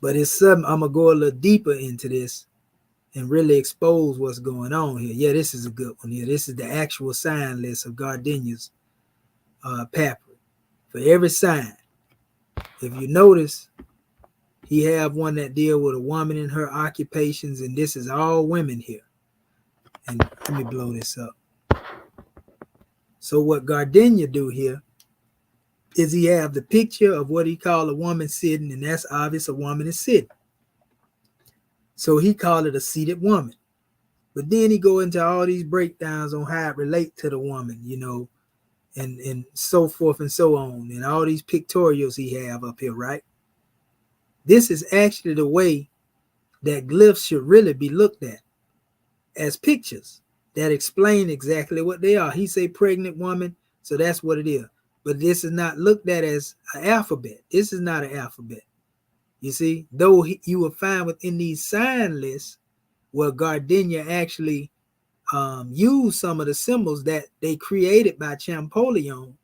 But it's something I'm going to go a little deeper into this and really expose what's going on here. Yeah, this is a good one here. This is the actual sign list of Gardenia's papyri. For every sign, if you notice, he have one that deal with a woman in her occupations, and this is all women here. And let me blow this up. So what Gardenia do here is he have the picture of what he call a woman sitting, and that's obvious a woman is sitting. So he called it a seated woman. But then he go into all these breakdowns on how it relate to the woman, you know, and so forth and so on, and all these pictorials he have up here, right? This is actually the way that glyphs should really be looked at, as pictures that explain exactly what they are. He say pregnant woman, so that's what it is. But this is not looked at as an alphabet. This is not an alphabet. You see, though you will find within these sign lists where Gardenia actually used some of the symbols that they created by Champollion,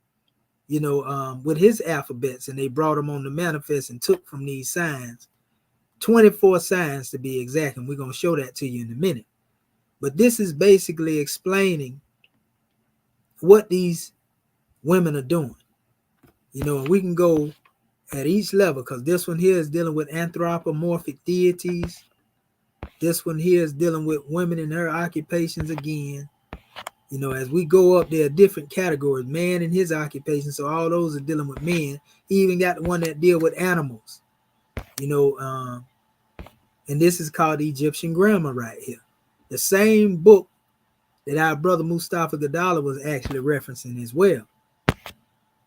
you know, with his alphabets, and they brought them on the manifest and took from these signs, 24 signs to be exact, and we're going to show that to you in a minute. But this is basically explaining what these women are doing, you know, and we can go at each level, because this one here is dealing with anthropomorphic deities. This one here is dealing with women in her occupations again. You know, as we go up, there are different categories. Man in his occupation, so all those are dealing with men. He even got the one that deal with animals. You know, and this is called Egyptian grammar right here. The same book that our brother Mustafa Gadala was actually referencing as well.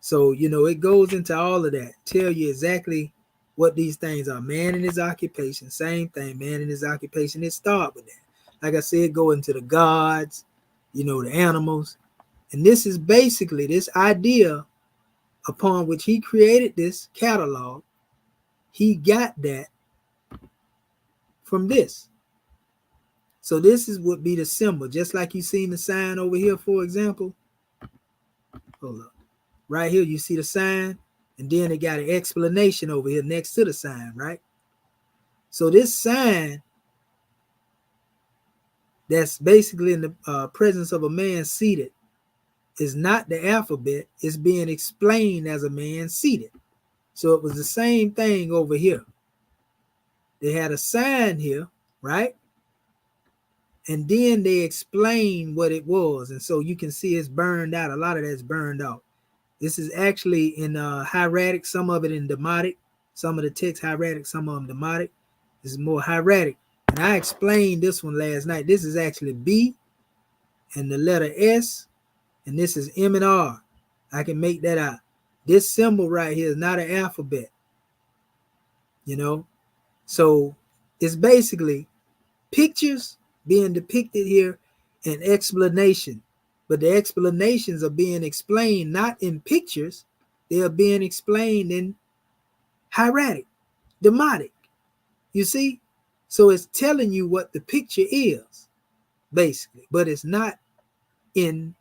So, you know, it goes into all of that. Tell you exactly what these things are. Man in his occupation, same thing. Man in his occupation, it start with that. Like I said, go into the gods, you know, the animals. And this is basically this idea upon which he created this catalog. He got that from this. So this is would be the symbol, just like you seen the sign over here, for example. Hold up. Right here, you see the sign, and then it got an explanation over here next to the sign, right? So this sign that's basically in the presence of a man seated is not the alphabet. It's being explained as a man seated. So it was the same thing over here. They had a sign here, right? And then they explained what it was. And so you can see it's burned out. A lot of that's burned out. This is actually in hieratic, some of it in demotic, some of the text hieratic, some of them demotic. This is more hieratic. And I explained this one last night. This is actually B and the letter S, and this is M and R. I can make that out. This symbol right here is not an alphabet, you know? So it's basically pictures being depicted here and explanation. But the explanations are being explained not in pictures. They are being explained in hieratic, demotic. You see? So it's telling you what the picture is, basically. But it's not in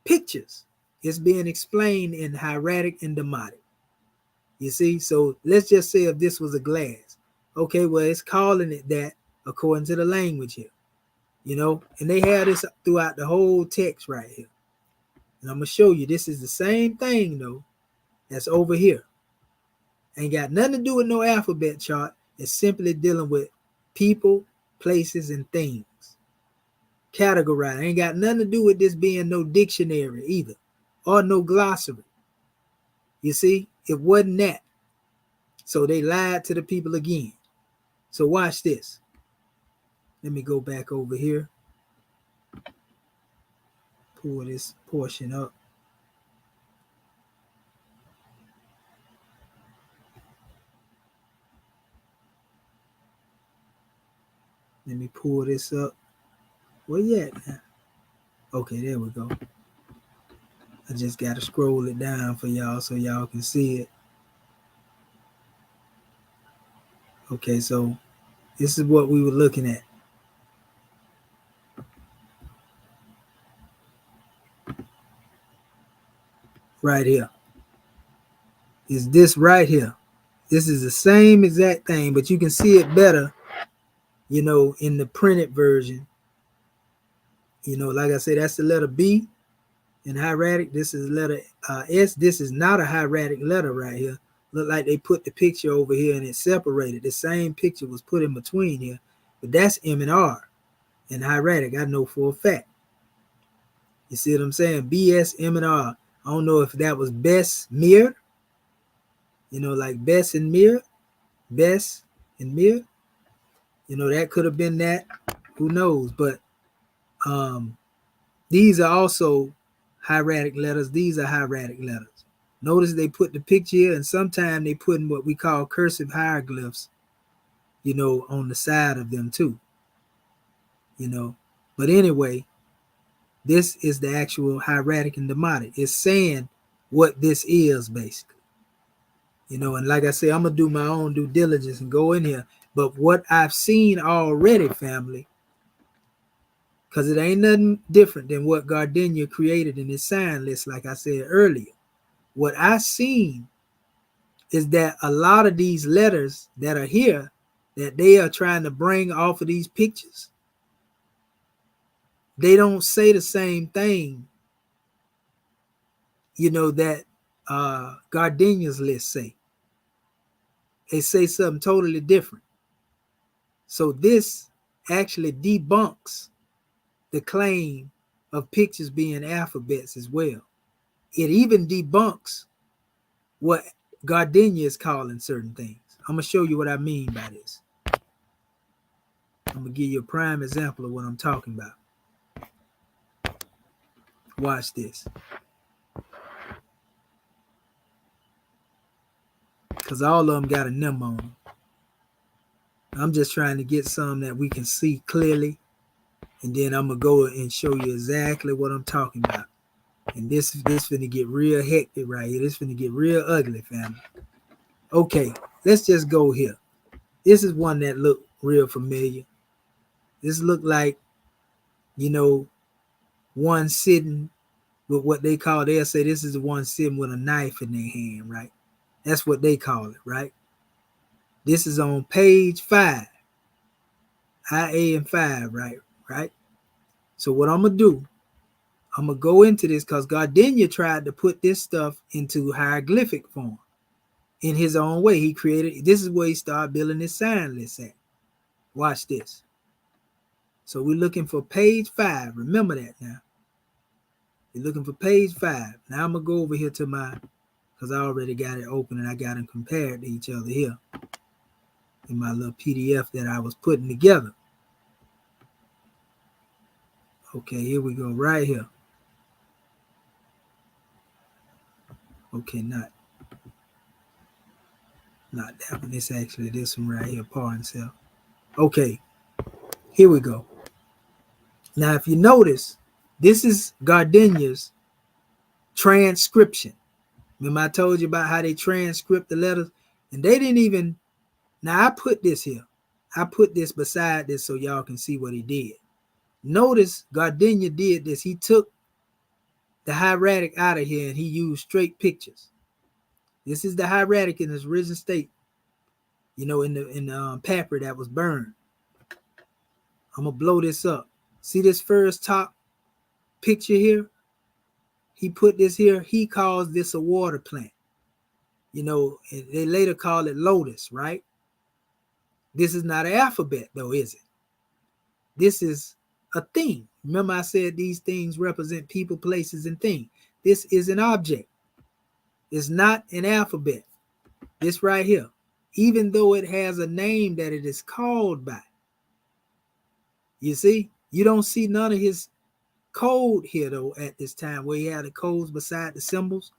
pictures. It's being explained in hieratic and demotic. You see? So let's just say if this was a glass. Okay, well, it's calling it that according to the language here. You know? And they have this throughout the whole text right here. And I'm going to show you this is the same thing, though, that's over here. Ain't got nothing to do with no alphabet chart. It's simply dealing with people, places, and things. Categorize. Ain't got nothing to do with this being no dictionary either, or no glossary. You see, it wasn't that. So they lied to the people again. So watch this. Let me go back over here. Pull this portion up. Let me pull this up. Where you at now? Okay, there we go. I just got to scroll it down for y'all so y'all can see it. Okay, so this is what we were looking at. Right here. Is this right here? This is the same exact thing, but you can see it better, you know, in the printed version. You know, like I said, that's the letter B in hieratic. This is letter S. This is not a hieratic letter right here. Look like they put the picture over here and it separated. The same picture was put in between here, but that's M and R in hieratic. I know for a fact. You see what I'm saying? B, S, M, and R. I don't know if that was Bess, Mir. You know, like Bess and Mir. Bess and Mir. You know, that could have been that. Who knows? But these are also hieratic letters. These are hieratic letters. Notice they put the picture here, and sometimes they put in what we call cursive hieroglyphs, you know, on the side of them too. You know, but anyway, this is the actual hieratic and demotic. It's saying what this is basically. You know, and like I say, I'm gonna do my own due diligence and go in here. But what I've seen already, family, because it ain't nothing different than what Gardenia created in his sign list, like I said earlier. What I seen is that a lot of these letters that are here, that they are trying to bring off of these pictures, they don't say the same thing, you know, that Gardenia's list say. They say something totally different. So this actually debunks the claim of pictures being alphabets as well. It even debunks what Gardenia is calling certain things. I'm going to show you what I mean by this. I'm going to give you a prime example of what I'm talking about. Watch this. Because all of them got a number on them. I'm just trying to get some that we can see clearly. And then I'm going to go and show you exactly what I'm talking about. And this finna get real hectic right here. This finna get real ugly, family. Okay, let's just go here. This is one that look real familiar. This look like, you know, one sitting with what they call, they'll say this is the one sitting with a knife in their hand, right? That's what they call it, right? This is on page 5, IA and 5, right? So what I'm going to do, I'm going to go into this because Gardenia tried to put this stuff into hieroglyphic form in his own way. He created, this is where he started building his sign list at. Watch this. So we're looking for page 5. Remember that now. You're looking for page 5. Now I'm going to go over here to my, because I already got it open and I got them compared to each other here in my little PDF that I was putting together. Okay, here we go, right here. Okay, not that one. It's actually this one right here, par and self. Okay, here we go. Now, if you notice, this is Gardenia's transcription. Remember I told you about how they transcript the letters? And they didn't even, now I put this here. I put this beside this so y'all can see what he did. Notice Gardenia did this. He took the hieratic out of here and he used straight pictures. This is the hieratic in its original state, you know, in the paper that was burned. I'm gonna blow this up. See this first top picture here? He put this here. He calls this a water plant. You know, they later call it lotus, right? This is not an alphabet though, is it? This is a thing. Remember I said these things represent people, places, and things. This is an object. It's not an alphabet. This right here, even though it has a name that it is called by. You see, you don't see none of his code here though at this time where he had the codes beside the symbols.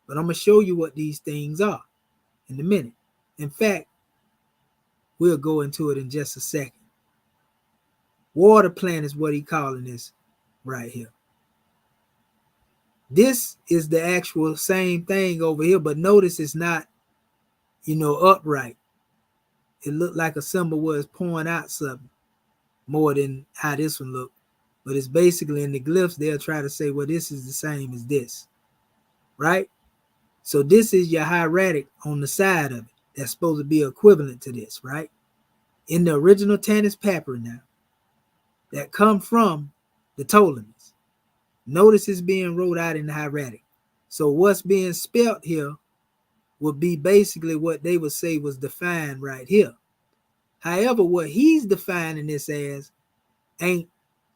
But I'm going to show you what these things are in a minute. In fact, we'll go into it in just a second. Water plant is what he's calling this right here. This is the actual same thing over here, but notice it's not, you know, upright. It looked like a symbol was pouring out something more than how this one looked. But it's basically in the glyphs, they'll try to say, well, this is the same as this, right? So this is your hieratic on the side of it. That's supposed to be equivalent to this, right? In the original Tanis papyri now, that come from the Ptolemies. Notice it's being wrote out in the hieratic. So what's being spelt here would be basically what they would say was defined right here. However, what he's defining this as ain't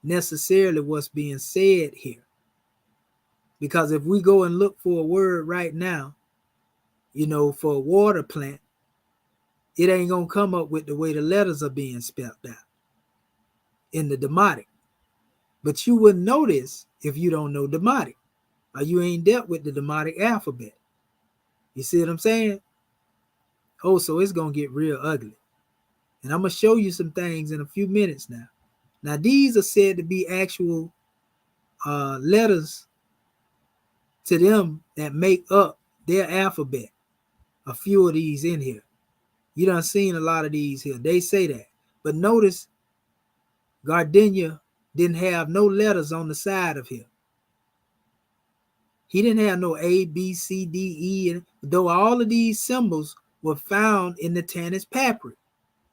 necessarily what's being said here. Because if we go and look for a word right now, you know, for a water plant, it ain't going to come up with the way the letters are being spelled out in the Demotic. But you wouldn't know this if you don't know Demotic, or you ain't dealt with the Demotic alphabet. You see what I'm saying? Oh, so it's going to get real ugly. And I'm going to show you some things in a few minutes now. Now, these are said to be actual letters to them that make up their alphabet. A few of these in here. You done seen a lot of these here. They say that. But notice Gardenia didn't have no letters on the side of here. He didn't have no A, B, C, D, E, and though all of these symbols were found in the Tanis papyri.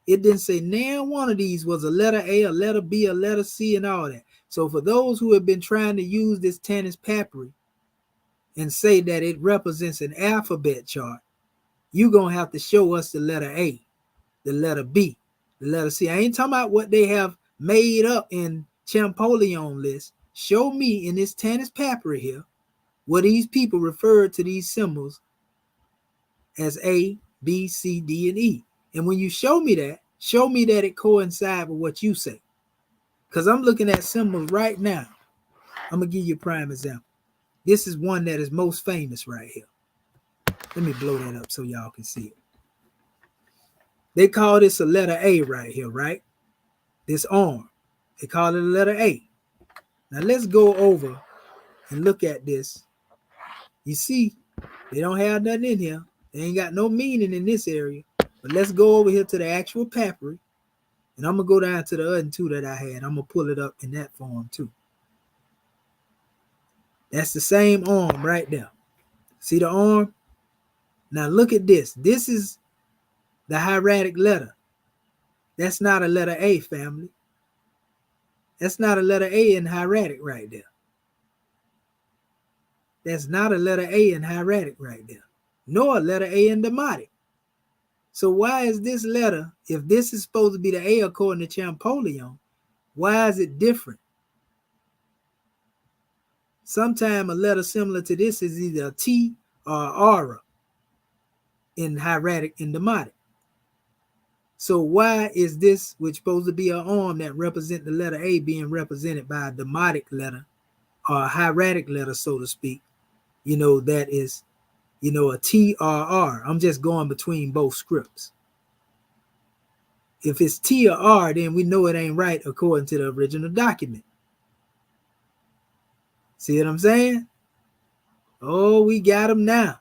It didn't say now one of these was a letter A, a letter B, a letter C, and all that. So for those who have been trying to use this Tanis papyri and say that it represents an alphabet chart, you're going to have to show us the letter A, the letter B, the letter C. I ain't talking about what they have made up in Champollion list. Show me in this Tanis papyri here where these people referred to these symbols as A, B, C, D, and E. And when you show me that it coincides with what you say. Because I'm looking at symbols right now. I'm going to give you a prime example. This is one that is most famous right here. Let me blow that up so y'all can see it. They call this a letter A right here, right? This arm. They call it a letter A. Now let's go over and look at this. You see, they don't have nothing in here. They ain't got no meaning in this area. But let's go over here to the actual papyri And I'm going to go down to the other two that I had. I'm going to pull it up in that form too. That's the same arm right there. See the arm? Now look at this. This is the hieratic letter. That's not a letter A, family. That's not a letter A in hieratic right there. That's not a letter A in hieratic right there. Nor a letter A in demotic. So why is this letter, if this is supposed to be the A according to Champollion, why is it different? Sometimes a letter similar to this is either a T or an aura in hieratic and demotic. So why is this, which supposed to be an arm that represent the letter A, being represented by a demotic letter or a hieratic letter, so to speak, that is, a T or R. I'm just going between both scripts. If it's T or R, then we know it ain't right according to the original document. See what I'm saying? Oh, we got them now.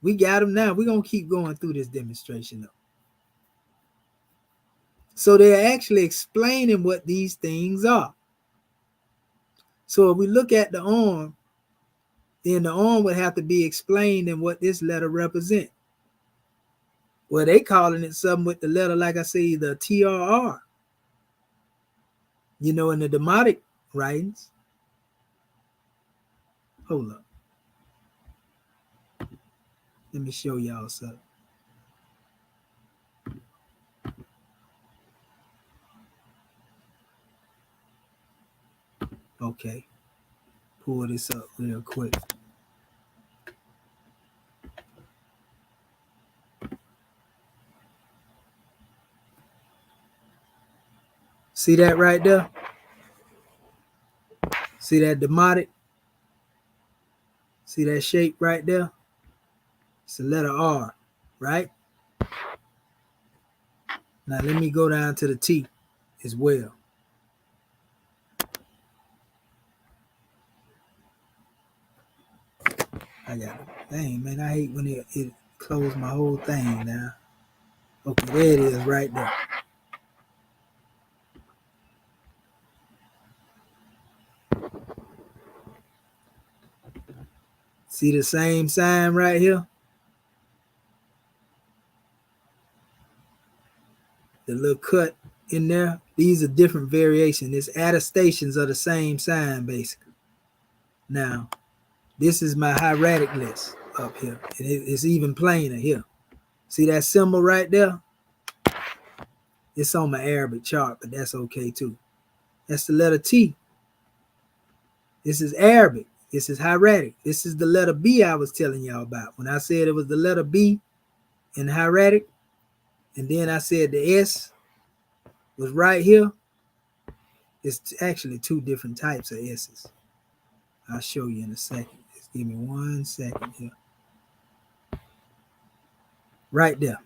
We got them now. We're going to keep going through this demonstration though. So they're actually explaining what these things are. So if we look at the arm, then the arm would have to be explained in what this letter represents. Well, they calling it something with the letter, like I say, either T or R. In the demotic writings. Hold up. Let me show y'all something. Okay. Pull this up real quick. See that right there? See that demotic? See that shape right there? It's the letter R, right? Now let me go down to the T as well. I got it. Dang, man, I hate when it closed my whole thing now. Okay, there it is right there. See the same sign right here? The little cut in there. These are different variations. It's attestations of the same sign, basically. Now, this is my hieratic list up here. And it's even plainer here. See that symbol right there? It's on my Arabic chart, but that's okay too. That's the letter T. This is Arabic. This is hieratic. This is the letter B I was telling y'all about. When I said it was the letter B in hieratic, and then I said the S was right here. It's actually two different types of S's. I'll show you in a second. Just give me 1 second here. Right there.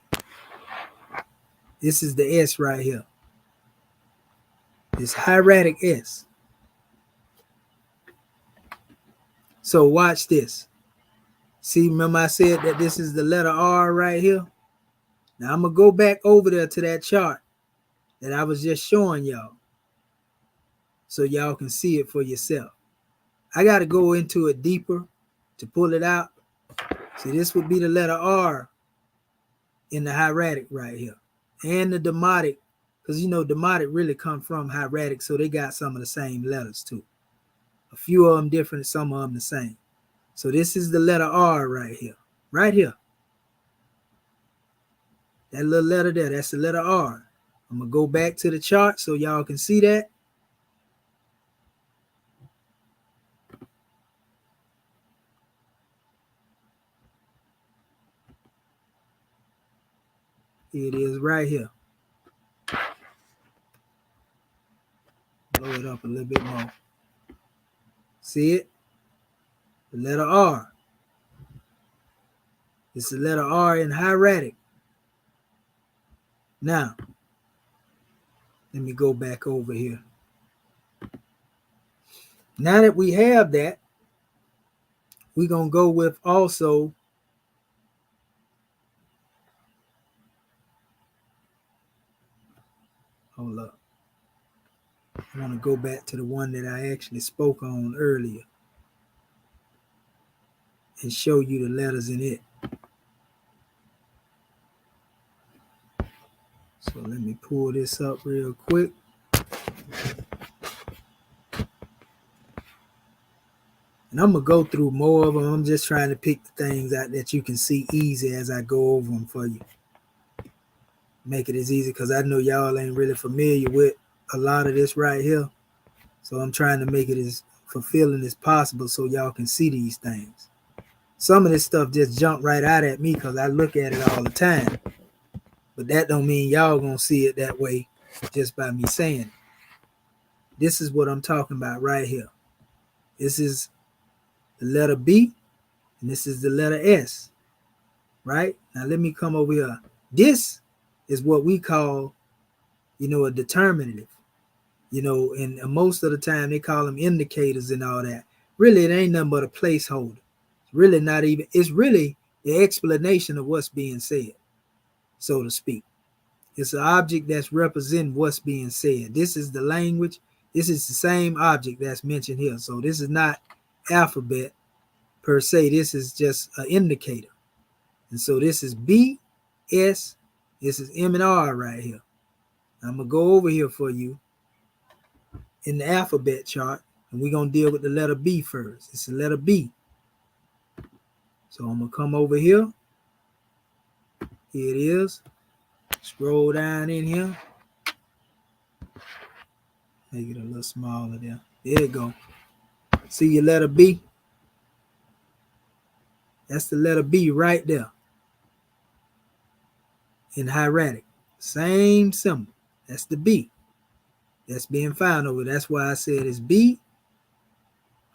This is the S right here. It's hieratic S. So watch this. See, remember I said that this is the letter R right here? Now I'm going to go back over there to that chart that I was just showing y'all so y'all can see it for yourself. I got to go into it deeper to pull it out. See, this would be the letter R in the hieratic right here. And the demotic, because demotic really come from hieratic, so they got some of the same letters too. A few of them different, some of them the same. So this is the letter R right here. Right here. That little letter there, that's the letter R. I'm going to go back to the chart so y'all can see that. Here it is right here. Blow it up a little bit more. See it? The letter R. It's the letter R in hieratic. Now, let me go back over here. Now that we have that, we're going to go with also Hold up. I want to go back to the one that I actually spoke on earlier and show you the letters in it. So let me pull this up real quick. And I'm going to go through more of them. I'm just trying to pick the things out that you can see easy as I go over them for you. Make it as easy because I know y'all ain't really familiar with a lot of this right here. So I'm trying to make it as fulfilling as possible so y'all can see these things. Some of this stuff just jump right out at me because I look at it all the time. But that don't mean y'all gonna see it that way just by me saying it. This is what I'm talking about right here. This is the letter B, and this is the letter S, right? Now let me come over here. This is what we call, a determinative. And most of the time they call them indicators and all that. Really, it ain't nothing but a placeholder. It's really not even, it's really the explanation of what's being said, so to speak. It's an object that's representing what's being said. This is the language. This is the same object that's mentioned here. So this is not alphabet per se. This is just an indicator. And so this is B, S, this is M and R right here. I'm going to go over here for you in the alphabet chart, and we're going to deal with the letter B first. It's the letter B. So I'm going to come over here. Here it is. Scroll down in here. Make it a little smaller there. There you go. See your letter B? That's the letter B right there. In hieratic. Same symbol. That's the B. That's being found over. That's why I said it's B.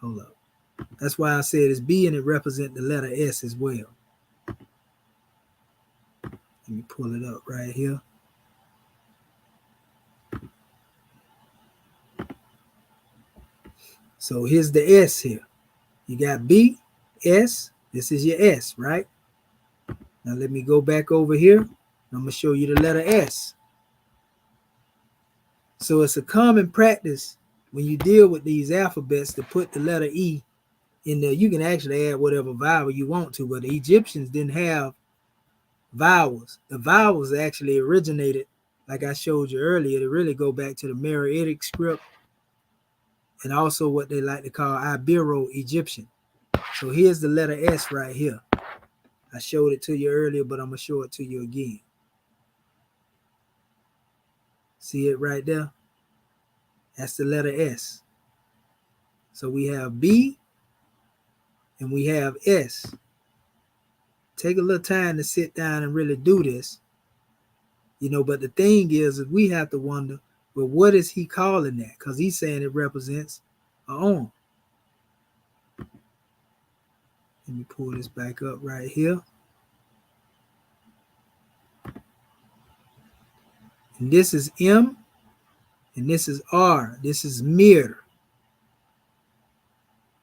Hold up. That's why I said it's B and it represents the letter S as well. Let me pull it up right here. So here's the S here. You got B, S. This is your S, right? Now let me go back over here. I'm going to show you the letter S. So it's a common practice when you deal with these alphabets to put the letter E in there. You can actually add whatever vowel you want to, but the Egyptians didn't have vowels. The vowels actually originated, like I showed you earlier, to really go back to the Meroitic script and also what they like to call Ibero-Egyptian. So here's the letter S right here. I showed it to you earlier, but I'm going to show it to you again. See it right there? That's the letter S. So we have B and we have S. Take a little time to sit down and really do this. But the thing is we have to wonder, well, what is he calling that? Because he's saying it represents an arm. Let me pull this back up right here. And this is M, and this is R. This is mir.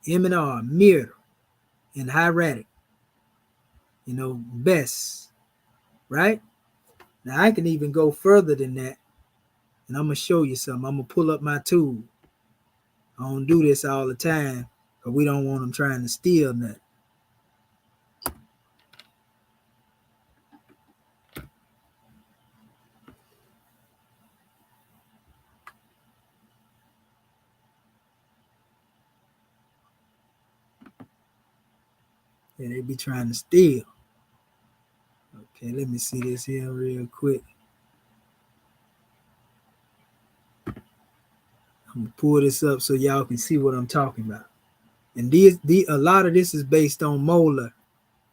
M and R, mir, in hieratic. Best, right? Now I can even go further than that, and I'm gonna show you something. I'm gonna pull up my tool. I don't do this all the time, because we don't want them trying to steal nothing. Yeah, they be trying to steal. Okay, let me see this here real quick. I'm gonna pull this up so y'all can see what I'm talking about. And a lot of this is based on Moeller,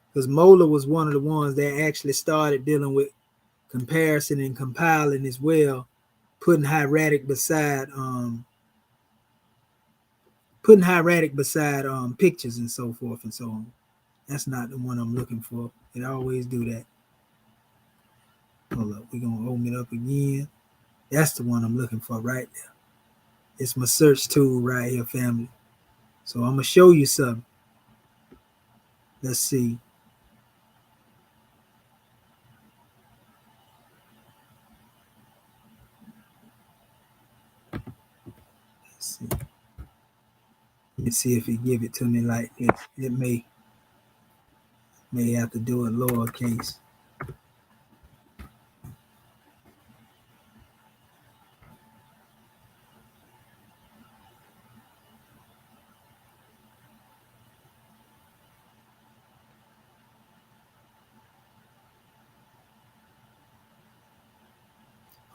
because Moeller was one of the ones that actually started dealing with comparison and compiling as well, putting hieratic beside pictures and so forth and so on. That's not the one I'm looking for. It always do that. Hold up, we're gonna open it up again. That's the one I'm looking for right there. It's my search tool right here, family. So I'm gonna show you something. Let's see. Let's see. Let me see if he give it to me like it. It may have to do it lowercase.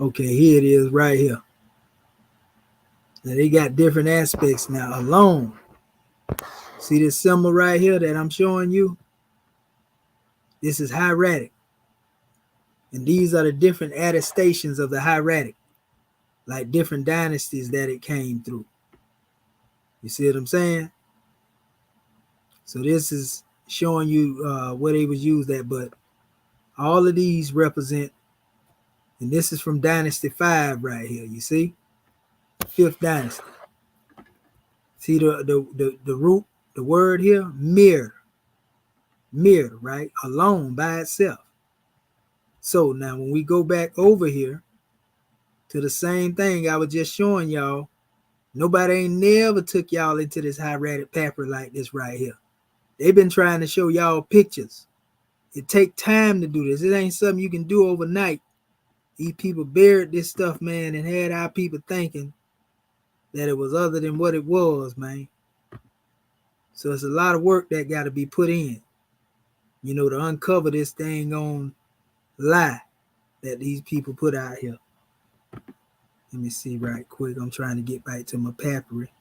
Okay, here it is right here. Now they got different aspects now. Alone. See this symbol right here that I'm showing you? This is hieratic. And these are the different attestations of the hieratic, like different dynasties that it came through. You see what I'm saying? So this is showing you where they was used at, but all of these represent, and this is from Dynasty 5 right here. You see? 5th dynasty. See the root, the word here? Mirror. Mirror, right? Alone by itself. So now when we go back over here to the same thing I was just showing y'all, nobody ain't never took y'all into this hieratic paper like this right here. They've been trying to show y'all pictures. It take time to do this. It ain't something you can do overnight. These people buried this stuff, man, and had our people thinking that it was other than what it was, man. So it's a lot of work that got to be put in, you know, to uncover this thing on lie that these people put out here. Let me see right quick. I'm trying to get back to my papyri.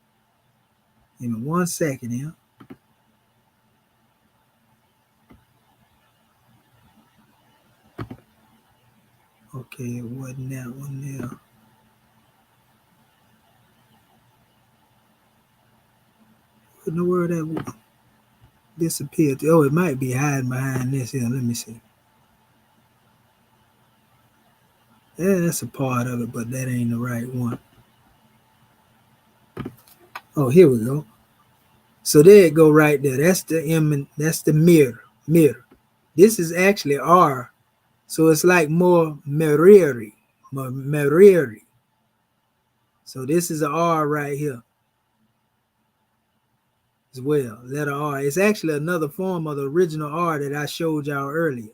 Give me 1 second here. Okay, it wasn't that one there. What in the world that disappeared? Oh, it might be hiding behind this here. Let me see. Yeah, that's a part of it, but that ain't the right one. Oh, here we go. So there it go right there. That's the M. That's the mirror. Mirror. This is actually R. So it's like more Meriri. Meriri. So this is an R right here as well. Letter R. It's actually another form of the original R that I showed y'all earlier.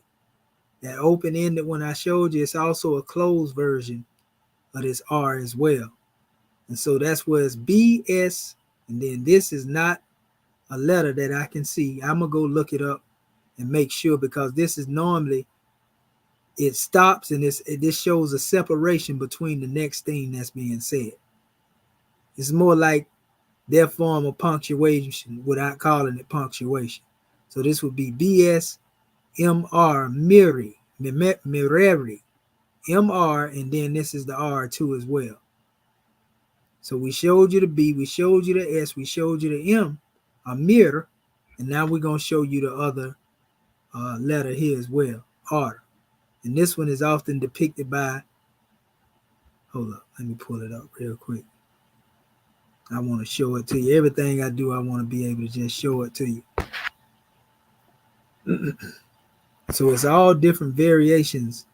That open-ended one I showed you, it's also a closed version of this R as well. And so that's where it's BS. And then this is not a letter that I can see. I'm going to go look it up and make sure, because this is normally, it stops and this shows a separation between the next thing that's being said. It's more like their form of punctuation without calling it punctuation. So this would be BS MR Miri, MR, and then this is the R2 as well. So we showed you the B, we showed you the S, we showed you the M, a mirror, and now we're going to show you the other letter here as well, R. And this one is often depicted by, hold up, let me pull it up real quick. I want to show it to you. Everything I do, I want to be able to just show it to you. So it's all different variations,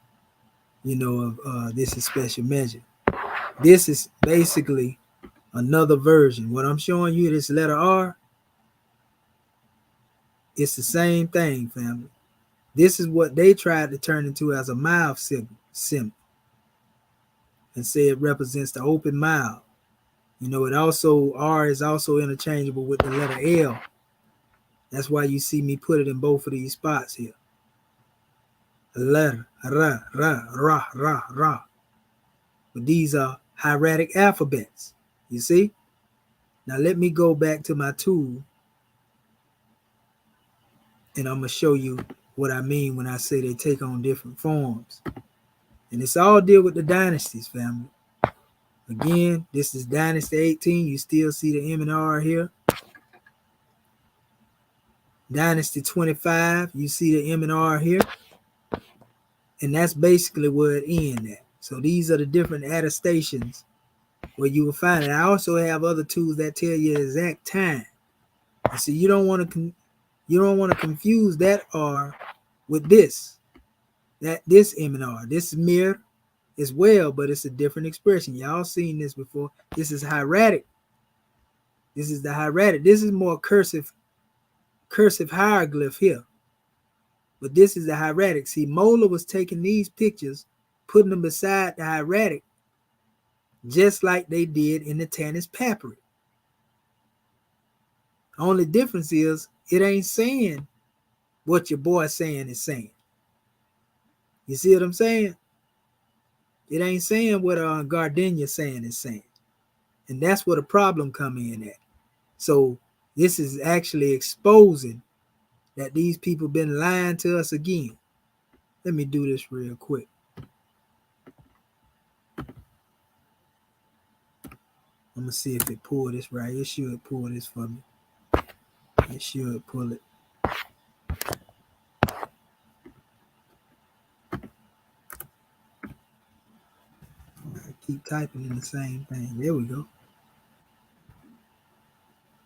you know, of this is special measure. This is basically another version. What I'm showing you, this letter R, it's the same thing, family. This is what they tried to turn into as a mouth symbol and say it represents the open mouth. You know, it also, R is also interchangeable with the letter L. That's why you see me put it in both of these spots here. Letter, ra, ra, ra, ra, ra. But these are hieratic alphabets, you see? Now let me go back to my tool and I'm going to show you what I mean when I say they take on different forms. And it's all deal with the dynasties, family. Again, this is Dynasty 18. You still see the M and R here. Dynasty 25, you see the M and R here. And that's basically where it ends at. So these are the different attestations where you will find it. I also have other tools that tell you the exact time. And so you don't want to confuse that R with this. This M and R. This is mirror as well, but it's a different expression. Y'all seen this before. This is hieratic, This is the hieratic. This is more cursive hieroglyph here. But this is the hieratic. See, Moeller was taking these pictures, putting them beside the hieratic, just like they did in the Tanis papyri. Only difference is it ain't saying what your boy saying is saying. You see what I'm saying? It ain't saying what Gardenia saying is saying. And that's where the problem come in at. So this is actually exposing that these people been lying to us again. Let me do this real quick. I'm gonna see if it pulled this right. It should pull this for me. It should pull it. I keep typing in the same thing. There we go.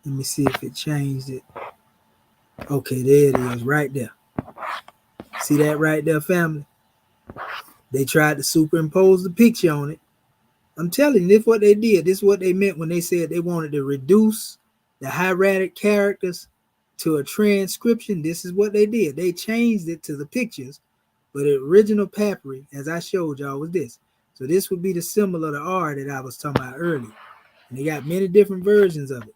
Let me see if it changed it. Okay, there it is, right there. See that right there, family? They tried to superimpose the picture on it. I'm telling you, this is what they did. This is what they meant when they said they wanted to reduce the hieratic characters to a transcription. This is what they did. They changed it to the pictures, but the original papyri, as I showed y'all, was this. So this would be the symbol of the R that I was talking about earlier. And they got many different versions of it.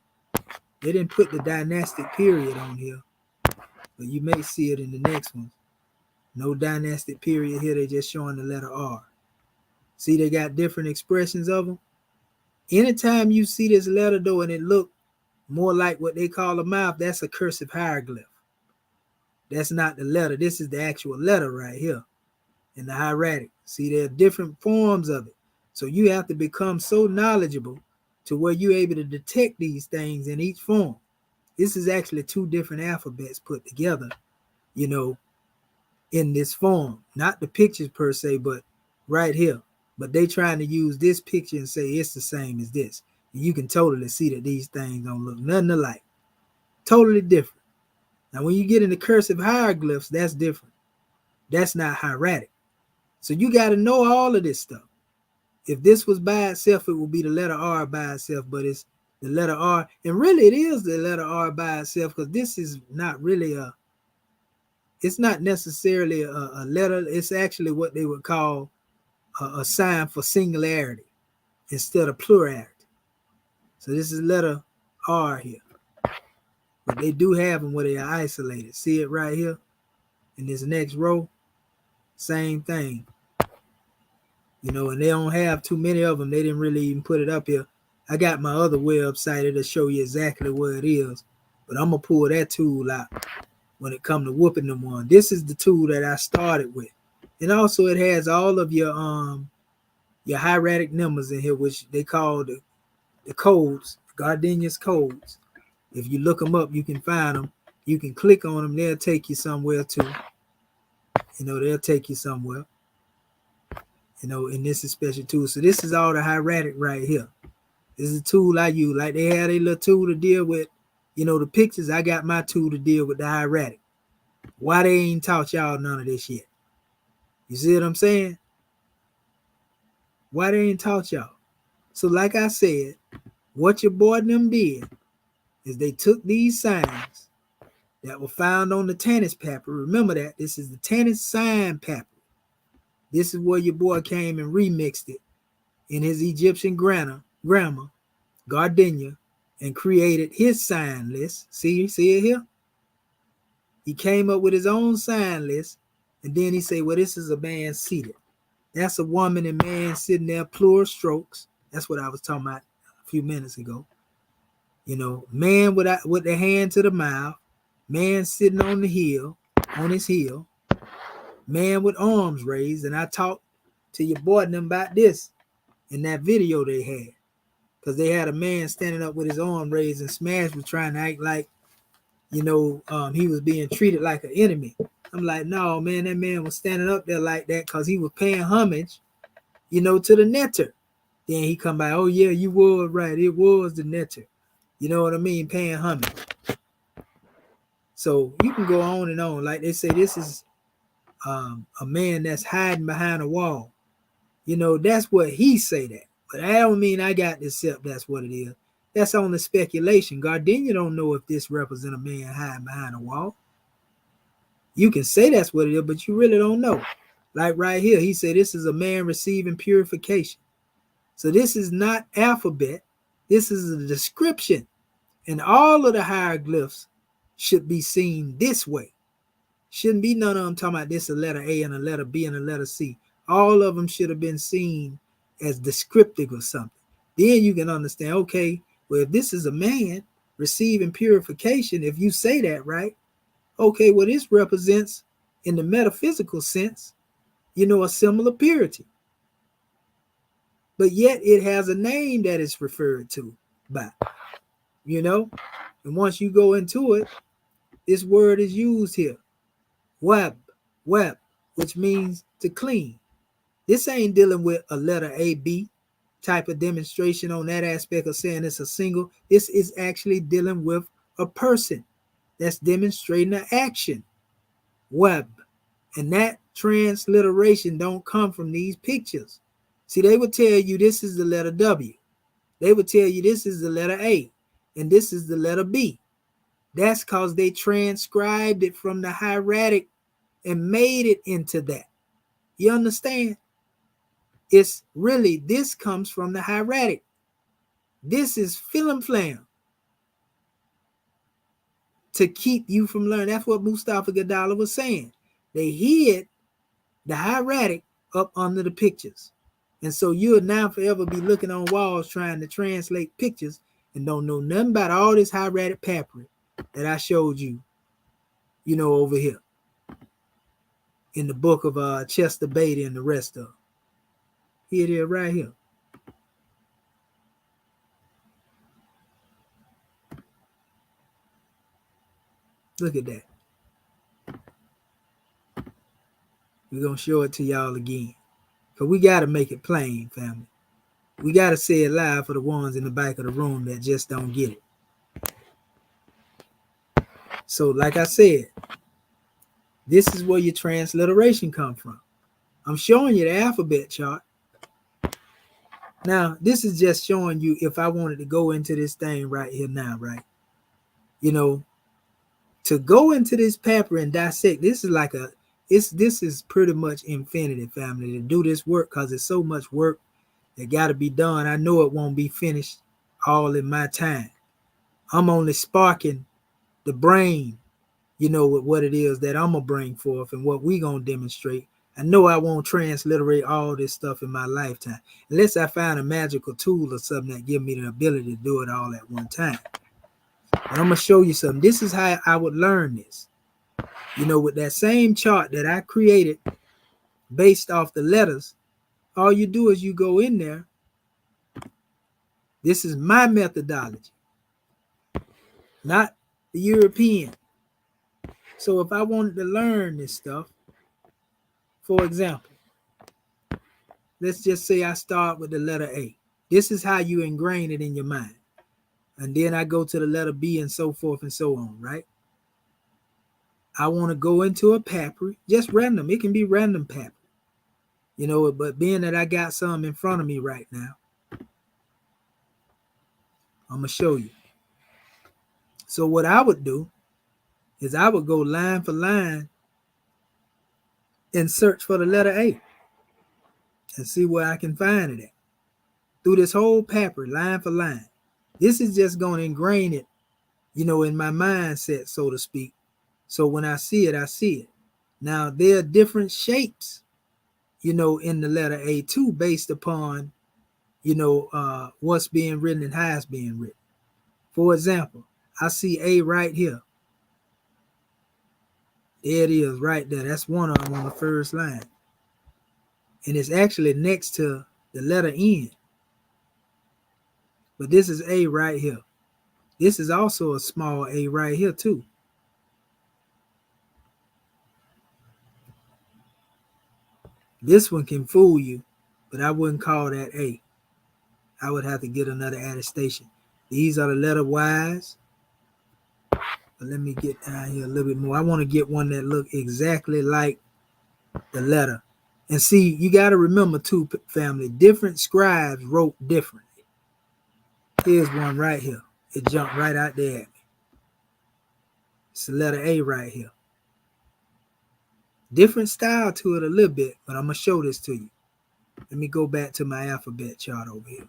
They didn't put the dynastic period on here, but you may see it in the next one. No dynastic period here. They just showing the letter R. See, they got different expressions of them. Anytime you see this letter though, and it look more like what they call a mouth, that's a cursive hieroglyph. That's not the letter. This is the actual letter right here in the hieratic. See, there are different forms of it. So you have to become so knowledgeable to where you're able to detect these things in each form. This is actually two different alphabets put together, you know, in this form. Not the pictures per se, but right here. But they trying to use this picture and say it's the same as this. And you can totally see that these things don't look nothing alike. Totally different. Now, when you get into cursive hieroglyphs, that's different. That's not hieratic. So you got to know all of this stuff. If this was by itself, it would be the letter R by itself, but it's the letter R. And really, it is the letter R by itself, because this is not really it's not necessarily a letter. It's actually what they would call a sign for singularity instead of plurality. So this is letter R here. But they do have them where they are isolated. See it right here in this next row? Same thing. You know, and they don't have too many of them. They didn't really even put it up here. I got my other website. It'll show you exactly where it is. But I'm going to pull that tool out when it comes to whooping them on. This is the tool that I started with. And also it has all of your hieratic numbers in here, which they call the codes, Gardenia's codes. If you look them up, you can find them. You can click on them. They'll take you somewhere too. You know, they'll take you somewhere. You know, and this is special tool. So this is all the hieratic right here. This is a tool I use. Like they had a little tool to deal with, you know, the pictures. I got my tool to deal with the hieratic. Why they ain't taught y'all none of this yet? You see what I'm saying? Why they ain't taught y'all? So like I said, what your boy and them did is they took these signs that were found on the Tanis papyri. Remember that. This is the Tanis sign papyri. This is where your boy came and remixed it in his Egyptian grammar, Gardenia, and created his sign list. See it here? He came up with his own sign list, and then he said, well, this is a man seated. That's a woman and man sitting there, plural strokes. That's what I was talking about a few minutes ago. You know, man with the hand to the mouth, man sitting on his heel, man with arms raised. And I talked to your boy and them about this in that video they had, because they had a man standing up with his arm raised, and Smash was trying to act like, you know, he was being treated like an enemy. I'm like, no, man, that man was standing up there like that because he was paying homage, you know, to the netter. Then he come by, oh yeah, you was right. It was the netter. You know what I mean? Paying homage. So you can go on and on. Like they say, this is a man that's hiding behind a wall. You know, that's what he say that. But I don't mean I got to accept that's what it is. That's only speculation. Gardenia don't know if this represents a man hiding behind a wall. You can say that's what it is, but you really don't know. Like right here, he said this is a man receiving purification. So this is not alphabet. This is a description. And all of the hieroglyphs should be seen this way. Shouldn't be none of them talking about this a letter A and a letter B and a letter C. All of them should have been seen as descriptive of something. Then you can understand, okay, well, if this is a man receiving purification, if you say that, right? Okay, well, this represents, in the metaphysical sense, a similar purity. But yet it has a name that it's referred to by, and once you go into it, this word is used here, web, which means to clean. This ain't dealing with a letter A, B type of demonstration on that aspect of saying it's a single. This is actually dealing with a person that's demonstrating an action, web. And that transliteration don't come from these pictures. See, they would tell you this is the letter W. They would tell you this is the letter A, and this is the letter B. That's because they transcribed it from the hieratic and made it into that. You understand? It's really, this comes from the hieratic. This is flim-flam to keep you from learning. That's what Mustafa Gadala was saying. They hid the hieratic up under the pictures. And so you'll now forever be looking on walls trying to translate pictures and don't know nothing about all this hieratic papyri that I showed you, over here in the book of Chester Beatty and the rest of them. Here it is right here. Look at that. We're going to show it to y'all again. Because we got to make it plain, family. We got to say it live for the ones in the back of the room that just don't get it. So, like I said, this is where your transliteration come from. I'm showing you the alphabet chart. Now, this is just showing you if I wanted to go into this thing right here now, right? To go into this paper and dissect, this is pretty much infinity, family, to do this work, because it's so much work that got to be done. I know it won't be finished all in my time. I'm only sparking the brain, with what it is that I'm going to bring forth and what we going to demonstrate. I know I won't transliterate all this stuff in my lifetime, unless I find a magical tool or something that give me the ability to do it all at one time. But I'm going to show you something. This is how I would learn this. With that same chart that I created based off the letters, all you do is you go in there. This is my methodology, not the European. So if I wanted to learn this stuff, for example, let's just say I start with the letter A. This is how you ingrain it in your mind. And then I go to the letter B and so forth and so on, right? I want to go into a papyri, just random. It can be random papyri, but being that I got some in front of me right now, I'm going to show you. So what I would do is I would go line for line and search for the letter A and see where I can find it at. Through this whole papyri, line for line. This is just going to ingrain it, in my mindset, so to speak. So when I see it, I see it. Now, there are different shapes, in the letter A too, based upon, what's being written and how it's being written. For example, I see A right here. There it is right there. That's one of them on the first line. And it's actually next to the letter N. But this is A right here. This is also a small A right here too. This one can fool you, but I wouldn't call that A. I would have to get another attestation. These are the letter Y's. But let me get down here a little bit more. I want to get one that look exactly like the letter. And see, you got to remember too, family, different scribes wrote differently. Here's one right here. It jumped right out there at me. It's the letter A right here. Different style to it a little bit, but I'm going to show this to you. Let me go back to my alphabet chart over here.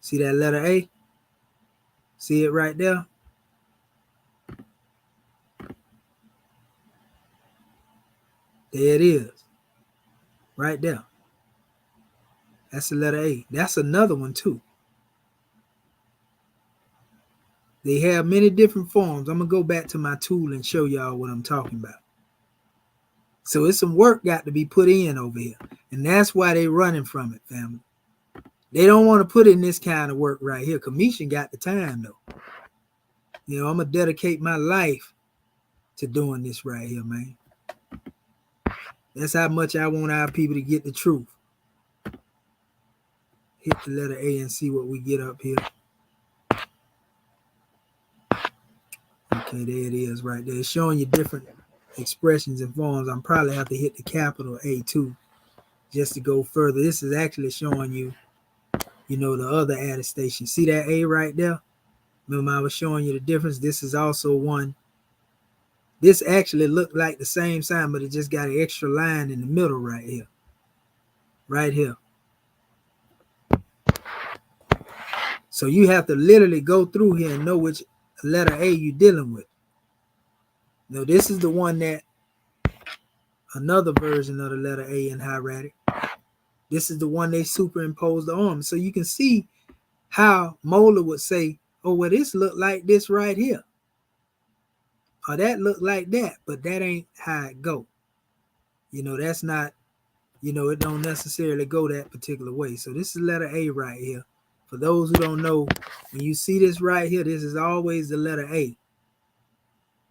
See that letter A? See it right there? There it is. Right there. That's the letter A. That's another one too. They have many different forms. I'm going to go back to my tool and show y'all what I'm talking about. So it's some work got to be put in over here. And that's why they running from it, family. They don't want to put in this kind of work right here. Commission got the time, though. You know, I'm going to dedicate my life to doing this right here, man. That's how much I want our people to get the truth. Hit the letter A and see what we get up here. Okay, there it is right there. It's showing you different expressions and forms. I'm probably have to hit the capital A too, just to go further. This is actually showing you, you know, the other attestation. See that A right there? Remember I was showing you the difference? This is also one. This actually looked like the same sign, but it just got an extra line in the middle right here. Right here. So you have to literally go through here and know which letter A you're dealing with. Now this is the one that another version of the letter A in hieratic. This is the one they superimposed on. So you can see how Moeller would say, oh, well, this look like this right here. Or that look like that, but that ain't how it go. You know, that's not, you know, it don't necessarily go that particular way. So this is letter A right here. For those who don't know, when you see this right here, this is always the letter A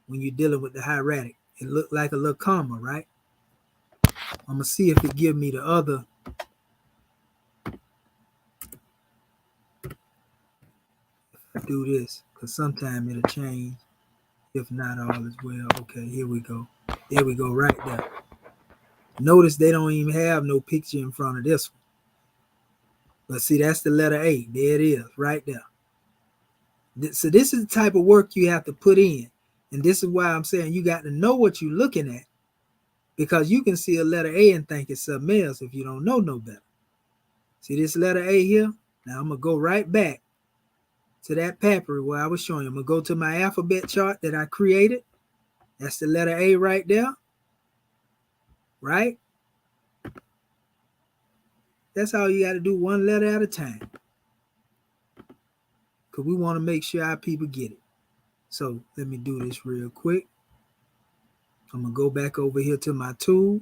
when you're dealing with the hieratic. It looked like a little comma, right? I'm going to see if it give me the other. Do this, because sometime it'll change. If not, all is well. Okay, here we go. There we go, right there. Notice they don't even have no picture in front of this one. But see, that's the letter A. There it is, right there. So this is the type of work you have to put in. And this is why I'm saying you got to know what you're looking at. Because you can see a letter A and think it's something else if you don't know no better. See this letter A here? Now I'm going to go right back to that paper where I was showing you. I'm going to go to my alphabet chart that I created. That's the letter A right there. Right? That's all you got to do, one letter at a time. Because we want to make sure our people get it. So let me do this real quick. I'm going to go back over here to my tool.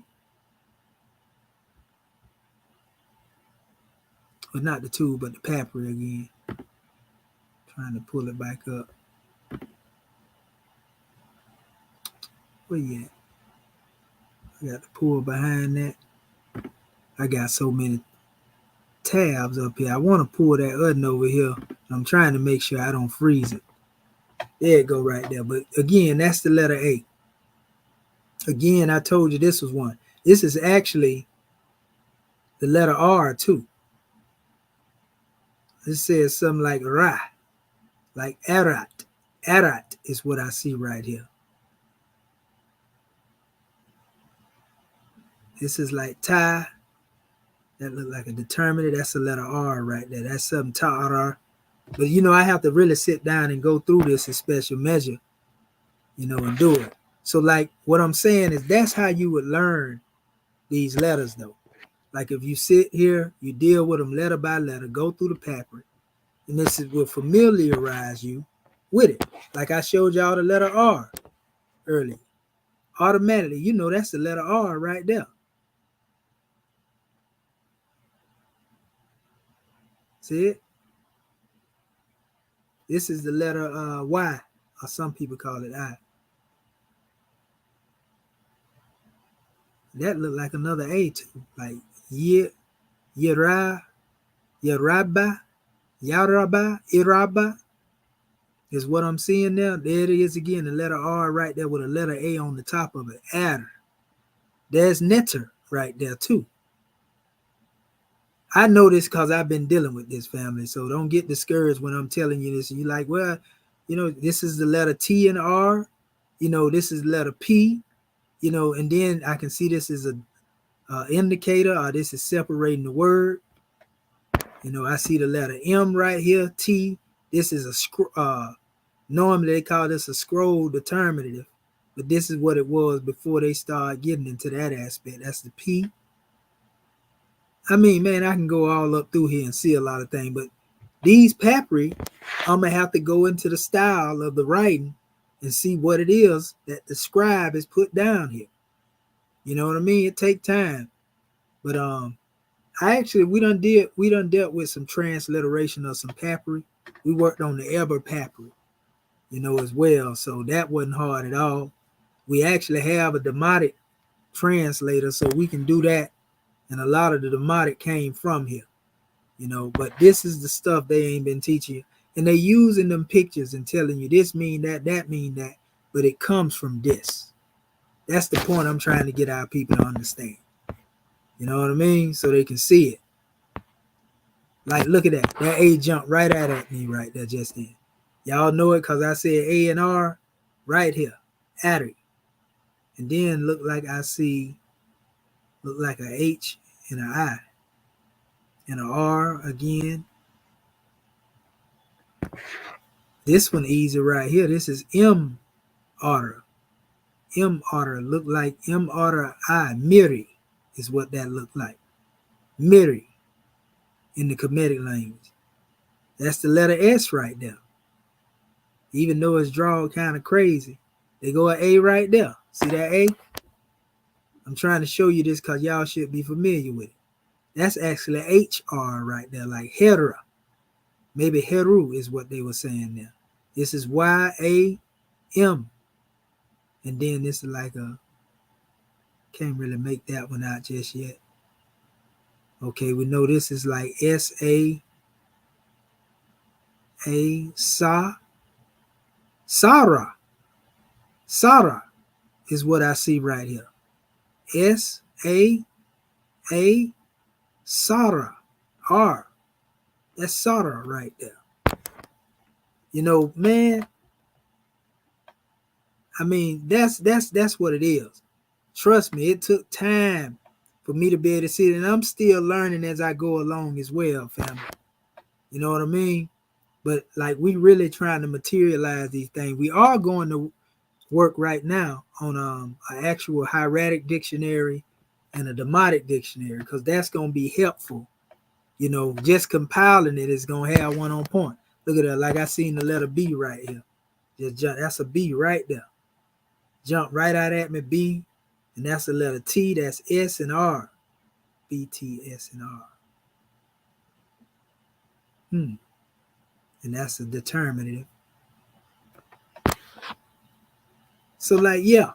Well, not the tool, but the paper again. Trying to pull it back up. Where you at? I got to pull behind that. I got so many tabs up here. I want to pull that button over here. I'm trying to make sure I don't freeze it. There it go right there. But again, that's the letter A. Again, I told you this was one. This is actually the letter R too. This says something like Ra, like Arat. Arat is what I see right here. This is like Ta. That look like a determinant. That's the letter R right there. That's something Ta-R. But you know, I have to really sit down and go through this in special measure, you know, and do it. So like what I'm saying is that's how you would learn these letters though. Like if you sit here, you deal with them letter by letter, go through the paper, and this will familiarize you with it. Like I showed y'all the letter R earlier. Automatically, you know that's the letter R right there. See it? This is the letter Y, or some people call it I. That look like another A too, like Yeraba, Iraba is what I'm seeing there. There it is again, the letter R right there with a letter A on the top of it. Adder. There's Netter right there too. I know this because I've been dealing with this, family. So don't get discouraged when I'm telling you this. And you're like, well, this is the letter T and R. This is letter P. And then I can see this is a indicator, or this is separating the word. I see the letter M right here, T. This is normally they call this a scroll determinative, but this is what it was before they started getting into that aspect. That's the P. I mean, man, I can go all up through here and see a lot of things, but these papyri, I'm going to have to go into the style of the writing and see what it is that the scribe has put down here. You know what I mean? It take time. But we done dealt with some transliteration of some papyri. We worked on the Eber papyri, as well. So that wasn't hard at all. We actually have a Demotic translator, so we can do that. And a lot of the Demotic came from here, but this is the stuff they ain't been teaching you. And they using them pictures and telling you this mean that, that mean that, but it comes from this. That's the point I'm trying to get our people to understand. You know what I mean? So they can see it. Like, look at that. That A jumped right out at me right there just then. Y'all know it because I said A and R right here. At it. And then look like I see, look like a H and an I. And an R again. This one easy right here. This is M order. M order look like M order I. Miri is what that looked like. Miri in the Kemetic language. That's the letter S right there. Even though it's drawn kind of crazy, they go an A right there. See that A? I'm trying to show you this because y'all should be familiar with it. That's actually HR right there, like Hera. Maybe Heru is what they were saying there. This is YAM. And then this is like can't really make that one out just yet. Okay, we know this is like SAA. Sarah. Sarah is what I see right here. SAA. Sarah. R. That's Sarah right there. Man. I mean, that's what it is. Trust me, it took time for me to be able to see it, and I'm still learning as I go along as well, family. You know what I mean? But like, we really trying to materialize these things. We are going to work right now on an actual hieratic dictionary and a demotic dictionary, because that's going to be helpful. Just compiling it is going to have one on point. Look at that. Like I seen the letter B right here. Just jump. That's a B right there. Jump right out at me, B. And that's the letter T. That's S and R. B, T, S, and R. And that's a determinative. So, like, yeah.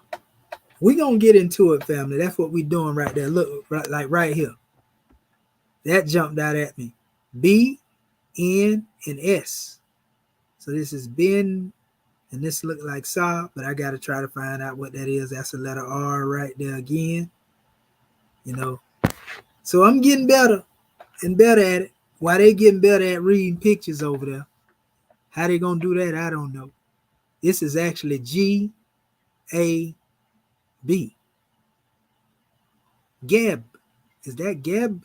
We're going to get into it, family. That's what we're doing right there. Look, right here. That jumped out at me. B, N, and S. So this is Ben, and this look like Sa, but I got to try to find out what that is. That's the letter R right there again. So I'm getting better and better at it. Why they getting better at reading pictures over there? How they going to do that, I don't know. This is actually G-A-B. Geb. Is that Geb?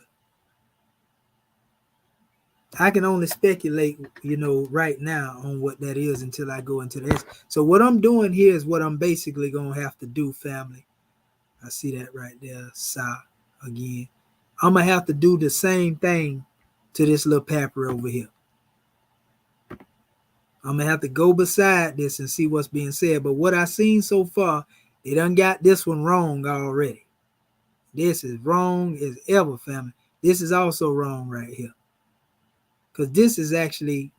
I can only speculate, right now on what that is until I go into this. So what I'm doing here is what I'm basically going to have to do, family. I see that right there, Sa, again. I'm going to have to do the same thing to this little papyri over here. I'm going to have to go beside this and see what's being said. But what I've seen so far, they done got this one wrong already. This is wrong as ever, family. This is also wrong right here. Because this is actually,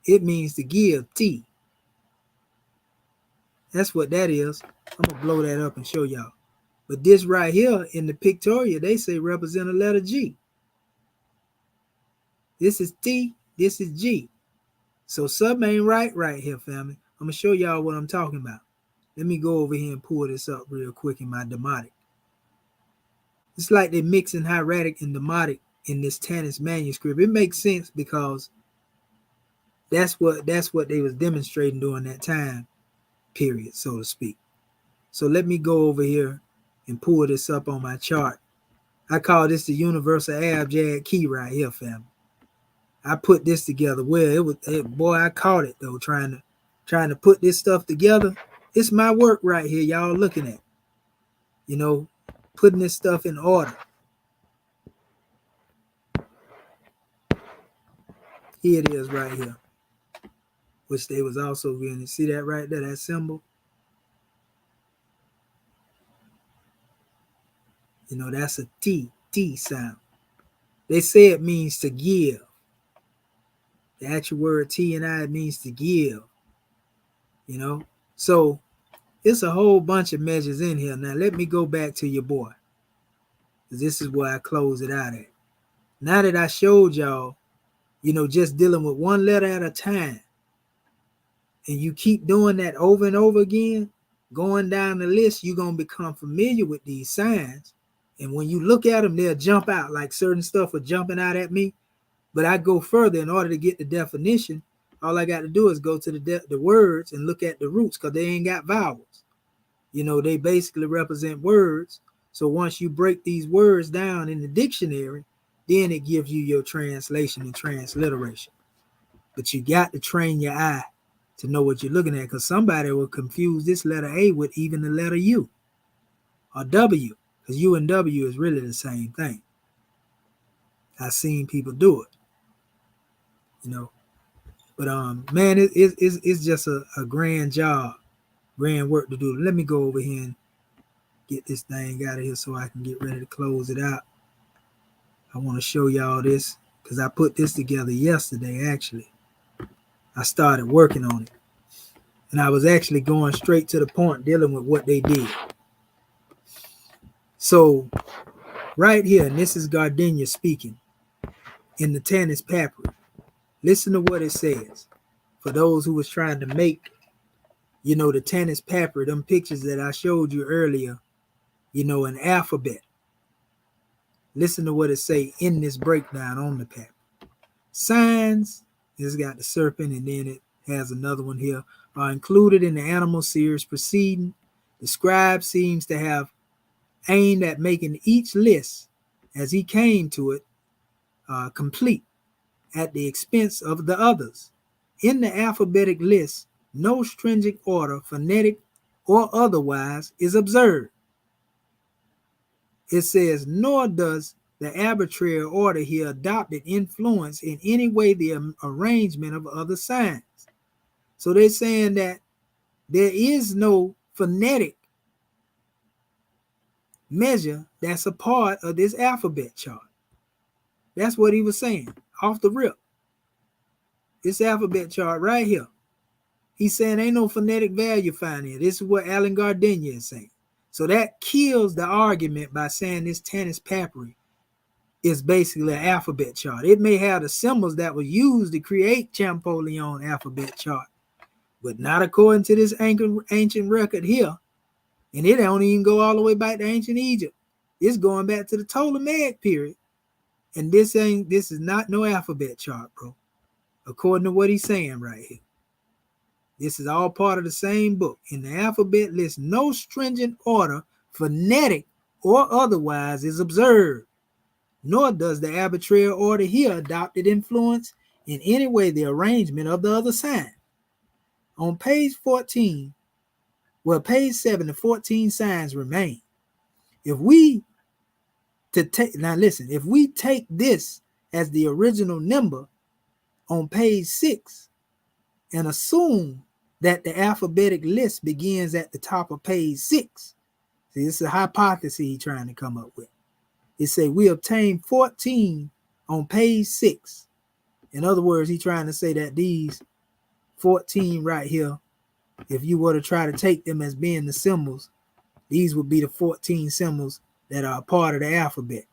it means to give, T. That's what that is. I'm going to blow that up and show y'all. But this right here in the pictorial, they say represent a letter G. This is T, this is G. So something ain't right here, family. I'm going to show y'all what I'm talking about. Let me go over here and pull this up real quick in my demotic. It's like they're mixing hieratic and demotic in this Tannis manuscript. It makes sense because that's what they was demonstrating during that time period, so to speak. So let me go over here and pull this up on my chart. I call this the universal abjad key right here, family. I put this together. Well, boy, I caught it though, trying to put this stuff together. It's my work right here, y'all looking at. You know, putting this stuff in order. Here it is right here, which they was also getting. See that right there, that symbol? You know, that's a T sound. They say it means to give. The actual word T and I means to give. You know, so it's a whole bunch of measures in here. Now let me go back to your boy. This is where I close it out at. Now that I showed y'all, you know, just dealing with one letter at a time, and you keep doing that over and over again, going down the list, you're going to become familiar with these signs. And when you look at them, they'll jump out, like certain stuff are jumping out at me. But I go further. In order to get the definition, all I got to do is go to the words and look at the roots, because they ain't got vowels. You know, they basically represent words. So once you break these words down in the dictionary, then it gives you your translation and transliteration. But you got to train your eye to know what you're looking at, because somebody will confuse this letter A with even the letter U or W, because U and W is really the same thing. I've seen people do it, you know. But man, it's just a grand job, grand work to do. Let me go over here and get this thing out of here so I can get ready to close it out. I want to show y'all this because I put this together yesterday, actually. I started working on it. And I was actually going straight to the point, dealing with what they did. So right here, and this is Gardenia speaking in the Tannis Papyrus. Listen to what it says. For those who was trying to make, you know, the Tannis Papyrus, them pictures that I showed you earlier, you know, an alphabet. Listen to what it say in this breakdown on the papyrus. Signs, it's got the serpent, and then it has another one here, are included in the animal series preceding. The scribe seems to have aimed at making each list, as he came to it, complete at the expense of the others. In the alphabetic list, no stringent order, phonetic or otherwise, is observed. It says, nor does the arbitrary order here adopted influence in any way the arrangement of other signs. So they're saying that there is no phonetic measure that's a part of this alphabet chart. That's what he was saying off the rip. This alphabet chart right here. He's saying ain't no phonetic value found here. This is what Alan Gardenia is saying. So that kills the argument by saying this Tannis Papyrus is basically an alphabet chart. It may have the symbols that were used to create Champollion alphabet chart, but not according to this ancient record here. And it don't even go all the way back to ancient Egypt. It's going back to the Ptolemaic period. And this is not no alphabet chart, bro. According to what he's saying right here. This is all part of the same book. In the alphabet list, no stringent order, phonetic or otherwise, is observed, nor does the arbitrary order here adopted influence in any way the arrangement of the other sign. On page 14, well, page 7, the 14 signs remain. If we take this as the original number on page 6 and assume that the alphabetic list begins at the top of page 6. See, this is a hypothesis he's trying to come up with. It say we obtain 14 on page 6. In other words, he's trying to say that these 14 right here, if you were to try to take them as being the symbols, these would be the 14 symbols that are a part of the alphabet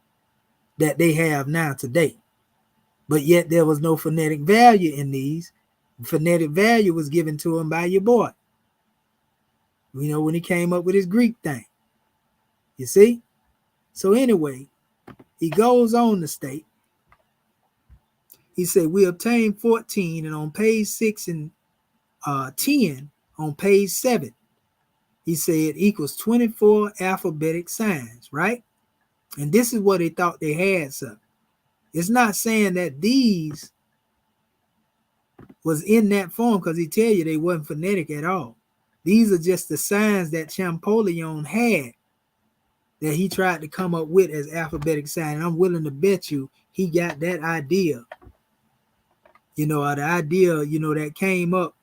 that they have now today. But yet there was no phonetic value in these. Phonetic value was given to him by your boy. You know, when he came up with his Greek thing. You see? So anyway, he goes on to state, He said, we obtained 14, and on page 6 and 10, on page 7, he said equals 24 alphabetic signs, right? And this is what they thought they had, sir. It's not saying that these was in that form, because he tell you they wasn't phonetic at all. These are just the signs that Champollion had that he tried to come up with as alphabetic signs. And I'm willing to bet you he got that idea, the idea, that came up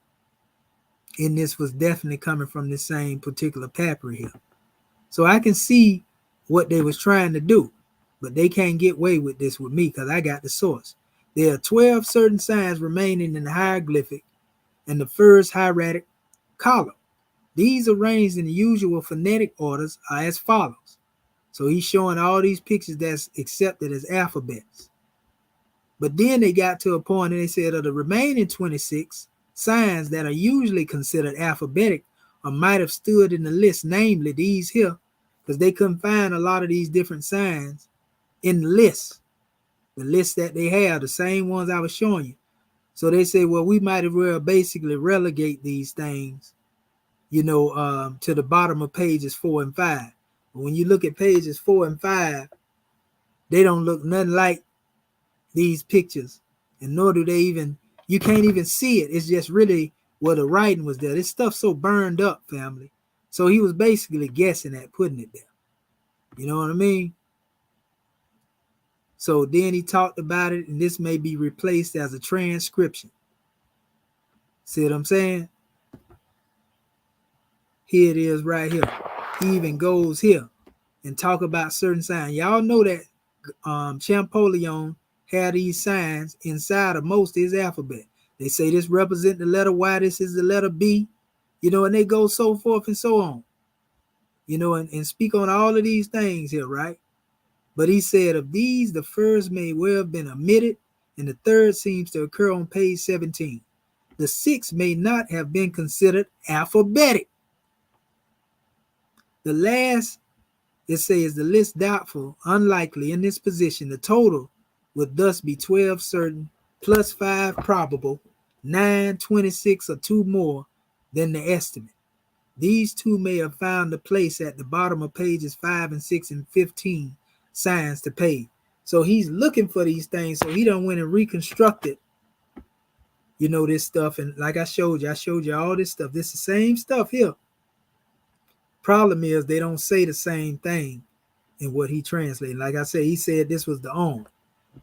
in this was definitely coming from the same particular papyrus here. So I can see what they was trying to do, but they can't get away with this with me because I got the source. There are 12 certain signs remaining in the hieroglyphic and the first hieratic column. These arranged in the usual phonetic orders are as follows. So he's showing all these pictures that's accepted as alphabets. But then they got to a point and they said of the remaining 26 signs that are usually considered alphabetic or might have stood in the list, namely these here, because they couldn't find a lot of these different signs in the list that they have, the same ones I was showing you. So they say, well, we might as well basically relegate these things, to the bottom of pages 4 and 5. But when you look at pages 4 and 5, they don't look nothing like these pictures, and nor do they even, you can't even see it. It's just really where the writing was there. This stuff's so burned up, family. So he was basically guessing at putting it there. You know what I mean? So then he talked about it, and this may be replaced as a transcription. See what I'm saying? Here it is right here. He even goes here and talk about certain signs. Y'all know that Champollion had these signs inside of most of his alphabet. They say this represents the letter Y, this is the letter B, and they go so forth and so on, and speak on all of these things here, right? But he said of these, the first may well have been omitted, and the third seems to occur on page 17. The sixth may not have been considered alphabetic. The last, it says, the list doubtful, unlikely in this position. The total would thus be 12 certain, plus 5 probable, 9, 26, or 2 more than the estimate. These two may have found a place at the bottom of pages 5 and 6 and 15 signs to pay. So he's looking for these things. So he done went and reconstructed, this stuff. And like I showed you all this stuff. This is the same stuff here. Problem is they don't say the same thing in what he translated. Like I said, he said this was the arm,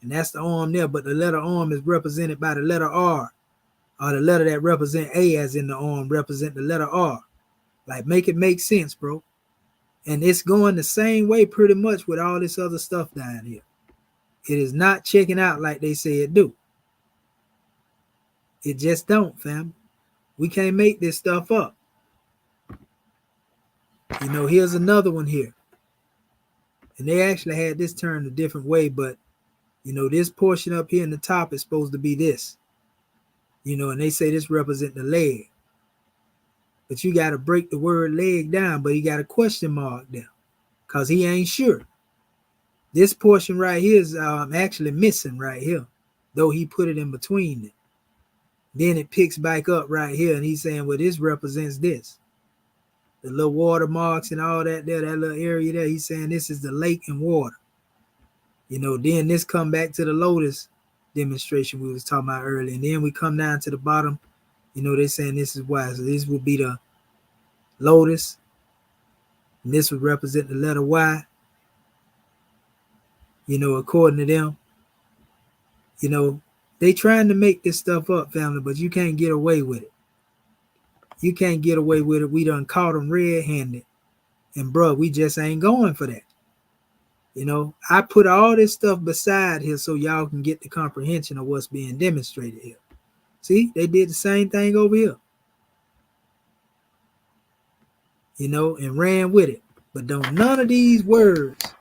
and that's the arm there, but the letter arm is represented by the letter R, or the letter that represent A as in the arm represent the letter R. Like, make it make sense, bro. And it's going the same way pretty much with all this other stuff down here. It is not checking out like they say it do. It just don't, fam. We can't make this stuff up. Here's another one here. And they actually had this turned a different way, but, this portion up here in the top is supposed to be this. And they say this represents the leg. But you got to break the word leg down, but he got a question mark there because he ain't sure. This portion right here is actually missing right here, though he put it in between it. Then it picks back up right here, and he's saying, well, this represents this. The little watermarks and all that there, that little area there, he's saying this is the lake and water. Then this come back to the lotus demonstration we was talking about earlier. And then we come down to the bottom, they're saying this is why. So this would be the lotus. And this would represent the letter Y. According to them. They trying to make this stuff up, family, but you can't get away with it. You can't get away with it. We done caught them red-handed. And bro, we just ain't going for that. I put all this stuff beside here so y'all can get the comprehension of what's being demonstrated here. See, they did the same thing over here. And ran with it. But don't none of these words,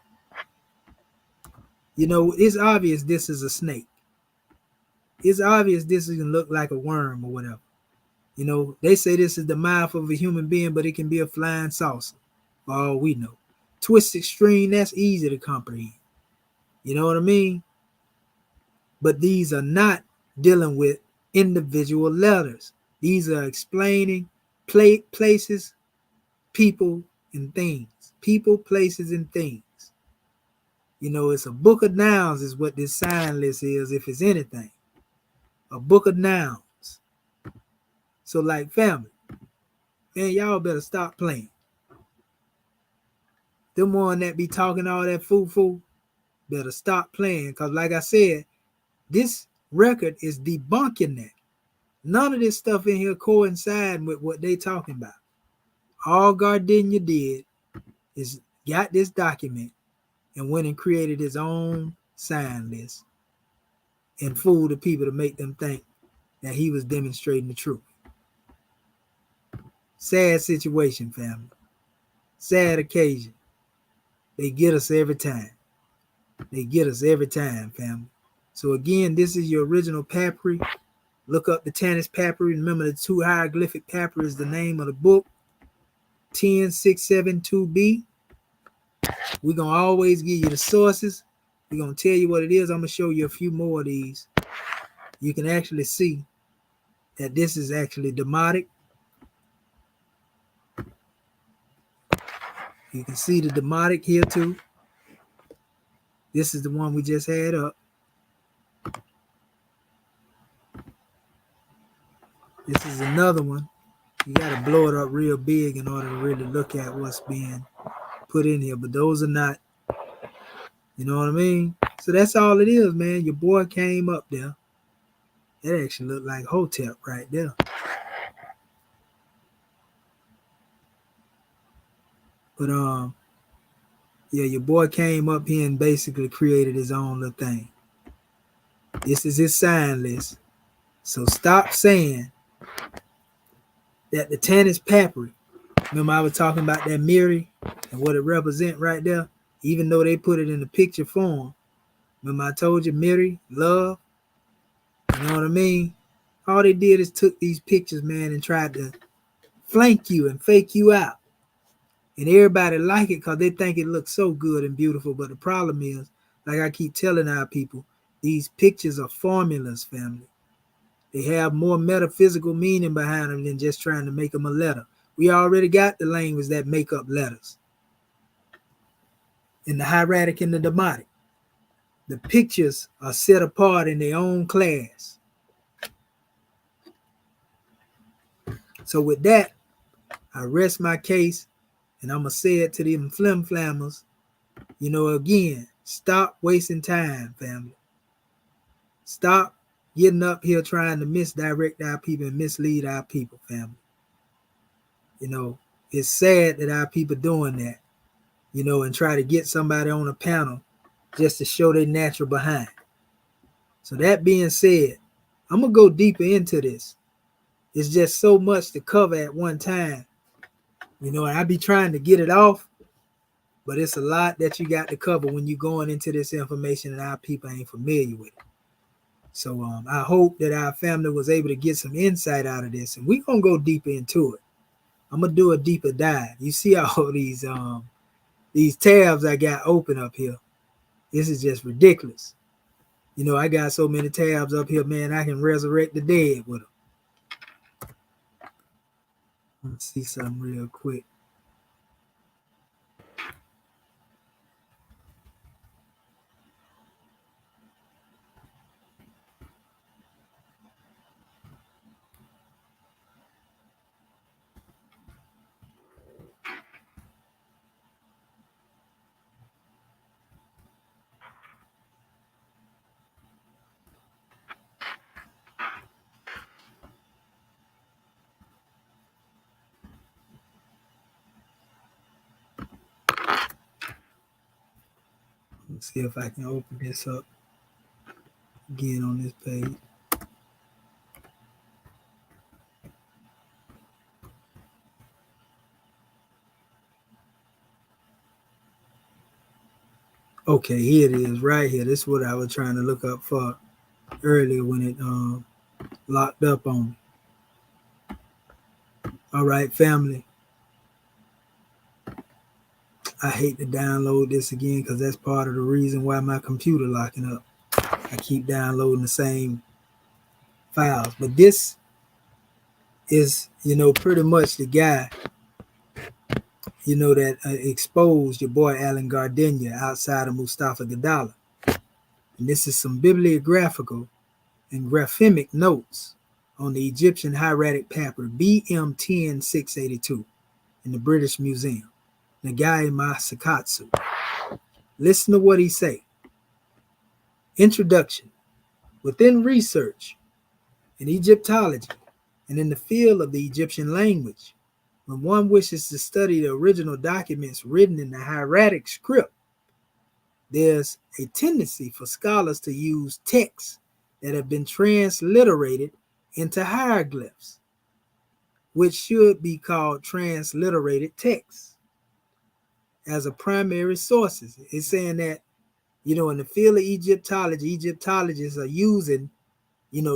it's obvious this is a snake. It's obvious this is gonna look like a worm or whatever. They say this is the mouth of a human being, but it can be a flying saucer, for all we know. Twisted string, that's easy to comprehend. You know what I mean? but these are not dealing with individual letters. These are explaining places, people, and things. People, places, and things. You know, it's a book of nouns is what this sign list is, if it's anything. A book of nouns. So like family, man, y'all better stop playing. Them one that be talking all that foo-foo, better stop playing. Because like I said, this record is debunking that. None of this stuff in here coincide with what they talking about. All Gardenia did is got this document and went and created his own sign list and fooled the people to make them think that he was demonstrating the truth. Sad situation, family. Sad occasion. They get us every time. They get us every time, family. So again, this is your original papyri. Look up the Tanis papyri. Remember, the 2 hieroglyphic papyri is the name of the book. 10672B. We're going to always give you the sources. We're going to tell you what it is. I'm going to show you a few more of these. You can actually see that this is actually demotic. You can see the demotic here too. This is the one we just had up. This is another one. You got to blow it up real big in order to really look at what's being put in here. But those are not, you know what I mean? So that's all it is, man. Your boy came up there. That actually looked like Hotep right there. But yeah, your boy came up here and basically created his own little thing. This is his sign list. So stop saying that the Tanis papyri, remember I was talking about that Miri and what it represents right there, even though they put it in the picture form. Remember I told you Miri, love, you know what I mean? All they did is took these pictures, man, and tried to flank you and fake you out. And everybody like it because they think it looks so good and beautiful. But the problem is, like I keep telling our people, these pictures are formulas, family. They have more metaphysical meaning behind them than just trying to make them a letter. We already got the language that make up letters. In the hieratic and the demotic. The pictures are set apart in their own class. So with that, I rest my case, and I'm going to say it to them flim-flammers. You know, again, stop wasting time, family. Stop getting up here trying to misdirect our people and mislead our people, family. You know, it's sad that our people doing that, you know, and try to get somebody on a panel just to show their natural behind. So that being said, I'm going to go deeper into this. It's just so much to cover at one time. You know, and I be trying to get it off, but it's a lot that you got to cover when you're going into this information and our people ain't familiar with it. So I hope that our family was able to get some insight out of this, and we're going to go deeper into it. I'm going to do a deeper dive. You see all these tabs I got open up here. This is just ridiculous. You know, I got so many tabs up here, man, I can resurrect the dead with them. Let's see something real quick. Let's see if I can open this up again on this page. Okay, here it is right here. This is what I was trying to look up for earlier when it locked up on me. All right, family. I hate to download this again because that's part of the reason why my computer locking up. I keep downloading the same files. But this is, pretty much the guy, that exposed your boy Alan Gardenia outside of Mustafa Gadala. And this is some bibliographical and graphemic notes on the Egyptian hieratic paper BM 10682 in the British Museum, Nagai Masakatsu. Listen to what he say. Introduction. Within research in Egyptology and in the field of the Egyptian language, when one wishes to study the original documents written in the hieratic script, there's a tendency for scholars to use texts that have been transliterated into hieroglyphs, which should be called transliterated texts, as a primary sources. It's saying that, in the field of Egyptology, Egyptologists are using,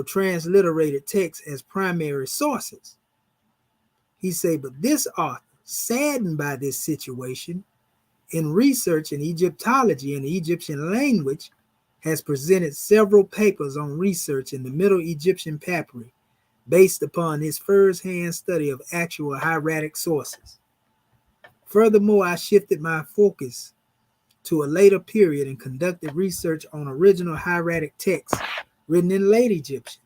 transliterated texts as primary sources. He say, but this author, saddened by this situation, in research in Egyptology and the Egyptian language, has presented several papers on research in the Middle Egyptian papyri based upon his first-hand study of actual hieratic sources. Furthermore, I shifted my focus to a later period and conducted research on original hieratic texts written in late Egyptian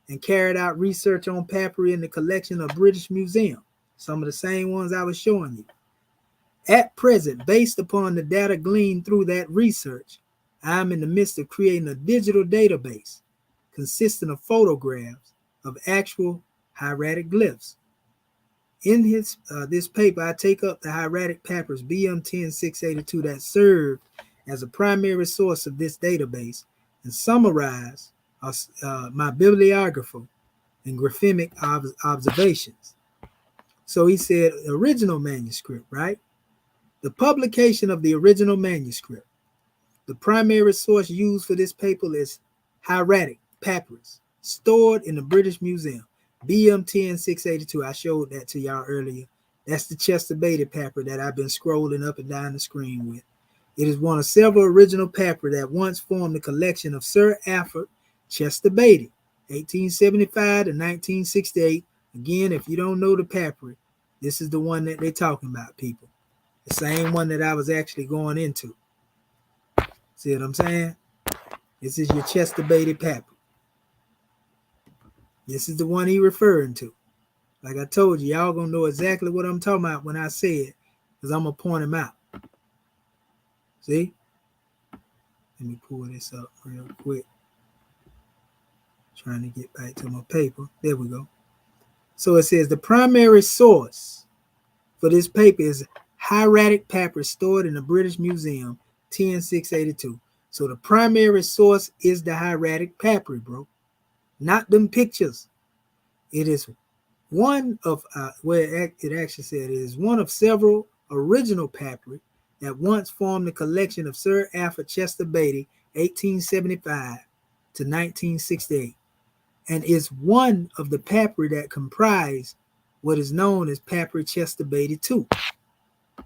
and carried out research on papyri in the collection of British Museum, some of the same ones I was showing you. At present, based upon the data gleaned through that research, I am in the midst of creating a digital database consisting of photographs of actual hieratic glyphs. In this paper, I take up the hieratic papyrus BM 10682 that served as a primary source of this database and summarize my bibliographical and graphemic observations. So he said, original manuscript, right? The publication of the original manuscript. The primary source used for this paper is hieratic papyrus, stored in the British Museum. BM 10682. I showed that to y'all earlier. That's the Chester Beatty papyr that I've been scrolling up and down the screen with. It is one of several original papyr that once formed the collection of Sir Alfred Chester Beatty, 1875 to 1968. Again, if you don't know the papyr, this is the one that they're talking about, people. The same one that I was actually going into. See what I'm saying? This is your Chester Beatty papyr. This is the one he referring to. Like I told you, y'all gonna know exactly what I'm talking about when I say it, because I'm gonna point him out. See? Let me pull this up real quick. Trying to get back to my paper. There we go. So it says the primary source for this paper is hieratic papyrus stored in the British Museum, 10682. So the primary source is the hieratic papyri, bro. Not them pictures. It is one of, it actually said it is one of several original papyri that once formed the collection of Sir Alfred Chester Beatty, 1875 to 1968, and is one of the papyri that comprise what is known as papyri Chester Beatty II.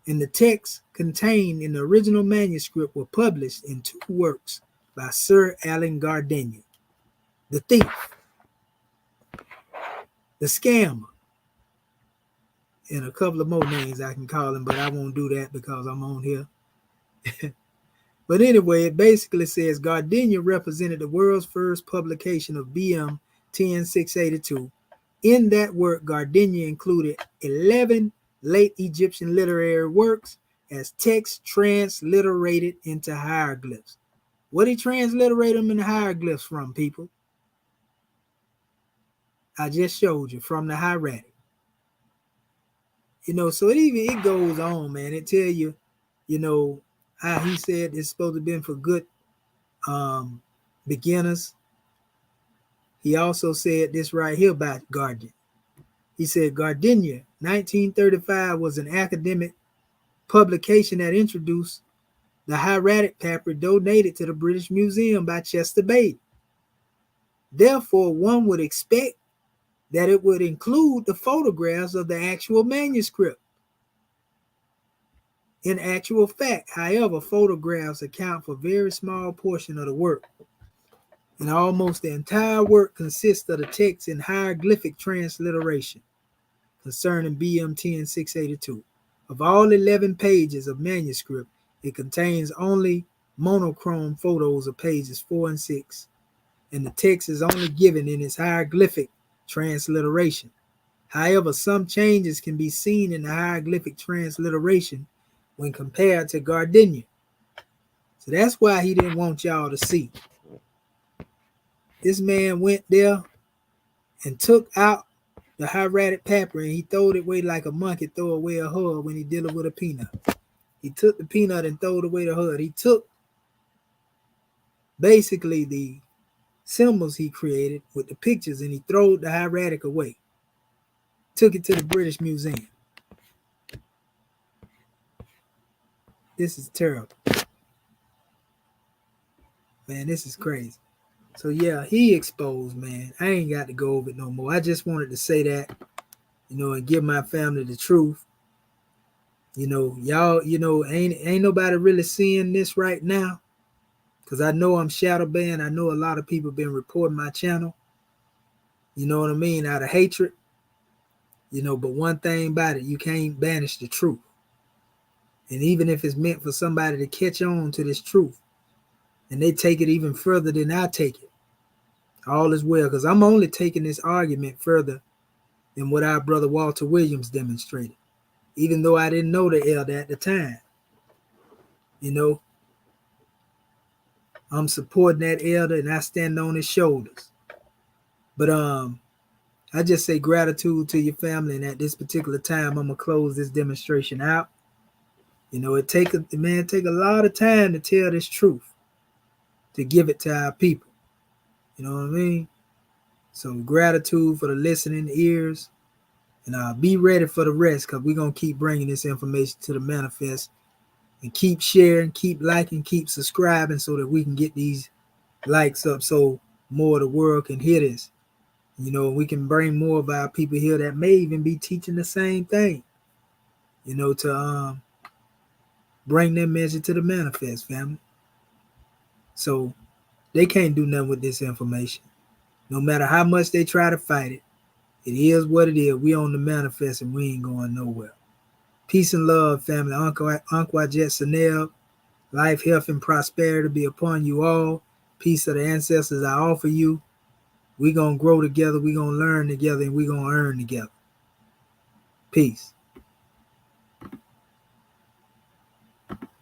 And the texts contained in the original manuscript were published in two works by Sir Alan Gardenia. The thief, the scammer, and a couple of more names I can call him, but I won't do that because I'm on here. But anyway, it basically says Gardenia represented the world's first publication of BM 10682. In that work, Gardenia included 11 late Egyptian literary works as text transliterated into hieroglyphs. What he transliterated them into hieroglyphs from, people? I just showed you, from the hieratic. So it goes on, man. It tell you, how he said it's supposed to be for good beginners. He also said this right here about Gardenia. He said Gardenia, 1935, was an academic publication that introduced the hieratic papyri donated to the British Museum by Chester Beatty. Therefore, one would expect that it would include the photographs of the actual manuscript. In actual fact, however, photographs account for a very small portion of the work. And almost the entire work consists of the text in hieroglyphic transliteration concerning BM 682. Of all 11 pages of manuscript, it contains only monochrome photos of pages 4 and 6, and the text is only given in its hieroglyphic transliteration. However, some changes can be seen in the hieroglyphic transliteration when compared to Gardenia. So that's why he didn't want y'all to see. This man went there and took out the hieratic paper and he throwed it away like a monkey throw away a hud when he dealing with a peanut. He took the peanut and throwed away the hud. He took basically the symbols he created with the pictures and he throwed the hieratic away. Took it to the British Museum. This is terrible. Man, this is crazy. So yeah, he exposed, man. I ain't got to go over it no more. I just wanted to say that, and give my family the truth. Y'all, ain't nobody really seeing this right now. Cause I know I'm shadow banned. I know a lot of people been reporting my channel. You know what I mean? Out of hatred. But one thing about it, you can't banish the truth. And even if it's meant for somebody to catch on to this truth, and they take it even further than I take it, all is well. Because I'm only taking this argument further than what our brother Walter Williams demonstrated. Even though I didn't know the elder at the time. I'm supporting that elder and I stand on his shoulders. But I just say gratitude to your family, and at this particular time, I'm gonna close this demonstration out. It take a lot of time to tell this truth, to give it to our people. You know what I mean? So gratitude for the listening ears, and be ready for the rest, because we're gonna keep bringing this information to the manifest, and keep sharing, keep liking, keep subscribing, so that we can get these likes up, so more of the world can hear this. We can bring more of our people here that may even be teaching the same thing, to bring their message to the manifest, family. So they can't do nothing with this information. No matter how much they try to fight it, it is what it is. We on the manifest and we ain't going nowhere. Peace and love, family. Uncle Jet Sanel, life, health, and prosperity be upon you all. Peace of the ancestors I offer you. We gonna grow together, we gonna learn together, and we gonna earn together. Peace.